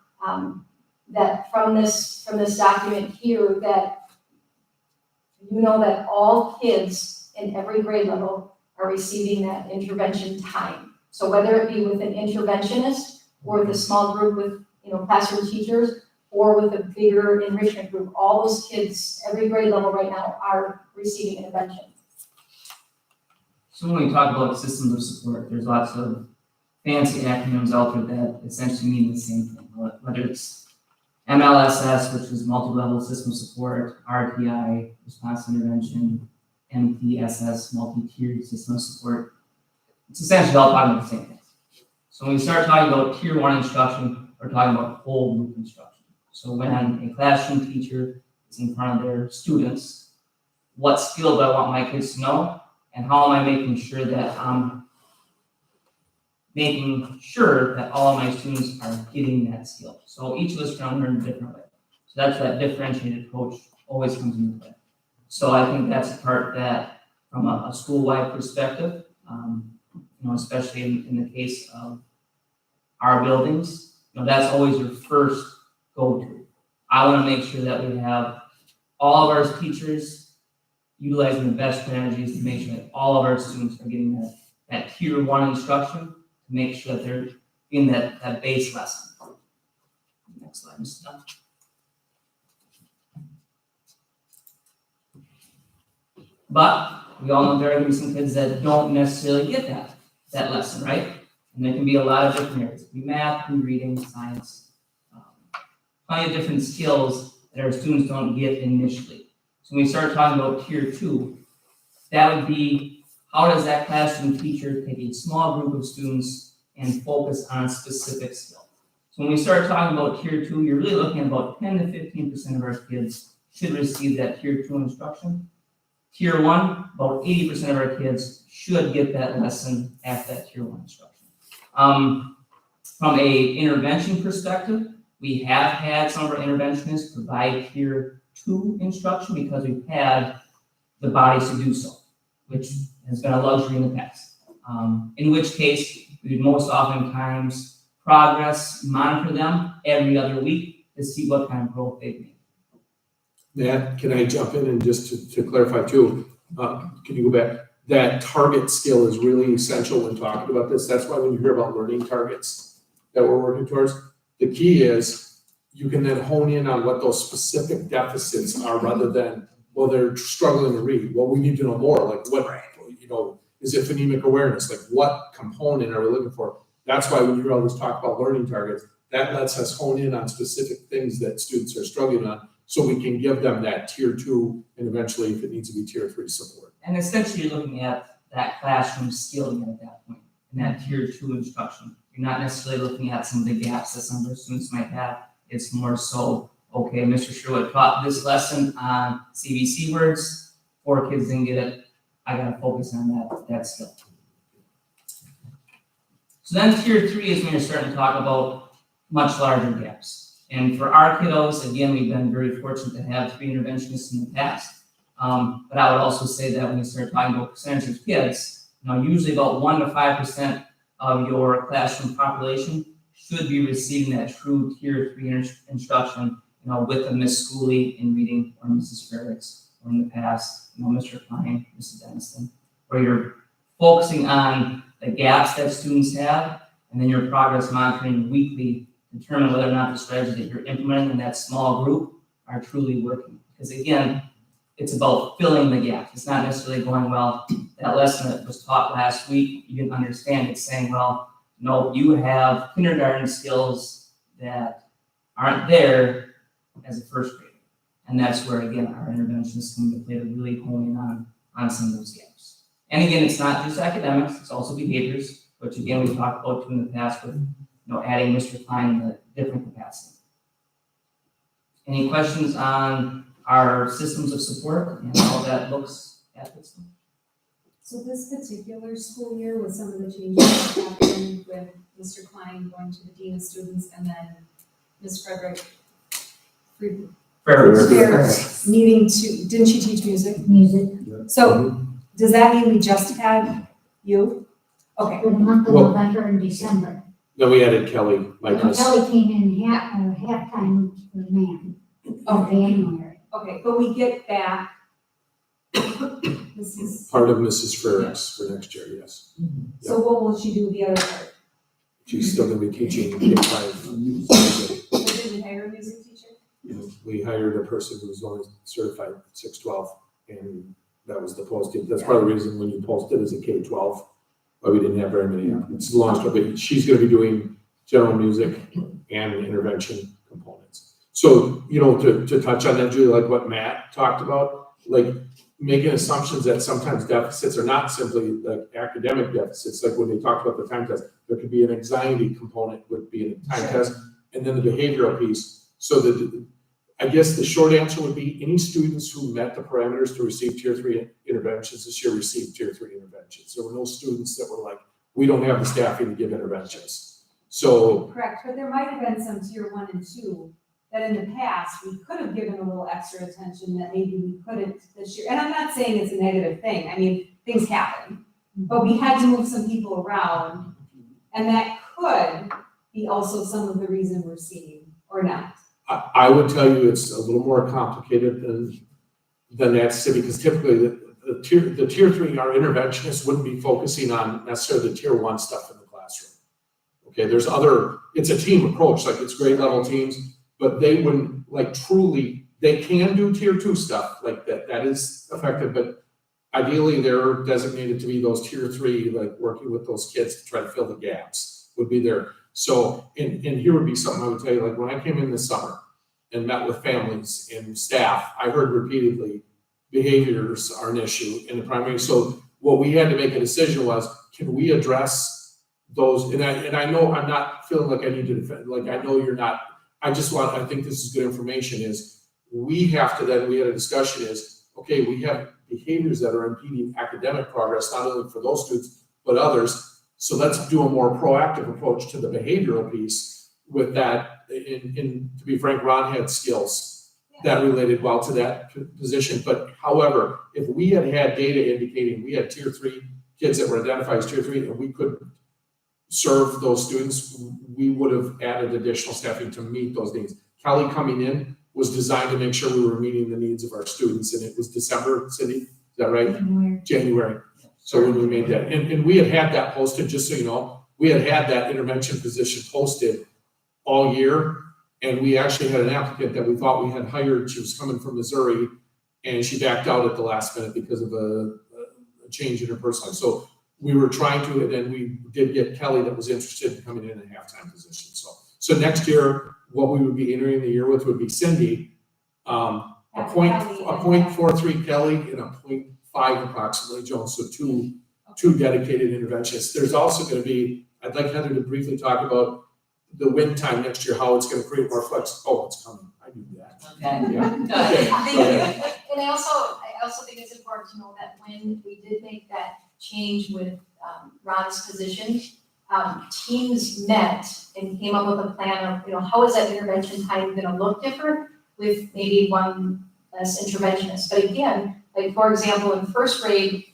that from this document here that you know that all kids in every grade level are receiving that intervention time. So whether it be with an interventionist or with a small group with classroom teachers or with a bigger enrichment group, all those kids, every grade level right now are receiving intervention. So when we talk about systems of support, there's lots of fancy acronyms out there that essentially mean the same thing, whether it's MLSS, which is multi-level system support, RTI, response intervention, MTSS, multi-tiered system support. It's essentially all talking about the same thing. So when we start talking about tier 1 instruction, we're talking about whole group instruction. So when a classroom teacher is in front of their students, what skill do I want my kids to know? And how am I making sure that I'm making sure that all of my students are getting that skill? So each of us can learn a different way. So that's that differentiated approach always comes into play. So I think that's a part that from a school-wide perspective, especially in the case of our buildings, that's always your first go-to. I want to make sure that we have all of our teachers utilizing the best strategies to make sure that all of our students are getting that tier 1 instruction to make sure that they're in that base lesson. Next slide, Mr. Dunn. But we all know there are going to be some kids that don't necessarily get that lesson, right? And there can be a lot of different areas. It can be math, can be reading, science, plenty of different skills that our students don't get initially. So when we start talking about tier 2, that would be how does that classroom teacher take a small group of students and focus on a specific skill? So when we start talking about tier 2, you're really looking at about 10 to 15% of our kids should receive that tier 2 instruction. Tier 1, about 80% of our kids should get that lesson at that tier 1 instruction. From a intervention perspective, we have had some of our interventionists provide tier 2 instruction because we've had the bodies to do so, which has been a luxury in the past. In which case, we would most oftentimes progress monitor them every other week to see what kind of growth they've made. Matt, can I jump in and just to clarify too, can you go back? That target skill is really essential when talking about this. That's why when you hear about learning targets that we're working towards, the key is you can then hone in on what those specific deficits are rather than, well, they're struggling to read. Well, we need to know more, like what, is it phonemic awareness? Like what component are we looking for? That's why when you hear all this talk about learning targets, that lets us hone in on specific things that students are struggling on so we can give them that tier 2 and eventually if it needs to be tier 3 support. And essentially you're looking at that classroom skilling at that point, in that tier 2 instruction. You're not necessarily looking at some of the gaps that some of our students might have. It's more so, okay, Mr. Sherwood taught this lesson on CBC words, 4 kids didn't get it, I gotta focus on that skill. So then tier 3 is when you're starting to talk about much larger gaps. And for our kiddos, again, we've been very fortunate to have 3 interventionists in the past. But I would also say that when you start talking about percentage of kids, usually about 1 to 5% of your classroom population should be receiving that true tier 3 instruction, with a Miss Schooley in reading or Mrs. Frericks, or in the past, Mr. Klein, Mrs. Denniston, where you're focusing on the gaps that students have, and then your progress monitoring weekly determine whether or not the strategies that you're implementing in that small group are truly working. Because again, it's about filling the gaps. It's not necessarily going, well, that lesson that was taught last week, you didn't understand. It's saying, well, no, you have kindergarten skills that aren't there as a first grader. And that's where, again, our interventions come into play to really hone in on some of those gaps. And again, it's not just academics, it's also behaviors, which again, we've talked about too in the past with, adding Mr. Klein in a different capacity. Any questions on our systems of support and how that looks at this one? So this particular school year with some of the changes that happened with Mr. Klein going to the dean of students and then Ms. Frederick needing to, didn't she teach music? Music, So does that mean we just had you? Okay, for the month of Well- November and December. Then we added Kelly, like us. Kelly came in halftime for man, of January. okay, but we get back. This is, Part of Mrs. Frericks for next year, yes. so what will she do with the other part? She's still gonna be teaching K-5. So did we hire a music teacher? We hired a person who was only certified 612, and that was the posting. That's part of the reason when you posted as a K-12, why we didn't have very many applicants. It's a long story, but she's gonna be doing general music and intervention components. So, to touch on that, Julie, like what Matt talked about, like making assumptions that sometimes deficits are not simply like academic deficits, like when they talked about the time test, there could be an anxiety component would be in a time test, and then the behavioral piece. So I guess the short answer would be any students who met the parameters to receive tier 3 interventions this year received tier 3 interventions. There were no students that were like, we don't have the staffing to give interventions. So, Correct, but there might have been some tier 1 and 2 that in the past, we could have given a little extra attention that maybe we couldn't this year. And I'm not saying it's a negative thing, I mean, things happen. But we had to move some people around, and that could be also some of the reason we're seeing, or not. I would tell you it's a little more complicated than that, Cindy, because typically the tier 3, our interventionists wouldn't be focusing on necessarily the tier 1 stuff in the classroom. Okay, it's a team approach, like it's grade level teams, but they wouldn't they can do tier 2 stuff like that is effective, but ideally they're designated to be those tier 3, like working with those kids to try to fill the gaps would be there. So, and here would be something I would tell you, like when I came in this summer and met with families and staff, I heard repeatedly, behaviors are an issue in the primary. So what we had to make a decision was, can we address those? And I know I'm not feeling like I need to defend, like I know you're not, I think this is good information, is we had a discussion is, okay, we have behaviors that are impeding academic progress, not only for those students, but others. So let's do a more proactive approach to the behavioral piece with that. And to be frank, Ron had skills that related well to that position. But however, if we had data indicating we had tier 3 kids that were identified as tier 3 and we could serve those students, we would have added additional staffing to meet those needs. Kelly coming in was designed to make sure we were meeting the needs of our students, and it was December, Cindy, is that right? January. So when we made that, and we had that posted, just so you know, we had that intervention position posted all year, and we actually had an applicant that we thought we had hired. She was coming from Missouri, and she backed out at the last minute because of a change in her personal life. So we were trying to, and then we did get Kelly that was interested in coming in a halftime position. So next year, what we would be entering the year with would be Cindy, a .43 Kelly and a .5 approximately Jones, so two dedicated interventionists. There's also going to be, I'd like Heather to briefly talk about the win time next year, how it's going to create more flex. Oh, it's coming. I knew that. Okay. Yeah. Okay. And I also think it's important to know that when we did make that change with Ron's position, teams met and came up with a plan of, how is that intervention time gonna look different with maybe one less interventionist. But again, like for example, in first grade,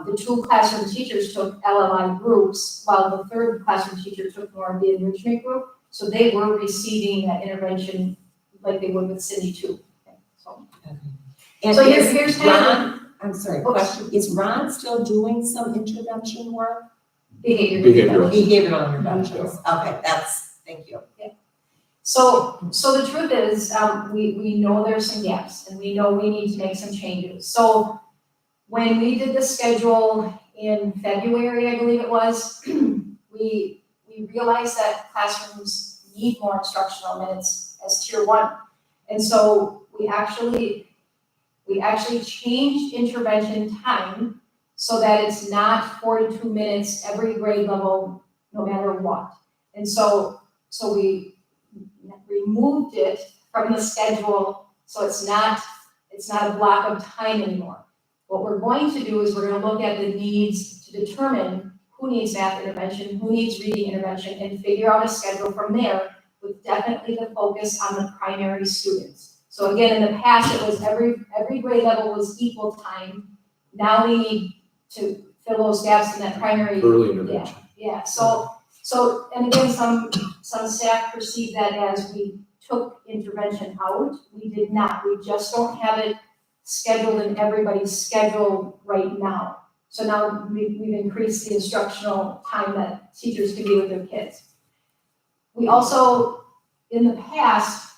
the 2 classroom teachers took LLI groups, while the 3rd classroom teacher took more of the enrichment group. So they were receiving that intervention like they would with Cindy too. Okay, so And So is here's kind of- Ron, I'm sorry, question, is Ron still doing some intervention work? Behavioral. Behavioral interventions, okay, thank you. So the truth is, we know there's some gaps and we know we need to make some changes. So when we did the schedule in February, I believe it was, we realized that classrooms need more instructional minutes as tier 1. And so we actually changed intervention time so that it's not 42 minutes every grade level, no matter what. And so we removed it from the schedule, so it's not a block of time anymore. What we're going to do is we're gonna look at the needs to determine who needs math intervention, who needs reading intervention, and figure out a schedule from there with definitely the focus on the primary students. So again, in the past, it was every grade level was equal time. Now we need to fill those gaps in that primary. Early intervention. Yeah, so, and again, some staff perceive that as we took intervention out. We did not, we just don't have it scheduled in everybody's schedule right now. So now we've increased the instructional time that teachers can be with their kids. We also, in the past,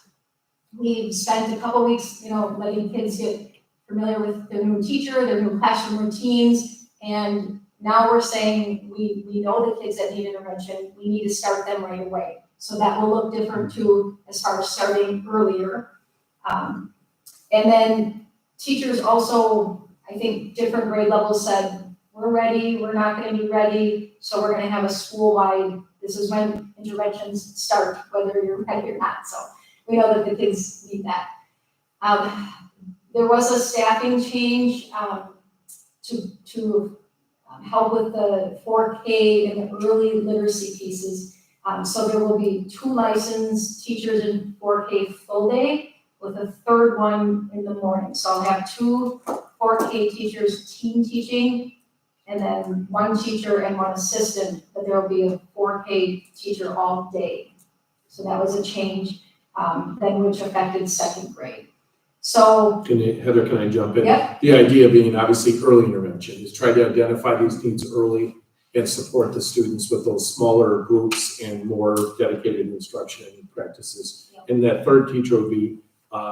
we've spent a couple weeks, letting kids get familiar with their new teacher, their new classroom routines, and now we're saying we know the kids that need intervention, we need to start them right away. So that will look different too, as far as starting earlier. And then teachers also, I think different grade levels said, we're ready, we're not gonna be ready, so we're gonna have a school-wide, this is when interventions start, whether you're ready or not. So we know that the kids need that. There was a staffing change to help with the 4K and the early literacy pieces. So there will be 2 licensed teachers in 4K full day with a 3rd one in the morning. So I'll have 2 4K teachers team teaching, and then 1 teacher and 1 assistant, but there will be a 4K teacher all day. So that was a change, then which affected 2nd grade. So. Heather, can I jump in? Yep. The idea being obviously early intervention is try to identify these needs early and support the students with those smaller groups and more dedicated instruction practices. Yep. And that 3rd teacher would be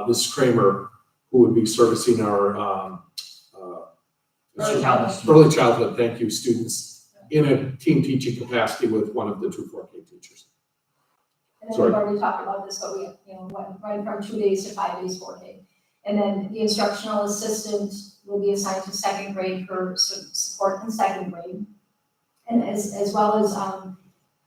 Ms. Kramer, who would be servicing our early childhood, thank you, students in a team teaching capacity with one of the 2 4K teachers. And then Sorry. we've already talked about this, but we, went from 2 days to 5 days, 4K. And then the instructional assistant will be assigned to 2nd grade for support in 2nd grade. And as well as, I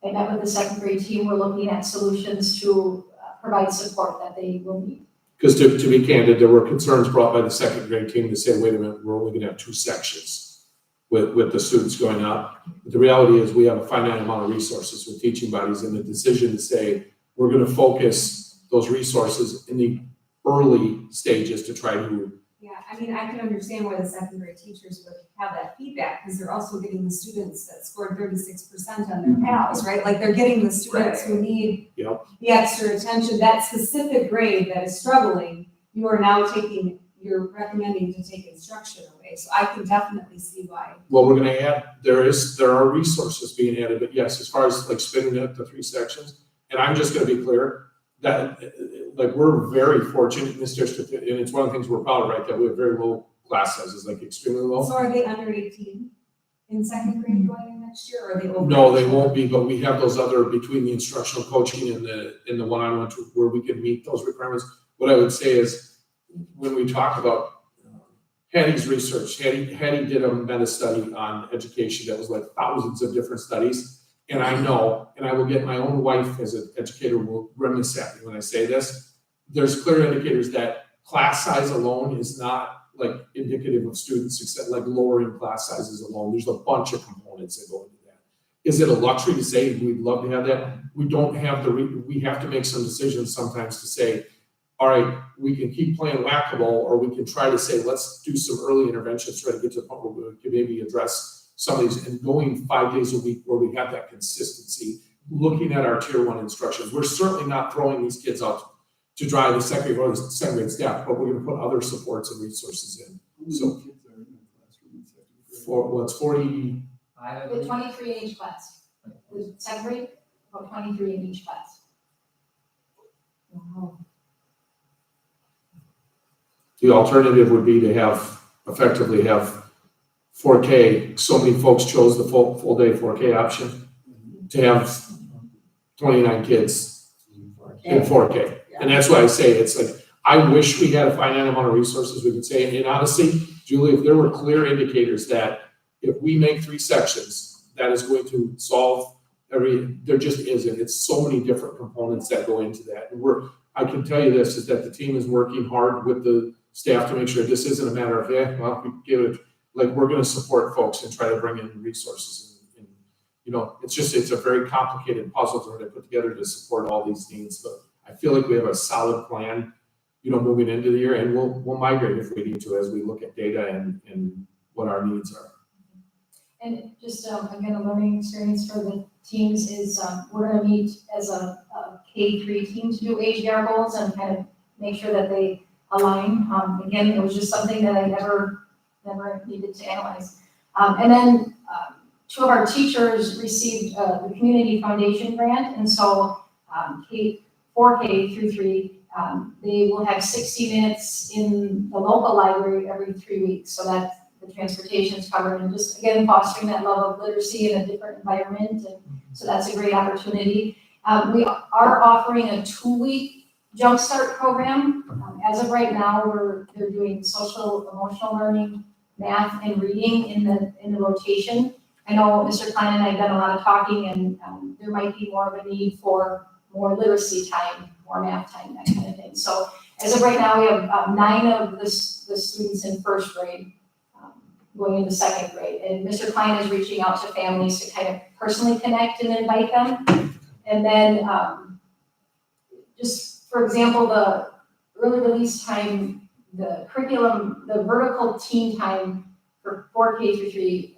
met with the 2nd grade team, we're looking at solutions to provide support that they will need. Because to be candid, there were concerns brought by the 2nd grade team to say, wait a minute, we're only gonna have 2 sections with the students going up. But the reality is we have a finite amount of resources with teaching bodies, and the decision to say, we're gonna focus those resources in the early stages to try to. Yeah, I mean, I can understand why the 2nd grade teachers would have that feedback, because they're also getting the students that scored 36% on their PALs, right? Like, they're getting the students who need Yep. the extra attention. That specific grade that is struggling, you're recommending to take instruction away. So I can definitely see why. Well, we're gonna add, there are resources being added, but yes, as far as like spinning it to 3 sections, and I'm just gonna be clear, that, like, we're very fortunate in this district, and it's one of the things we're proud of, right, that we have very low class sizes, like extremely low. So are they under 18 in 2nd grade going in next year, or are they over? No, they won't be, but we have those other, between the instructional coaching and the one-on-one where we can meet those requirements. What I would say is, when we talk about Hattie's research, Hattie did a meta study on education that was like thousands of different studies. And I know, and I will get my own wife as an educator will reminisce at me when I say this, there's clear indicators that class size alone is not like indicative of student success, like lowering class sizes alone. There's a bunch of components that go into that. Is it a luxury to say we'd love to have that? We don't have we have to make some decisions sometimes to say, all right, we can keep playing whack-a-mole, or we can try to say, let's do some early interventions, try to get to the point where we can maybe address some of these, and going 5 days a week where we have that consistency, looking at our tier 1 instructions. We're certainly not throwing these kids out to drive the 2nd or the 2nd grade staff, but we're gonna put other supports and resources in. So, kids are in the classroom in 2nd grade? for what's 40, With 23 in each class. With 2nd grade, about 23 in each class. Wow. the alternative would be to effectively have 4K. So many folks chose the full day 4K option to have 29 kids in 4K. And that's why I say, it's like, I wish we had a finite amount of resources we could say, and honestly, Julie, if there were clear indicators that if we make 3 sections, that is going to solve there just isn't. It's so many different components that go into that. And I can tell you this, is that the team is working hard with the staff to make sure this isn't a matter of, well, we give it, like, we're gonna support folks and try to bring in resources. And it's a very complicated puzzle to put together to support all these needs. But I feel like we have a solid plan, moving into the year, and we'll migrate if we need to as we look at data and what our needs are. And just, again, a learning experience for the teams is, we're gonna meet as a K-3 team to do AGR goals and kind of make sure that they align. Again, it was just something that I never needed to analyze. And then, 2 of our teachers received the Community Foundation grant, and so, 4K through 3, they will have 60 minutes in the local library every 3 weeks, so that the transportation is covered, and just, again, fostering that love of literacy in a different environment, and so that's a great opportunity. We are offering a 2-week Jumpstart program. As of right now, they're doing social emotional learning, math, and reading in the rotation. I know Mr. Klein and I have done a lot of talking, and there might be more of a need for more literacy time, more math time, that kind of thing. So as of right now, we have 9 of the students in 1st grade going into 2nd grade. And Mr. Klein is reaching out to families to kind of personally connect and invite them. And then just, for example, the early release time, the curriculum, the vertical teen time for 4K through 3,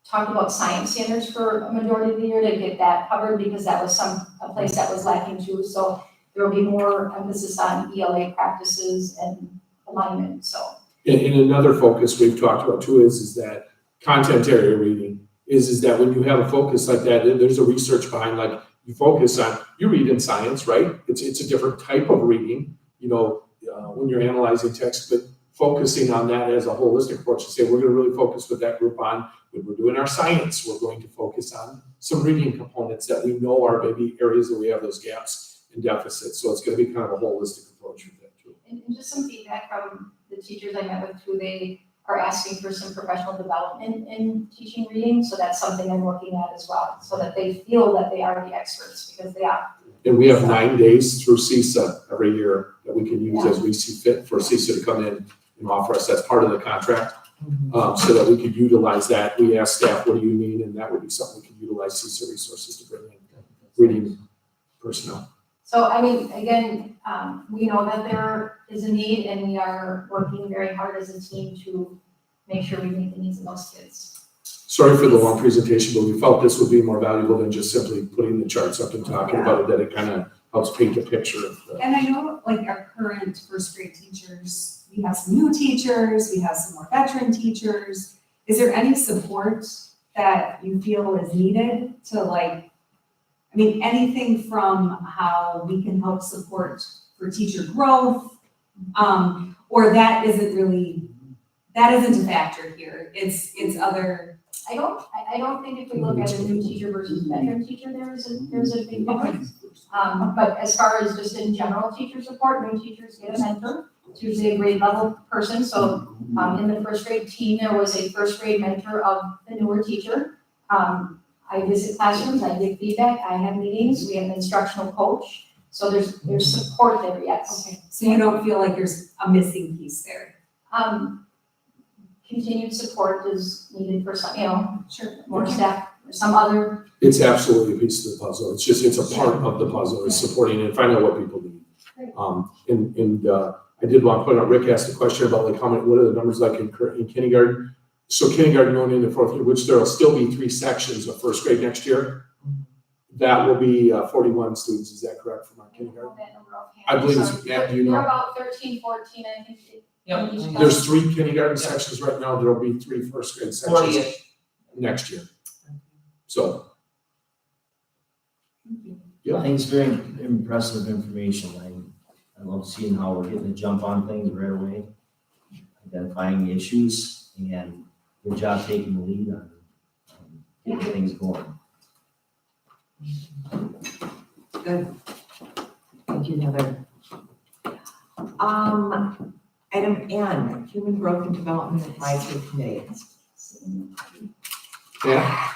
talked about science standards for a majority of the year to get that covered, because that was a place that was lacking too. So there will be more emphasis on ELA practices and alignment, so. And another focus we've talked about too is that content area reading is that when you have a focus like that, there's a research behind, like, you focus on, you read in science, right? It's a different type of reading, when you're analyzing text, but focusing on that as a holistic approach to say, we're gonna really focus with that group on, when we're doing our science, we're going to focus on some reading components that we know are maybe areas that we have those gaps and deficits. So it's gonna be kind of a holistic approach with that too. And just some feedback from the teachers I met with who they are asking for some professional development in teaching reading. So that's something I'm looking at as well, so that they feel that they are the experts, because they are. And we have 9 days through CISA every year that we can use as we see fit for CISA to come in and offer us. That's part of the contract, so that we could utilize that. We ask staff, what do you need? And that would be something we could utilize CISA resources to bring in reading personnel. So, I mean, again, we know that there is a need, and we are working very hard as a team to make sure we meet the needs of those kids. Sorry for the long presentation, but we felt this would be more valuable than just simply putting the charts up and talking about it, that it kind of helps paint a picture of the. And I know, like, our current 1st grade teachers, we have some new teachers, we have some more veteran teachers. Is there any support that you feel is needed to, like, anything from how we can help support for teacher growth, or that isn't a factor here. It's other. I don't think if we look at a new teacher versus veteran teacher, there's a big difference. But as far as just in general teacher support, new teachers get a mentor. It's usually a grade level person. So in the 1st grade team, there was a 1st grade mentor of the newer teacher. I visit classrooms, I give feedback, I have meetings, we have an instructional coach. So there's support there, yes. Okay. So you don't feel like there's a missing piece there? Continued support is needed for some, Sure. more staff, or some other. It's absolutely a piece of the puzzle. It's a part of the puzzle, is supporting and finding out what people need. I did want to point out, Rick asked a question about, like, what are the numbers like in kindergarten? So kindergarten going into 4th year, which there will still be 3 sections of 1st grade next year. That will be 41 students. Is that correct from our kindergarten? I believe it's, Matt, do you know? They're about 13, 14, I think. Yep. There's 3 kindergarten sections right now. There'll be 3 1st grade sections 40-ish. next year. So. I think it's very impressive information. I love seeing how we're getting a jump on things right away, identifying issues, and good job taking the lead on getting things going. Good. Thank you, Heather. Item N, Human Growth and Development Advisory Committee. Yeah,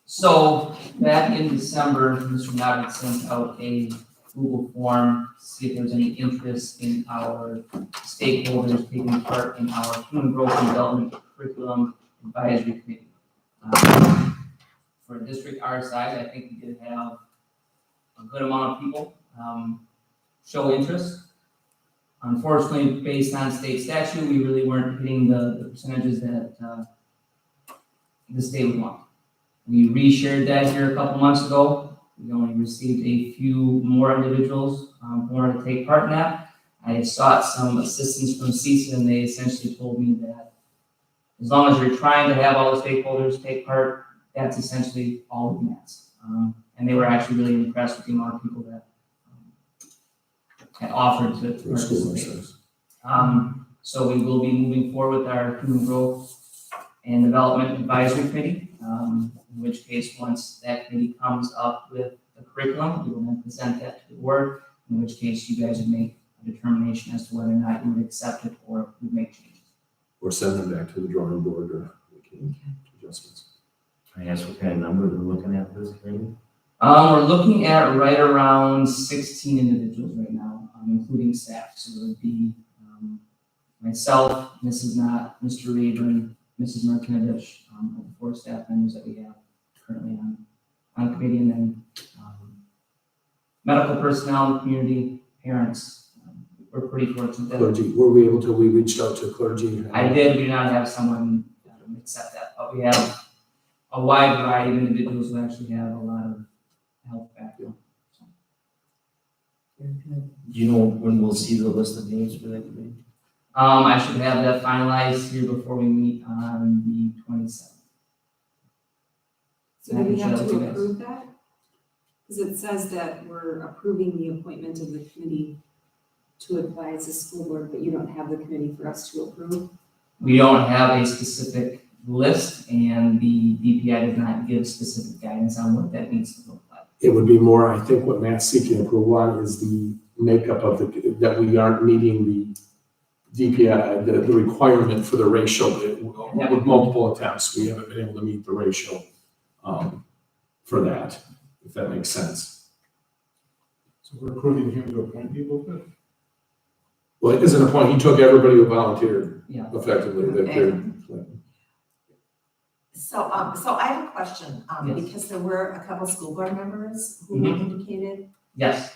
So back in December, Mr. Noddard sent out a Google form to see if there was any interest in our stakeholders taking part in our human growth and development curriculum advisory committee. For a district our size, I think we did have a good amount of people show interest. Unfortunately, based on state statute, we really weren't hitting the percentages that the state would want. We reshared that here a couple months ago. We only received a few more individuals who wanted to take part in that. I sought some assistance from CESA, and they essentially told me that as long as you're trying to have all the stakeholders take part, that's essentially all we can ask. And they were actually really impressed with the amount of people that had offered to participate. So we will be moving forward with our human growth and development advisory committee, in which case, once that committee comes up with the curriculum, we will then present that to the board, in which case you guys would make a determination as to whether or not you would accept it or would make changes. or send them back to the drawing board or making adjustments. Can I ask what kind of number we're looking at for this training? We're looking at right around 16 individuals right now, including staff. So it would be myself, Mrs. Knott, Mr. Rayburn, Mrs. Martinovich, the 4 staff members that we have currently on committee, and then medical personnel in the community, parents. We're pretty fortunate that Clergy, we reached out to clergy? I did. We do not have someone accept that, but we have a wide variety of individuals who actually have a lot of health background. So. Do you know when we'll see the list of names for that committee? I should have that finalized here before we meet on the 27th. So do we have to approve that? Because it says that we're approving the appointment of the committee to advise the school board, but you don't have the committee for us to approve? We don't have a specific list, and the DPI does not give specific guidance on what that needs to look like. It would be more, I think what Matt's seeking approval on is the makeup of that we aren't meeting the DPI, the requirement for the ratio with multiple attempts. We haven't been able to meet the ratio for that, if that makes sense. So we're approving him to appoint people to it? Well, it isn't a point, he took everybody who volunteered Yeah. effectively. So I have a question, Yes. because there were a couple school board members who indicated Yes,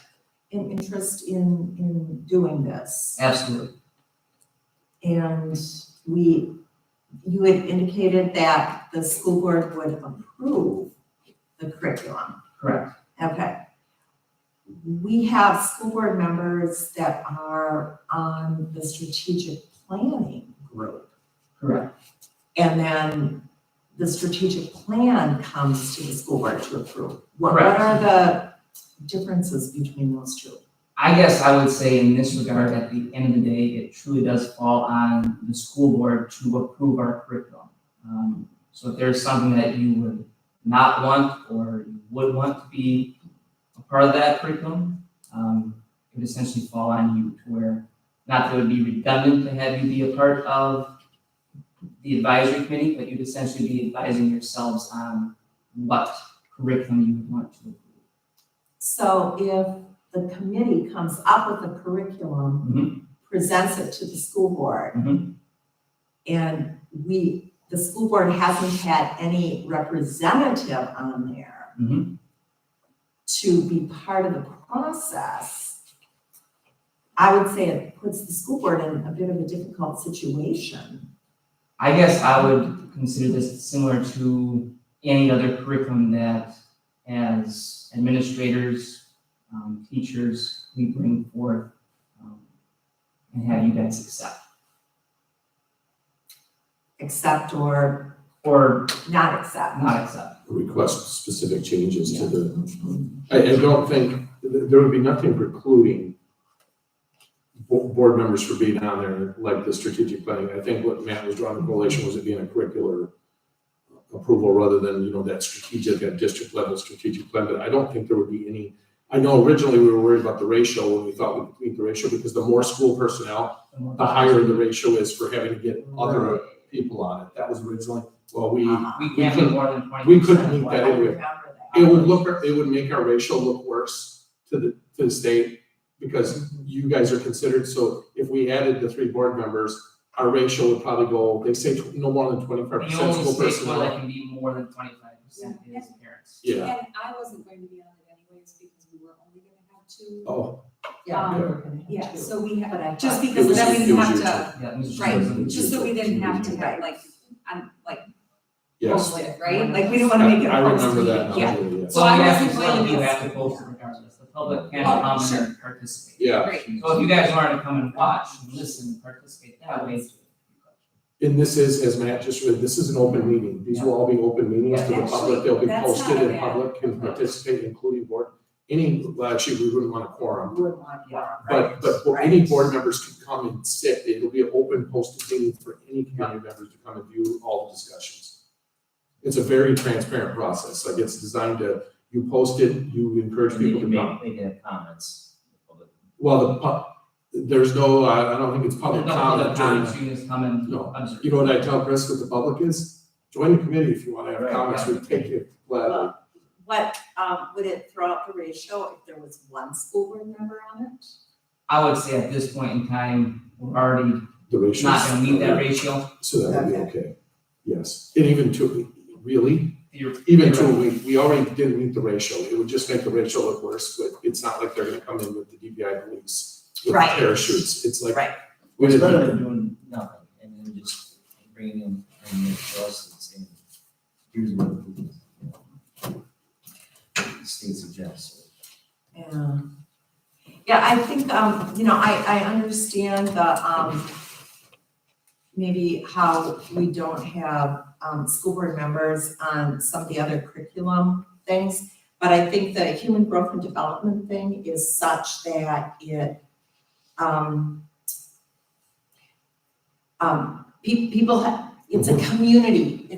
an interest in doing this. absolutely. And you had indicated that the school board would approve the curriculum. Correct. Okay. We have school board members that are on the strategic planning group. Correct. And then the strategic plan comes to the school board to approve. What Correct. are the differences between those two? I guess I would say in this regard, at the end of the day, it truly does fall on the school board to approve our curriculum. So if there's something that you would not want or you would want to be a part of that curriculum, it would essentially fall on you to where, not that it would be redundant to have you be a part of the advisory committee, but you'd essentially be advising yourselves on what curriculum you would want to approve. So if the committee comes up with a curriculum, presents it to the school board, and the school board hasn't had any representative on there to be part of the process, I would say it puts the school board in a bit of a difficult situation. I guess I would consider this similar to any other curriculum that as administrators, teachers, we bring forth and have you guys accept. Accept or not accept. Not accept. Request specific changes to the, I don't think, there would be nothing precluding board members for being on there, like the strategic planning. I think what Matt was drawing the correlation was it being a curricular approval rather than, that strategic at district level strategic plan, but I don't think there would be any. I know originally we were worried about the ratio when we thought we could meet the ratio because the more school personnel, the higher the ratio is for having to get other people on it. That was originally, well, we We can't be more than 20%. we couldn't meet that I anyway. remember that. It would make our ratio look worse to the state because you guys are considered, so if we added the 3 board members, our ratio would probably go, they say no more than 25% The only school state personnel. where that can be more than 25% is parents. Yeah, And I wasn't going to be on it anyways because we were only gonna have 2. oh, Yeah, we Um, were gonna have Yeah, to. so we But I had, just thought- because It was- then we it didn't was have your to, Yeah, Mr. right, President. just so we didn't have to have like, yes. post it, right? Like, we didn't wanna make it a I post remember that meeting. now, Yeah, Julie, yes. So I Well, wasn't you going to you miss have to it. post it regardless. The public can Oh, come sure. and participate. Yeah, great. So if you guys wanted to come and watch and listen and participate that way. and this is, as Matt just read, this is an open meeting. These will all be open meetings to the public. They'll be That's posted not and bad. public can participate, including board. Well, actually, we wouldn't want a quorum. Would want more, right? But any board members can come and sit, it'll be an open posted meeting for any community members to come and view all the discussions. It's a very transparent process, like it's designed to, you post it, you encourage And they people can to come. they can have comments. Well, there's no, I don't think it's public There's no public comment during, comments, you can just come and No. observe. you know what I tell Chris with the public is, join the committee if you wanna have Right, comments, we take it gladly. What, would it throw out the ratio if there was 1 school board member on it? I would say at this point in time, we're already The ratio. not gonna meet that ratio. So that would be okay, yes, and even to, really, You're- even to, we already didn't meet the ratio, it would just make the ratio look worse, but it's not like they're gonna come in with the DPI police with Right. parachutes, it's like. Right. We It's better didn't, than doing nothing and then just bringing them and to us and saying, here's what the state suggests. Yeah. Yeah, I think, I understand the, maybe how we don't have, school board members on some of the other curriculum things. But I think the human growth and development thing is such that it, people have, it's a community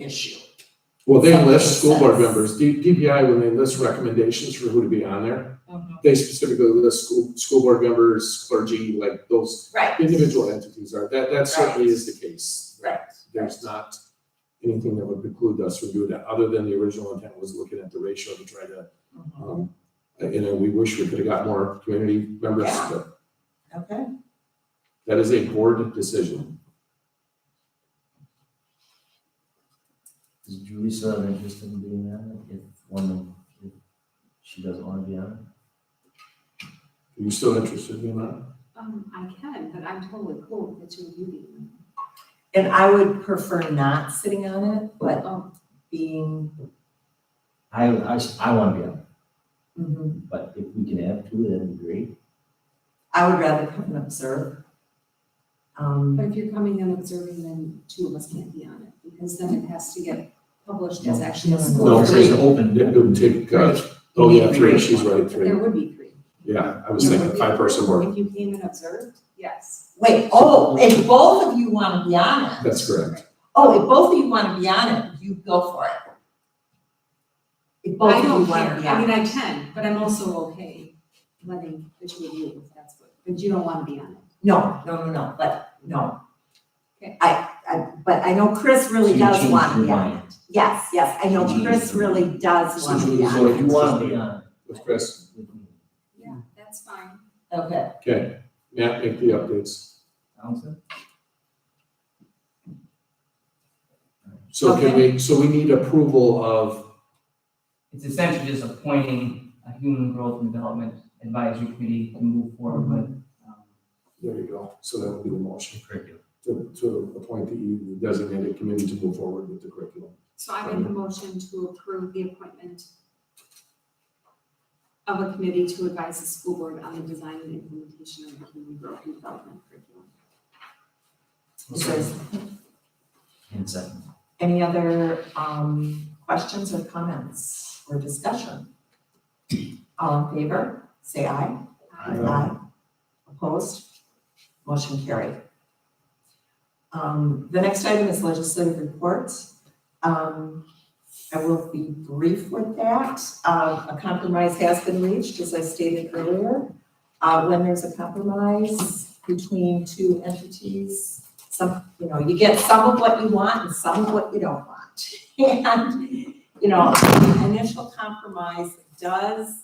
issue. well, they That list makes school board sense. members, DPI, when they list recommendations for who to be on there, they specifically list school board members, clergy, like those Right, individual entities are, that certainly is the case. right. There's not anything that would preclude us from doing that, other than the original intent was looking at the ratio to try to, we wish we could have got more community members, Yeah. but Okay, that is a board decision. Does Julie still have interest in being on it if she doesn't want to be on Are you still interested in being on? I can, but I'm totally cool with the 2 of you being. and I would prefer not sitting on it, but being, it? I want to be on it, mhm. but if we can have 2, that'd be great. I would rather come and observe. But if you're coming and observing, then 2 of us can't be on it, because then it has to get published as actually a school. No, It's it's open. It would take, oh yeah, 3, she's right, 3. There would be 3. Yeah, I was thinking 5-person board, If you came and observed, yes. Wait, if both of you want to be on it, that's correct. if both of you want to be on it, you go for it. If both I of you don't want care, to be I on mean, it. I can, but I'm also okay letting the 2 of you, if that's what, but you don't want to be on it. No, but no. Okay. But I know Chris really So you does changed want to your be on mind. it. Yes, I know You changed Chris your really does want to be So if on you it. want to be on it. With Chris, with me, Yeah, that's fine. Okay, okay, Matt, make the updates. Sounds good. So we need approval of, It's essentially just appointing a human growth and development advisory committee to move forward with. there you go, so that would be the motion, Curriculum. to appoint the designated committee to move forward with the curriculum. So I make a motion to approve the appointment of a committee to advise the school board on the design and implementation of the human growth and development curriculum. is there And second. any other, questions or comments or discussion? All in favor, say aye. Aye. Opposed? Motion carried. The next item is legislative reports. I will be brief with that. A compromise has been reached, as I stated earlier. When there's a compromise between 2 entities, you get some of what you want and some of what you don't want. And, the initial compromise does,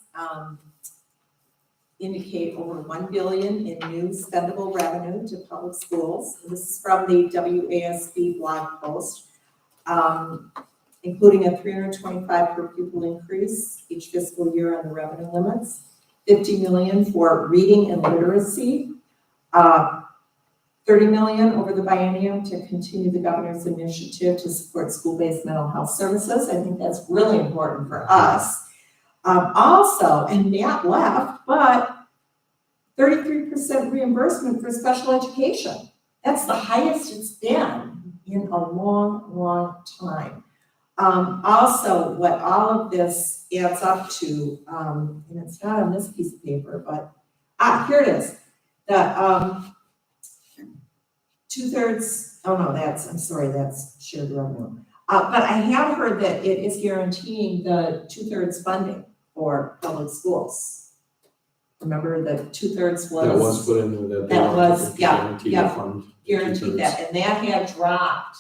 indicate over 1 billion in new spendable revenue to public schools. This is from the WASB blog post, including a 325 per pupil increase each fiscal year on the revenue limits, 50 million for reading and literacy, 30 million over the biennium to continue the governor's initiative to support school-based mental health services. I think that's really important for us. Also, and Matt left, but 33% reimbursement for special education. That's the highest it's been in a long, long time. Also, what all of this adds up to, and it's not on this piece of paper, but, here it is. The 2/3, that's shared revenue. But I have heard that it is guaranteeing the 2/3 funding for public schools. Remember the 2/3 was. That was put in there. That was, yeah, Guaranteed yeah. fund. Guaranteed that, and that had dropped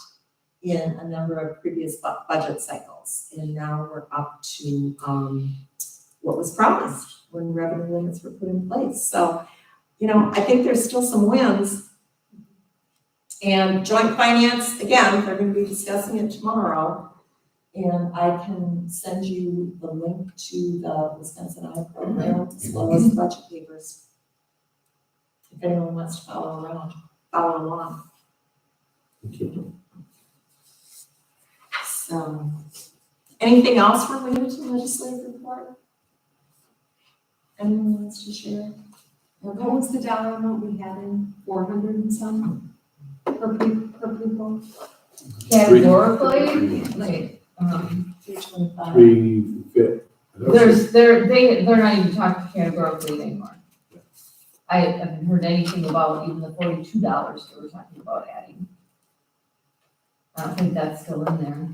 in a number of previous budget cycles. And now we're up to, what was promised when revenue limits were put in place. So, I think there's still some wins. And joint finance, again, they're gonna be discussing it tomorrow. And I can send you the link to the Wisconsin Eye program as well as the budget papers. If anyone wants to follow along. Thank you. So, anything else related to legislative report? Anyone wants to share? What was the dollar amount we had in 400 and some per pupil? Categorically, like, 325. 350. they're not even talking categorically anymore. I haven't heard anything about even the $42 they were talking about adding. I don't think that's still in there.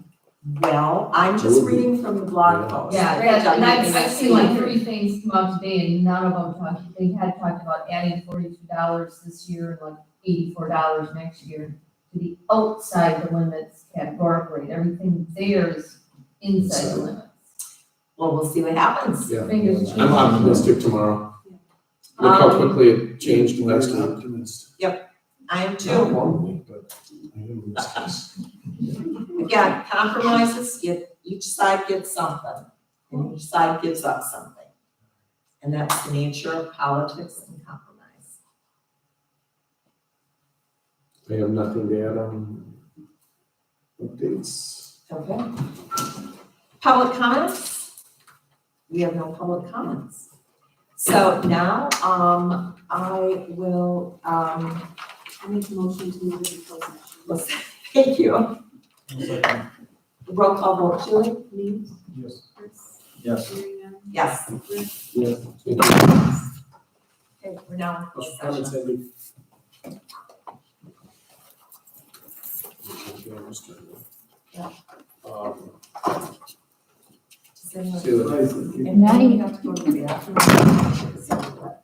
Well, I'm just reading from the blog post. Yeah, and I've seen like 3 things come out today and none of them they had talked about adding $42 this year and like $84 next year to the outside the limits categorically. Everything there is inside the limits. Well, we'll see what happens. Yeah. Fingers crossed. I'm optimistic tomorrow. Look how quickly it changed last I'm an week. optimist. I am Not a too. long week, but I am optimistic. Again, compromises, each side gets something, and each side gives up something. And that's the nature of politics and compromise. I have nothing to add on updates. Okay. Public comments? We have no public comments. So now, I will, I make a motion to move into closed session. thank you. Roll call vote, Julie? Me, Yes. Chris, Yes. Serena, Yes. Rick. Yeah. Thank you. Okay, we're now in closed Comments, session. Andy? Yeah. Does anyone- See you later. And now you have to go to the bathroom.